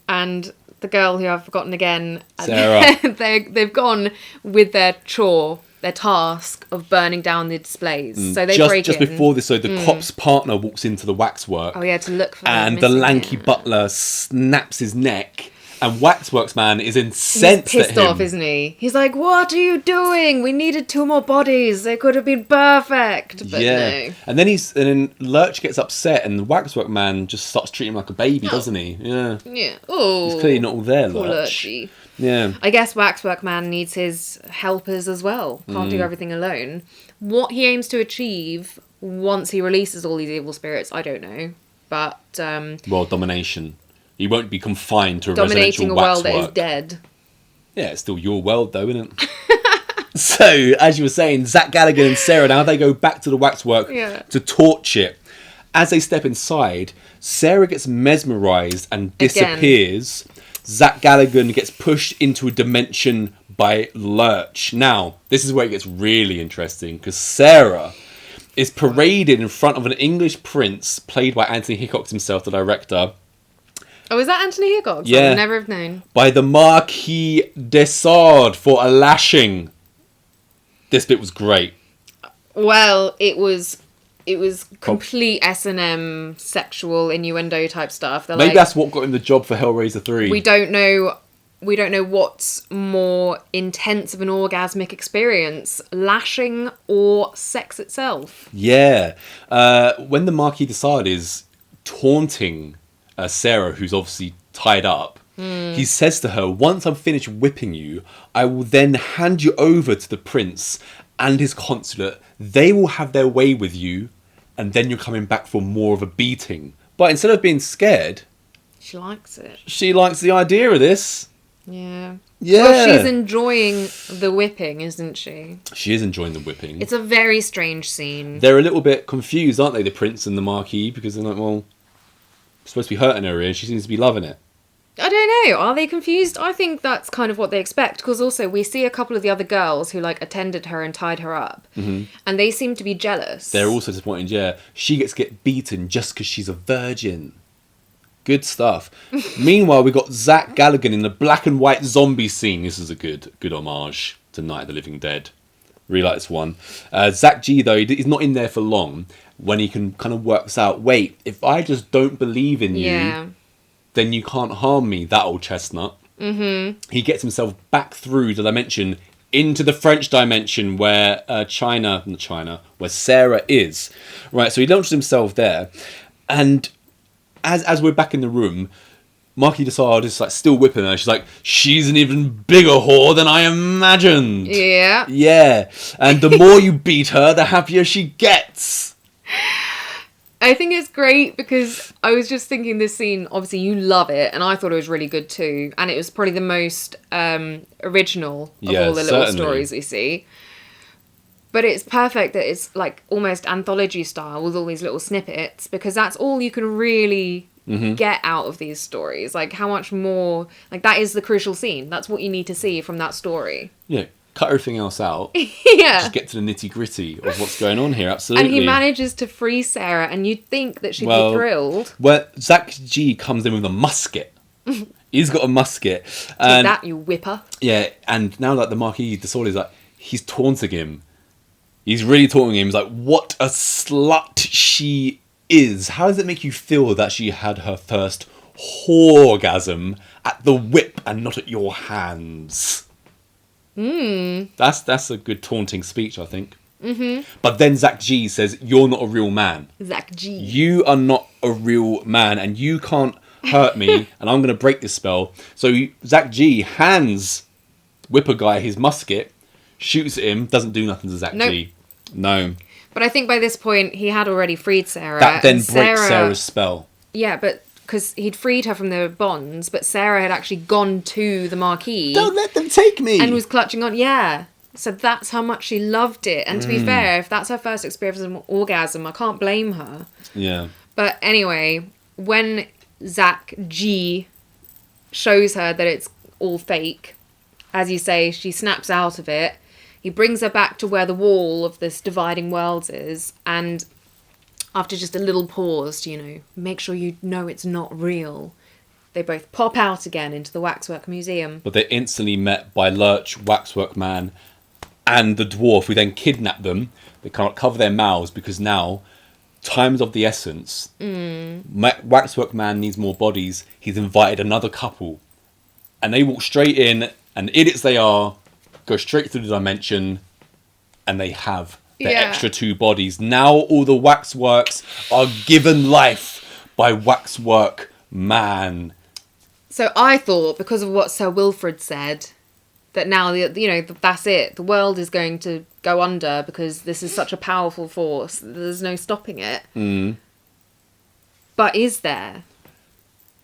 B: and the girl who I've forgotten again.
A: Sarah.
B: They've gone with their chore, their task of burning down the displays. So they break
A: just
B: in.
A: Before this, so the cop's partner walks into the waxwork.
B: Oh yeah, to look for
A: and the lanky butler snaps his neck. And Waxworks Man is incensed
B: He's pissed
A: at him.
B: off, isn't he? He's like, "What are you doing? We needed 2 more bodies. They could have been perfect." But no.
A: And then Lurch gets upset, and the Waxwork Man just starts treating him like a baby, doesn't he? Yeah.
B: Yeah. Oh.
A: He's clearly not all there,
B: Poor
A: Lurch.
B: Lurchy.
A: Yeah.
B: I guess Waxwork Man needs his helpers as well. Can't do everything alone. What he aims to achieve once he releases all these evil spirits, I don't know. But
A: World domination. He won't be confined to a
B: dominating
A: residential
B: a world
A: waxwork.
B: that is dead.
A: Yeah, it's still your world though, isn't it? So, as you were saying, Zach Gallagher and Sarah, now they go back to the waxwork to torch it. As they step inside, Sarah gets mesmerised and disappears. Zach Gallagher gets pushed into a dimension by Lurch. Now, this is where it gets really interesting, because Sarah is paraded in front of an English prince, played by Anthony Hickox himself, the director.
B: Oh, is that Anthony Hickox?
A: Yeah.
B: I would never have known.
A: By the Marquis de Sade for a lashing. This bit was great.
B: Well, it was complete S&M sexual innuendo type stuff. They're
A: Maybe that's what got him the job for Hellraiser 3.
B: We don't know what's more intense of an orgasmic experience, lashing or sex itself.
A: Yeah. When the Marquis de Sade is taunting Sarah, who's obviously tied up, he says to her, "Once I'm finished whipping you, I will then hand you over to the prince and his consulate. They will have their way with you, and then you're coming back for more of a beating." But instead of being scared,
B: She likes it.
A: she likes the idea of this.
B: Yeah.
A: Yeah.
B: Well, she's enjoying the whipping, isn't she?
A: She is enjoying the whipping.
B: It's a very strange scene.
A: They're a little bit confused, aren't they, the prince and the Marquis, because they're like, well, supposed to be hurting her here, she seems to be loving it.
B: I don't know. Are they confused? I think that's kind of what they expect, because also we see a couple of the other girls who like attended her and tied her up, and they seem to be jealous.
A: They're also disappointed, yeah. She gets to get beaten just because she's a virgin. Good stuff. Meanwhile, we got Zach Gallagher in the black and white zombie scene. This is a good homage to Night of the Living Dead. Really like this one. Zach G, though, he's not in there for long, when he can kind of works out, wait, if I just don't believe in you, then you can't harm me, that old chestnut. He gets himself back through the dimension into the French dimension where where Sarah is. Right, so he launches himself there. And as we're back in the room, Marquis de Sade is like still whipping her. She's like, "She's an even bigger whore than I imagined."
B: Yeah.
A: Yeah. And the more you beat her, the happier she gets.
B: I think it's great because I was just thinking this scene, obviously you love it, and I thought it was really good too. And it was probably the most original of all the little stories we see. But it's perfect that it's like almost anthology style with all these little snippets, because that's all you can really get out of these stories. Like, how much more, like, that is the crucial scene. That's what you need to see from that story.
A: Yeah, cut everything else out.
B: Yeah.
A: Just get to the nitty-gritty of what's going on here, absolutely.
B: And he manages to free Sarah, and you'd think that she'd be thrilled.
A: Well, Zach G comes in with a musket. He's got a musket.
B: Take
A: And,
B: that, you whipper.
A: yeah, and now that the Marquis de Sade is like, he's taunting him. He's really taunting him. He's like, what a slut she is. How does it make you feel that she had her first orgasm at the whip and not at your hands? That's a good taunting speech, I think. But then Zach G says, you're not a real man.
B: Zach G.
A: You are not a real man, and you can't hurt me, and I'm going to break this spell. So Zach G hands Whipper Guy his musket, shoots at him, doesn't do nothing to Zach G. No.
B: But I think by this point, he had already freed Sarah.
A: That then breaks Sarah's spell.
B: Yeah, but because he'd freed her from the bonds, but Sarah had actually gone to the Marquis.
A: Don't let them take me!
B: And was clutching on, yeah. So that's how much she loved it. And to be fair, if that's her first experience of an orgasm, I can't blame her.
A: Yeah.
B: But anyway, when Zach G shows her that it's all fake, as you say, she snaps out of it. He brings her back to where the wall of this dividing worlds is, and after just a little pause to, make sure you know it's not real, they both pop out again into the Waxwork Museum.
A: But they're instantly met by Lurch, Waxwork Man, and the dwarf, who then kidnap them. They can't cover their mouths because now, time's of the essence. Waxwork Man needs more bodies. He's invited another couple. And they walk straight in, and idiots they are, go straight through the dimension, and they have their extra 2 bodies. Now all the Waxworks are given life by Waxwork Man.
B: So I thought, because of what Sir Wilfrid said, that now, that's it. The world is going to go under because this is such a powerful force. There's no stopping it. But is there?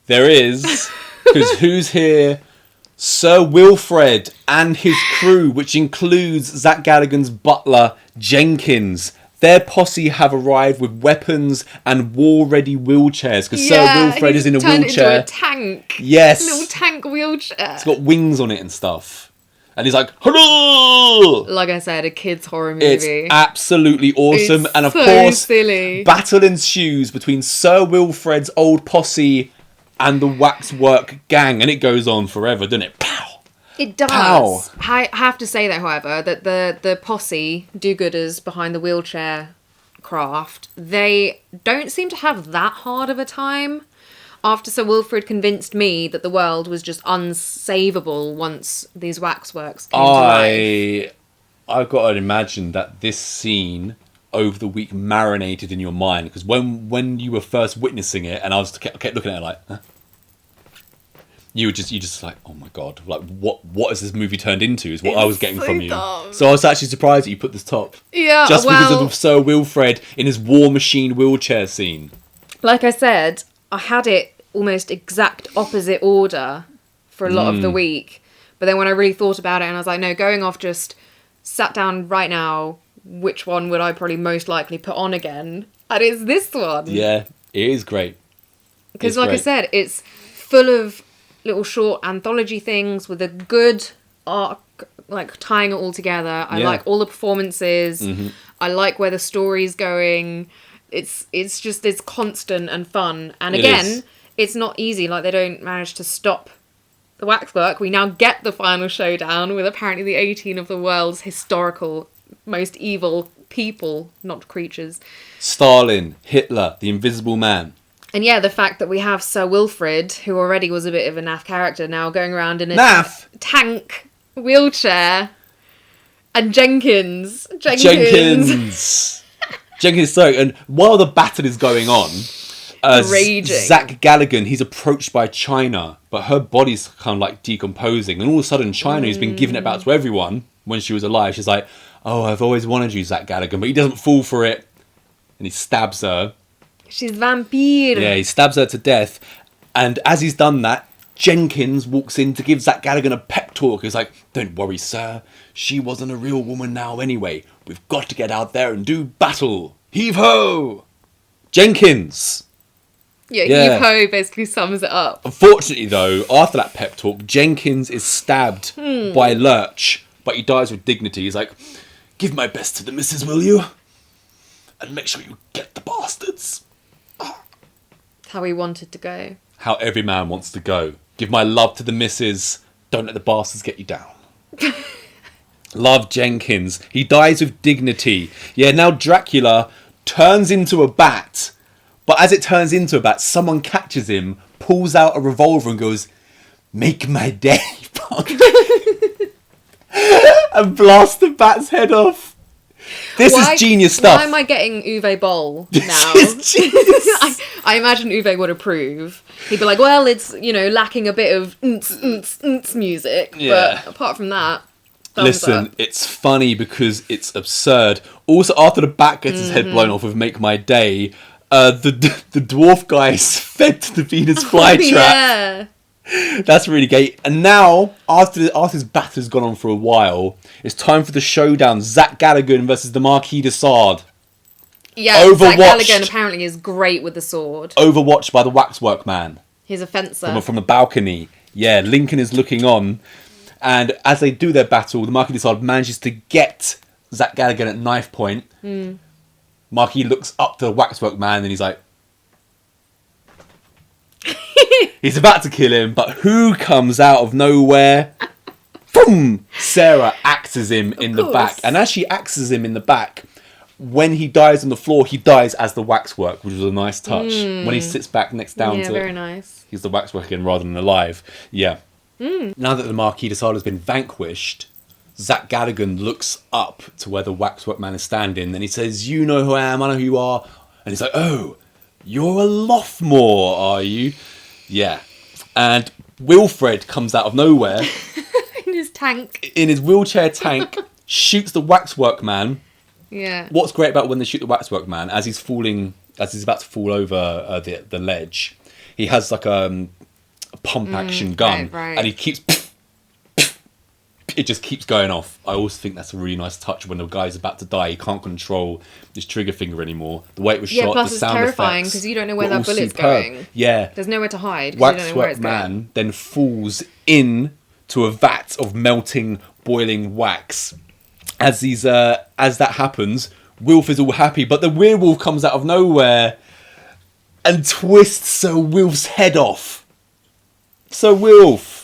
A: There is. Because who's here? Sir Wilfred and his crew, which includes Zach Galligan's butler, Jenkins. Their posse have arrived with weapons and war-ready wheelchairs, because Sir Wilfred is in a wheelchair.
B: Into a tank.
A: Yes.
B: Little tank wheelchair.
A: It's got wings on it and stuff. And he's like, hello!
B: Like I said, a kid's horror movie.
A: It's absolutely awesome.
B: It's
A: and of
B: so
A: course,
B: silly.
A: Battle ensues between Sir Wilfred's old posse and the Waxwork gang. And it goes on forever, doesn't it? Pow!
B: It does.
A: Pow.
B: I have to say that, however, that the posse, do-gooders behind the wheelchair craft, they don't seem to have that hard of a time. After Sir Wilfrid convinced me that the world was just unsavable once these waxworks came to life.
A: I've got to imagine that this scene over the week marinated in your mind, because when you were first witnessing it, and I kept looking at it like, huh? You just like, oh my god, like what has this movie turned into? Is what I was getting from you.
B: Dumb.
A: So I was actually surprised that you put this top.
B: Yeah,
A: just because of Sir Wilfred in his War Machine wheelchair scene.
B: Like I said, I had it almost exact opposite order for a lot of the week. But then when I really thought about it, and I was like, no, going off, just sat down right now, which one would I probably most likely put on again? And it's this one.
A: Yeah, it is great.
B: Because like I said, it's full of little short anthology things with a good arc, like tying it all together. I like all the performances. I like where the story's going. It's constant and fun. And again, it's not easy. Like, they don't manage to stop the waxwork. We now get the final showdown with apparently the 18 of the world's historical most evil people, not creatures.
A: Stalin, Hitler, the Invisible Man.
B: And yeah, the fact that we have Sir Wilfrid, who already was a bit of a naff character, now going around in a tank wheelchair. And Jenkins.
A: Jenkins, sorry. And while the battle is going on,
B: raging.
A: Zach Galligan, he's approached by China, but her body's kind of like decomposing. And all of a sudden, China, who's been giving it back to everyone when she was alive, she's like, oh, I've always wanted you, Zach Galligan. But he doesn't fall for it. And he stabs her.
B: She's vampire.
A: Yeah, he stabs her to death. And as he's done that, Jenkins walks in to give Zach Galligan a pep talk. He's like, don't worry, sir. She wasn't a real woman now anyway. We've got to get out there and do battle. Heave-ho! Jenkins!
B: Yeah, heave-ho basically sums it up.
A: Unfortunately, though, after that pep talk, Jenkins is stabbed by Lurch. But he dies with dignity. He's like, give my best to the missus, will you? And make sure you get the bastards.
B: How he wanted to go.
A: How every man wants to go. Give my love to the missus. Don't let the bastards get you down. Love Jenkins. He dies with dignity. Yeah, now Dracula turns into a bat. But as it turns into a bat, someone catches him, pulls out a revolver and goes, "Make my day, punk." And blasts the bat's head off. This is genius stuff.
B: Why am I getting Uwe Boll now?
A: This is genius.
B: I imagine Uwe would approve. He'd be like, well, it's, lacking a bit of music.
A: Yeah.
B: But apart from that,
A: listen,
B: up.
A: It's funny because it's absurd. Also, after the bat gets his head blown off with "Make My Day," the dwarf guy's fed to the Venus flytrap.
B: Yeah.
A: That's really gay. And now, after his batter's gone on for a while, it's time for the showdown. Zach Galligan versus the Marquis de Sade.
B: Yeah, Zach Galligan apparently is great with the sword.
A: Overwatched by the Waxwork Man.
B: He's a fencer.
A: From the balcony. Yeah, Lincoln is looking on. And as they do their battle, the Marquis de Sade manages to get Zach Galligan at knife point. Marquis looks up to the Waxwork Man and he's like... He's about to kill him, but who comes out of nowhere? Boom! Sarah axes him in the back. And as she axes him in the back, when he dies on the floor, he dies as the Waxwork, which was a nice touch. When he sits back next down to...
B: very nice.
A: He's the Waxwork again rather than alive. Yeah. Now that the Marquis de Sade has been vanquished, Zach Galligan looks up to where the Waxwork Man is standing and he says, "You know who I am, I know who you are." And he's like, "Oh, you're a Lothmore, are you?" Yeah. And Wilfred comes out of nowhere.
B: In his tank.
A: In his wheelchair tank, shoots the Waxwork Man.
B: Yeah.
A: What's great about when they shoot the Waxwork Man, as he's about to fall over the ledge, he has like a pump action gun.
B: Right.
A: And he keeps... It just keeps going off. I always think that's a really nice touch when the guy's about to die. He can't control his trigger finger anymore. The way it was shot,
B: plus
A: the
B: it's
A: sound
B: terrifying
A: effects
B: because you don't know where that
A: were all
B: bullet's
A: superb.
B: going.
A: Yeah.
B: There's nowhere to hide. 'Cause you don't know where it's
A: Waxwork Man
B: going.
A: then falls into a vat of melting, boiling wax. As that happens, Wilf is all happy, but the werewolf comes out of nowhere and twists Sir Wilf's head off. Sir Wilf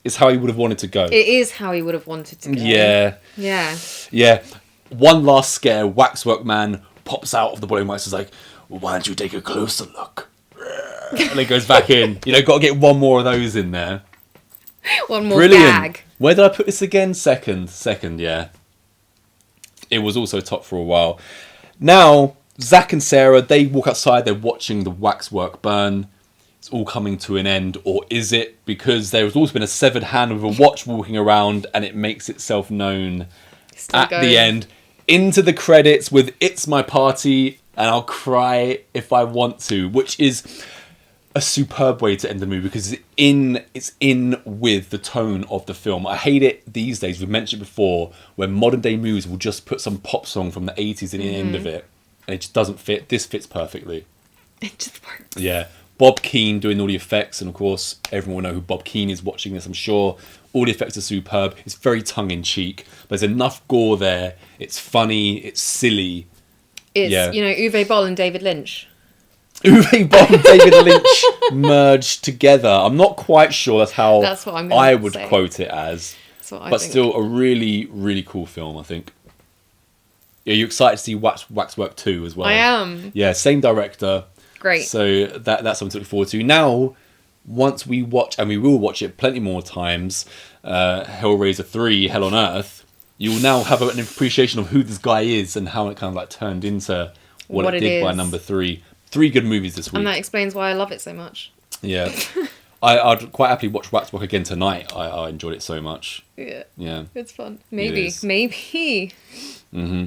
A: is how he would have wanted to go.
B: It is how he would have wanted to go.
A: Yeah.
B: Yeah.
A: Yeah. One last scare, Waxwork Man pops out of the boiling wax and is like, "Well, why don't you take a closer look?" And then goes back in. Got to get one more of those in there.
B: One more
A: Brilliant.
B: gag.
A: Where did I put this again? Second, yeah. It was also top for a while. Now, Zach and Sarah, they walk outside, they're watching the waxwork burn. It's all coming to an end, or is it? Because there has also been a severed hand with a watch walking around, and it makes itself known at the end. Into the credits with "It's My Party, and I'll Cry If I Want To," which is a superb way to end the movie because it's in with the tone of the film. I hate it these days, we've mentioned before, when modern day movies will just put some pop song from the 80s in the end of it, and it just doesn't fit. This fits perfectly.
B: It just works.
A: Yeah. Bob Keane doing all the effects, and of course everyone will know who Bob Keane is watching this, I'm sure. All the effects are superb. It's very tongue-in-cheek, but there's enough gore there. It's funny, it's silly.
B: It's, Uwe Boll and David Lynch.
A: Uwe Boll and David Lynch merged together. I'm not quite sure that's how
B: That's what I'm
A: I would
B: say.
A: quote it as.
B: That's what I
A: But
B: think.
A: still a really, really cool film, I think. Yeah, you're excited to see Waxwork 2 as well.
B: I am.
A: Yeah, same director.
B: Great.
A: So that's something to look forward to. Now, once we watch, and we will watch it plenty more times, Hellraiser 3, Hell on Earth, you will now have an appreciation of who this guy is and how it kind of like turned into what it did by number 3. 3 good movies this week.
B: And that explains why I love it so much.
A: Yeah. I'd quite happily watch Waxwork again tonight. I enjoyed it so much.
B: Yeah.
A: Yeah.
B: It's fun. Maybe.
A: Mm-hmm.